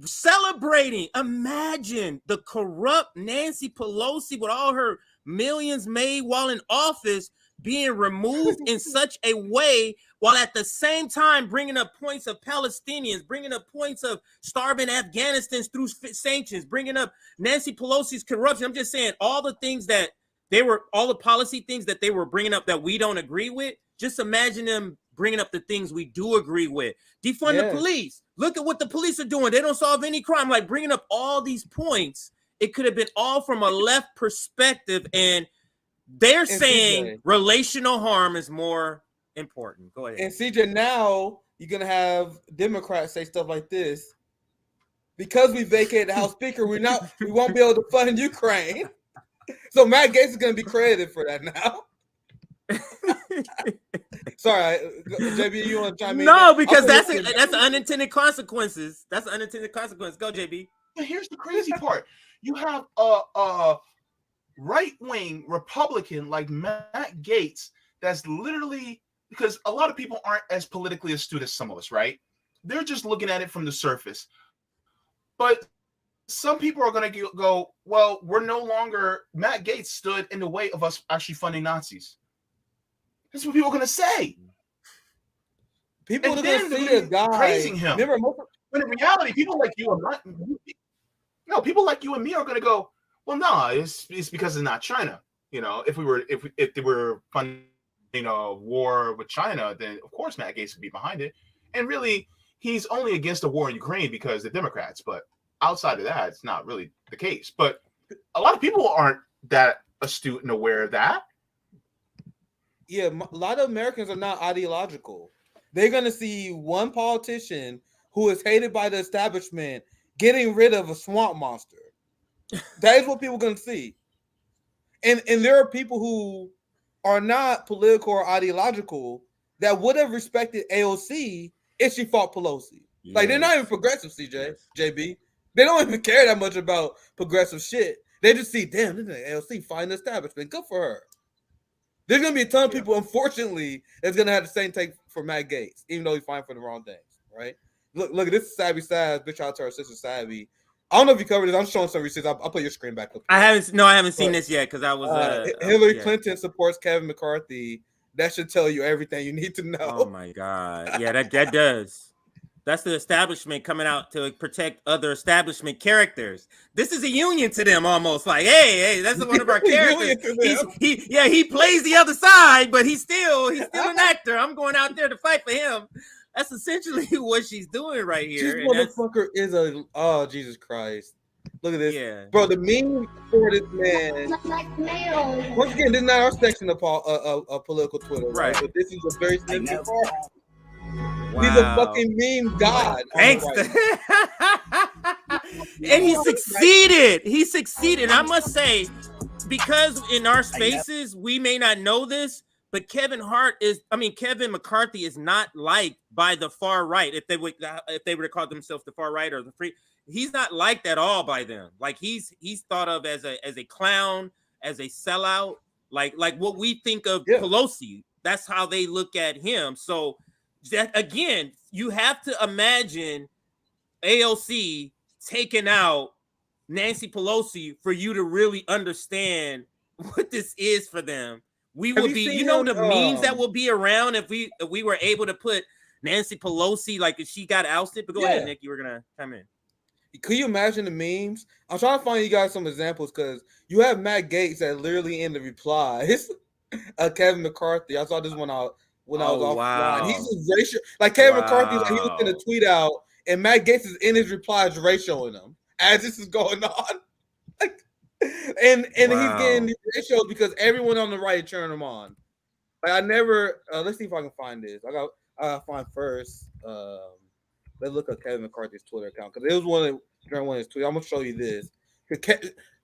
celebrating. Imagine the corrupt Nancy Pelosi with all her millions made while in office being removed in such a way, while at the same time bringing up points of Palestinians, bringing up points of starving Afghanistans through sanctions, bringing up Nancy Pelosi's corruption. I'm just saying all the things that all the policy things that they were bringing up that we don't agree with. Just imagine them bringing up the things we do agree with. Defund the police. Look at what the police are doing. They don't solve any crime. Like, bringing up all these points, it could have been all from a left perspective, and they're saying CJ, relational harm is more important. Go ahead. And CJ, now you're gonna have Democrats say stuff like this. Because we vacated the House Speaker, we won't be able to fund Ukraine. So Matt Gaetz is going to be credited for that now. Sorry, JB, you want to chime in? No, because that's unintended consequences. That's unintended consequence. Go, JB. But here's the crazy part: you have a right-wing Republican like Matt Gaetz that's literally, because a lot of people aren't as politically astute as some of us, right? They're just looking at it from the surface, but some people are going to go, well, we're no longer, Matt Gaetz stood in the way of us actually funding Nazis. That's what people are going to say. People are going to see a guy praising him. When in reality, people like you and me are going to go, well, no, it's because it's not China. You know, if they were funding a war with China, then of course Matt Gaetz would be behind it. And really, he's only against the war in Ukraine because the Democrats, but outside of that, it's not really the case. But a lot of people aren't that astute and aware of that. Yeah, a lot of Americans are not ideological. They're going to see one politician who is hated by the establishment getting rid of a swamp monster. That is what people are going to see. And there are people who are not political or ideological that would have respected AOC if she fought Pelosi. Yes. Like, they're not even progressive, JB. They don't even care that much about progressive shit. They just see, damn, this is AOC fighting the establishment. Good for her. There's going to be a ton of people, unfortunately, that's going to have the same take for Matt Gaetz, even though he's fighting for the wrong things, right? Look at this Savvy Savs, bitch out to our sister Savvy. I don't know if you covered this. I'm showing some receipts. I'll put your screen back up. I haven't seen this yet because I was. Hillary Clinton supports Kevin McCarthy. That should tell you everything you need to know. Oh my God. Yeah, that does. That's the establishment coming out to protect other establishment characters. This is a union to them, almost like, hey, that's one of our characters. He plays the other side, but he's still an actor. I'm going out there to fight for him. That's essentially what she's doing right here. This motherfucker is oh, Jesus Christ. Look at this. Yeah. Bro, the meme for this man. Once again, this is not our section of political Twitter, right? But this is a very significant part. Wow. He's a fucking meme god. Thanks. And he succeeded. He succeeded. I must say, because in our spaces, we may not know this, but Kevin McCarthy is not liked by the far right. If they were to call themselves the far right or the free, he's not liked at all by them. Like he's thought of as a clown, as a sellout, like what we think of Pelosi. That's how they look at him. So that, again, you have to imagine AOC taking out Nancy Pelosi for you to really understand what this is for them. We will be, the memes that will be around if we were able to put Nancy Pelosi, like if she got ousted. But go ahead, Nick, you were gonna come in. Could you imagine the memes? I'm trying to find you guys some examples because you have Matt Gaetz that literally in the replies, Kevin McCarthy. I saw this one out when I was offline. Wow. He's just racial. Like Kevin McCarthy, like, he was going to tweet out, and Matt Gaetz is in his replies racialing him as this is going on. Like, and he's getting these ratios because everyone on the right turned him on. Like I never. Let's see if I can find this. I find first. Let's look at Kevin McCarthy's Twitter account because it was during one of his tweets. I'm gonna show you this.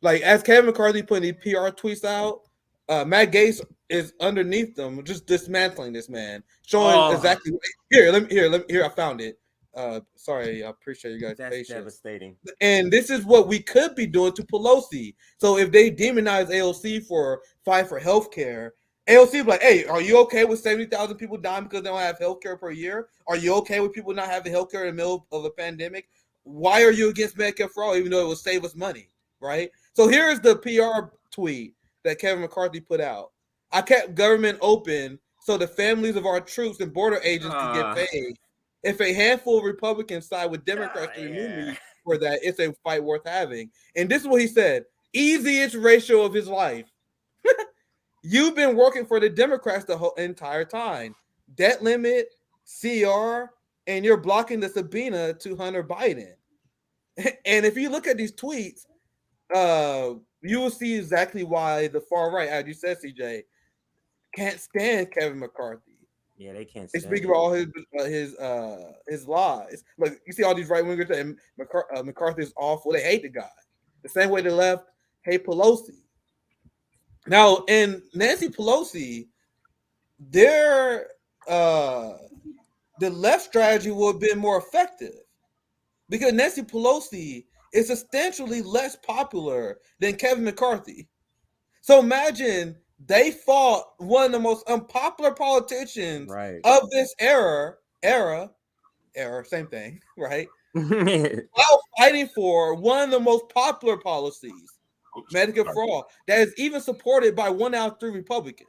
Like as Kevin McCarthy putting these PR tweets out, Matt Gaetz is underneath them, just dismantling this man, showing exactly. Here. I found it. Sorry, I appreciate you guys' patience. Devastating. And this is what we could be doing to Pelosi. So if they demonize AOC for fight for healthcare, AOC be like, hey, are you okay with 70,000 people dying because they don't have healthcare per year? Are you okay with people not having healthcare in the middle of a pandemic? Why are you against Medicare for all, even though it will save us money, right? So here's the PR tweet that Kevin McCarthy put out. I kept government open so the families of our troops and border agents could get paid. If a handful of Republicans side with Democrats to remove me for that, it's a fight worth having. And this is what he said. Easiest ratio of his life. You've been working for the Democrats the whole entire time. Debt limit, CR, and you're blocking the subpoena to Hunter Biden. And if you look at these tweets, you will see exactly why the far right, as you said, CJ, can't stand Kevin McCarthy. Yeah, they can't. They speak about all his lies. Like you see all these right wingers saying McCarthy is awful. They hate the guy. The same way the left hate Pelosi. Now, in Nancy Pelosi, the left strategy would have been more effective because Nancy Pelosi is substantially less popular than Kevin McCarthy. So imagine they fought one of the most unpopular politicians of this era, same thing, right? While fighting for one of the most popular policies, Medicare for all, that is even supported by 1 out of 3 Republicans.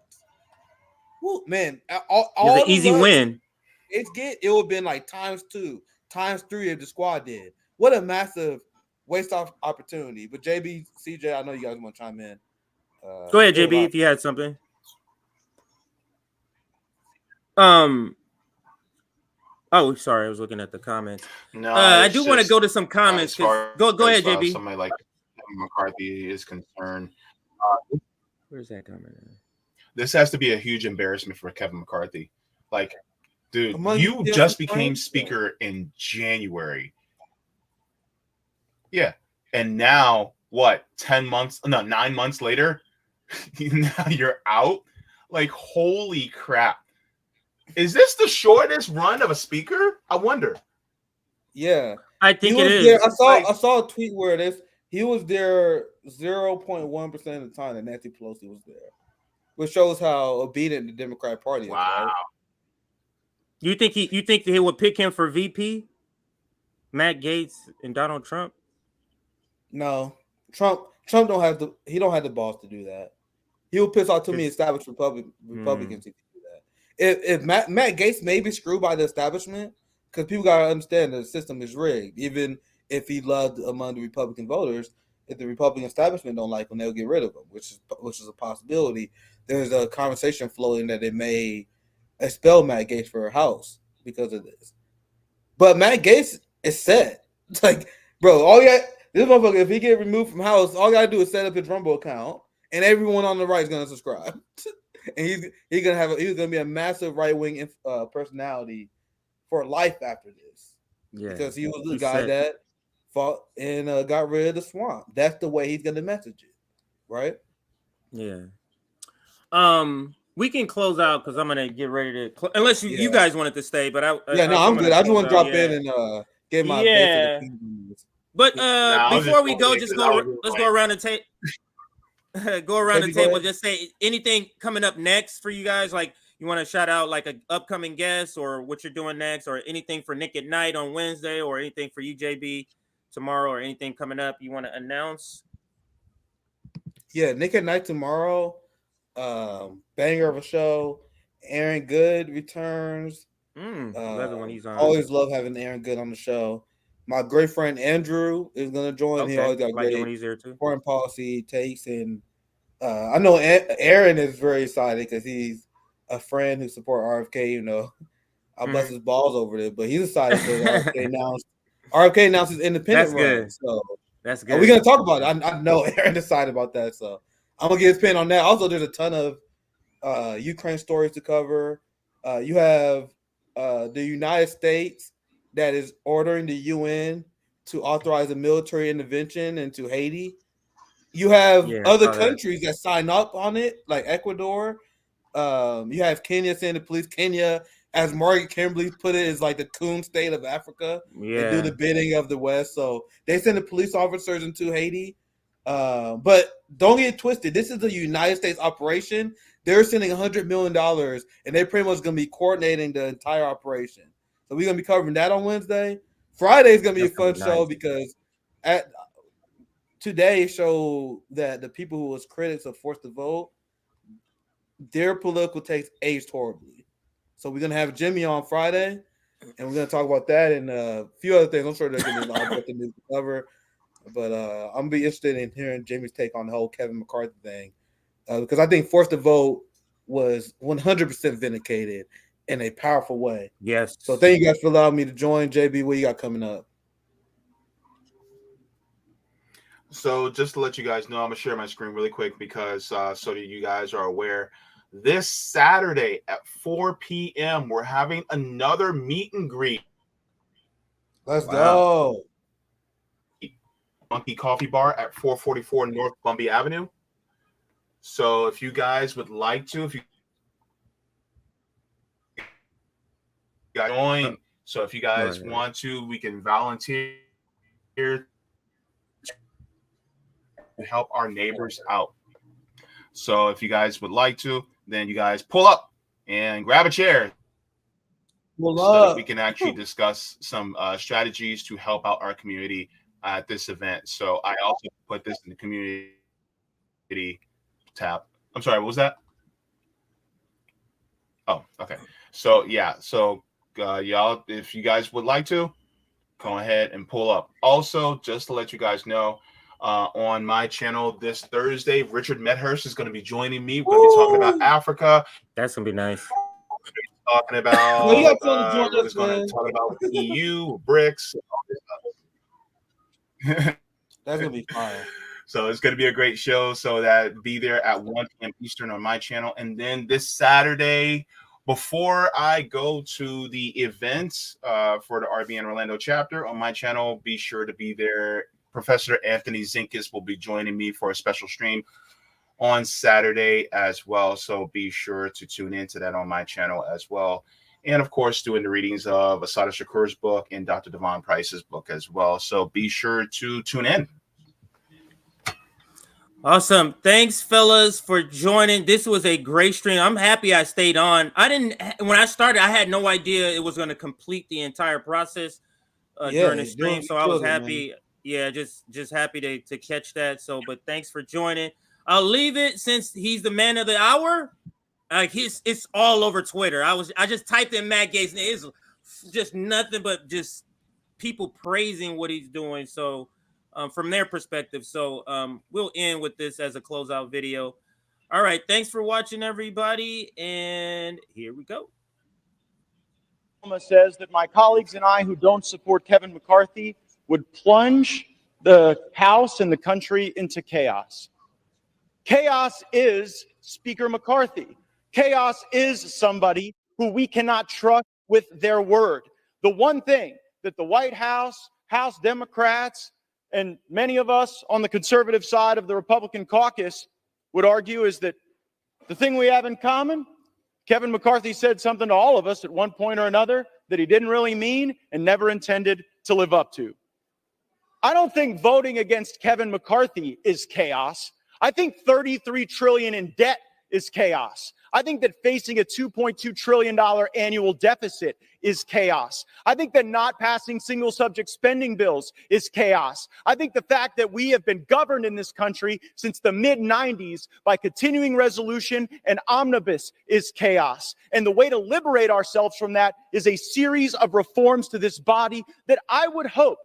Woo, man, all an easy win. It would have been like times 2, times 3 if the squad did. What a massive waste of opportunity. But JB, CJ, I know you guys want to chime in. Go ahead, JB, if you had something. Oh, sorry, I was looking at the comments. No, I do want to go to some comments. Go ahead, JB. Somebody like McCarthy is concerned. Where's that comment? This has to be a huge embarrassment for Kevin McCarthy. Like, dude, you just became speaker in January. Yeah. And now, what, 9 months later, now you're out? Like, holy crap. Is this the shortest run of a speaker? I wonder. Yeah. I think it is. There. I saw a tweet where he was there 0.1% of the time that Nancy Pelosi was there, which shows how obedient the Democratic Party is. Wow. Right? You think they would pick him for VP? Matt Gaetz and Donald Trump? No. Trump don't have the balls to do that. He will piss off too many established Republicans if he do that. If Matt Gaetz may be screwed by the establishment, because people gotta understand that the system is rigged. Even if he loved among the Republican voters, if the Republican establishment don't like him, they'll get rid of him, which is a possibility. There's a conversation floating that they may expel Matt Gaetz for a house because of this. But Matt Gaetz is set. It's like, bro, this motherfucker, if he get removed from house, all you gotta do is set up his Rumble account, and everyone on the right is gonna subscribe. And he's gonna be a massive right wing personality for life after this. Yeah, because he was the guy that fought and got rid of the swamp. That's the way he's gonna message it, right? Yeah. We can close out because I'm gonna get ready to. Unless you guys wanted to stay, but I'm good. I just want to drop in and give my basic opinions. But before we go, let's go around the table. Go around the table. Just say anything coming up next for you guys. Like you want to shout out like an upcoming guest or what you're doing next, or anything for Nick at Night on Wednesday, or anything for you, JB, tomorrow, or anything coming up you want to announce. Yeah, Nick at Night tomorrow. Banger of a show. Aaron Good returns. When he's on. Always love having Aaron Good on the show. My great friend Andrew is going to join. Okay. He always got great when he's there too. Foreign policy takes, and I know Aaron is very excited because he's a friend who supports RFK. You know, I bust his balls over it, but he's excited because RFK announced his independent run. So That's good. We're gonna talk about it. I know Aaron decided about that, so I'm gonna get his pin on that. Also, there's a ton of Ukraine stories to cover. You have the United States that is ordering the UN to authorize a military intervention into Haiti. You have other countries that sign up on it, like Ecuador. You have Kenya saying the police. Kenya, as Margaret Kimberly put it, is like the coon state of Africa. They do the bidding of the West. So they send the police officers into Haiti. But don't get twisted. This is a United States operation. They're sending $100 million, and they're pretty much going to be coordinating the entire operation. So we're going to be covering that on Wednesday. Friday is going to be a fun show because today showed that the people who was critics of Forced to Vote, their political takes aged horribly. So we're going to have Jimmy on Friday, and we're going to talk about that and a few other things. I'm sure there's going to be a lot of things to cover. But I'm going to be interested in hearing Jimmy's take on the whole Kevin McCarthy thing because I think Forced to Vote was 100% vindicated in a powerful way. Yes. So thank you guys for allowing me to join. JB, what you got coming up? So just to let you guys know, I'm going to share my screen really quick because so that you guys are aware, this Saturday at 4 p.m., we're having another meet and greet. Let's go. Monkey Coffee Bar at 444 North Bumby Avenue. So if you guys would like to, if you guys join, so if you guys want to, we can volunteer to help our neighbors out. So if you guys would like to, then you guys pull up and grab a chair so that we can actually discuss some strategies to help out our community at this event. So I also put this in the community tab. I'm sorry, what was that? Oh, okay. So yeah, so y'all, if you guys would like to, go ahead and pull up. Also, just to let you guys know, on my channel this Thursday, Richard Medhurst is going to be joining me. We're going to be talking about Africa. That's going to be nice. Talking about we're just going to talk about EU, BRICS, all this stuff. That's gonna be fun. So it's gonna be a great show. So that be there at 1 p.m. Eastern on my channel. And then this Saturday, before I go to the event for the RBN Orlando chapter on my channel, be sure to be there. Professor Anthony Zinkis will be joining me for a special stream on Saturday as well. So be sure to tune into that on my channel as well. And of course, doing the readings of Asada Shakur's book and Dr. Devon Price's book as well. So be sure to tune in. Awesome. Thanks, fellas, for joining. This was a great stream. I'm happy I stayed on. When I started, I had no idea it was going to complete the entire process during the stream. So I was happy. Man. Yeah, just happy to catch that. So, but thanks for joining. I'll leave it since he's the man of the hour. It's all over Twitter. I just typed in Matt Gaetz, and it's just nothing but just people praising what he's doing. So from their perspective. So we'll end with this as a closeout video. All right. Thanks for watching, everybody. And here we go. Says that my colleagues and I who don't support Kevin McCarthy would plunge the House and the country into chaos. Chaos is Speaker McCarthy. Chaos is somebody who we cannot trust with their word. The one thing that the White House, House Democrats, and many of us on the conservative side of the Republican caucus would argue is that the thing we have in common, Kevin McCarthy said something to all of us at one point or another that he didn't really mean and never intended to live up to. I don't think voting against Kevin McCarthy is chaos. I think $33 trillion in debt is chaos. I think that facing a $2.2 trillion annual deficit is chaos. I think that not passing single subject spending bills is chaos. I think the fact that we have been governed in this country since the mid-90s by continuing resolution and omnibus is chaos. And the way to liberate ourselves from that is a series of reforms to this body that I would hope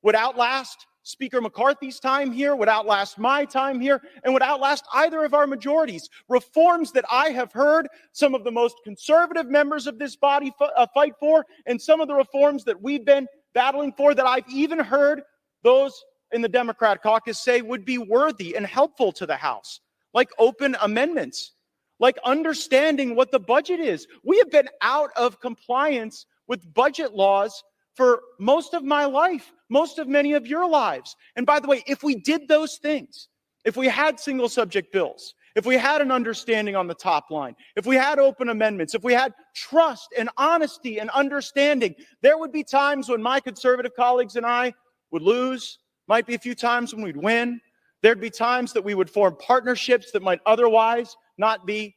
would outlast Speaker McCarthy's time here, would outlast my time here, and would outlast either of our majorities. Reforms that I have heard some of the most conservative members of this body fight for, and some of the reforms that we've been battling for that I've even heard those in the Democrat caucus say would be worthy and helpful to the House, like open amendments, like understanding what the budget is. We have been out of compliance with budget laws for most of my life, most of many of your lives. And by the way, if we did those things, if we had single subject bills, if we had an understanding on the top line, if we had open amendments, if we had trust and honesty and understanding, there would be times when my conservative colleagues and I would lose, might be a few times when we'd win. There'd be times that we would form partnerships that might otherwise not be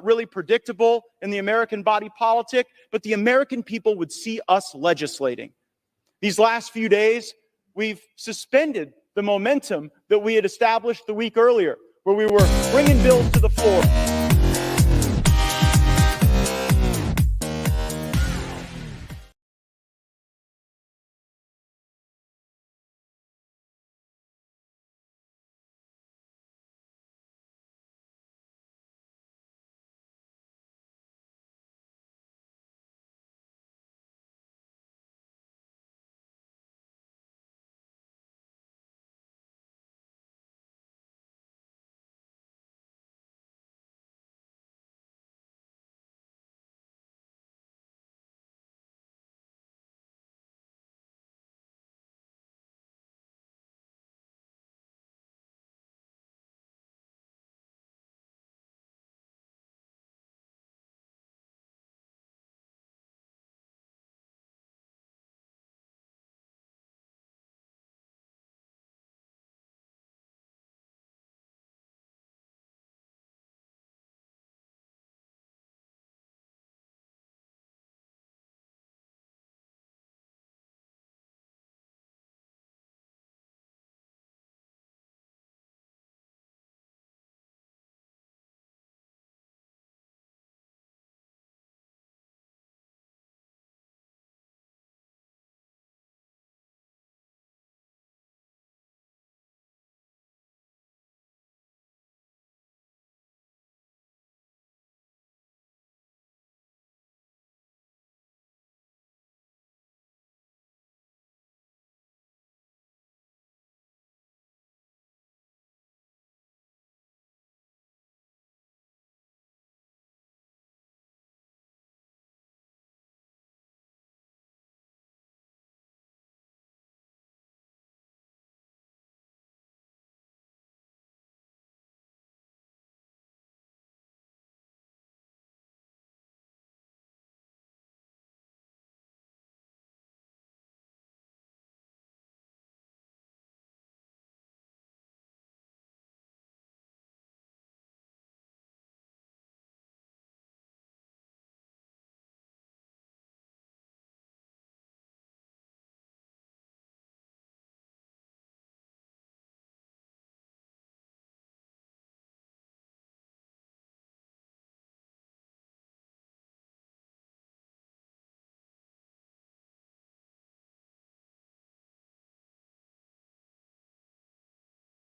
really predictable in the American body politic, but the American people would see us legislating. These last few days, we've suspended the momentum that we had established the week earlier, where we were bringing bills to the floor,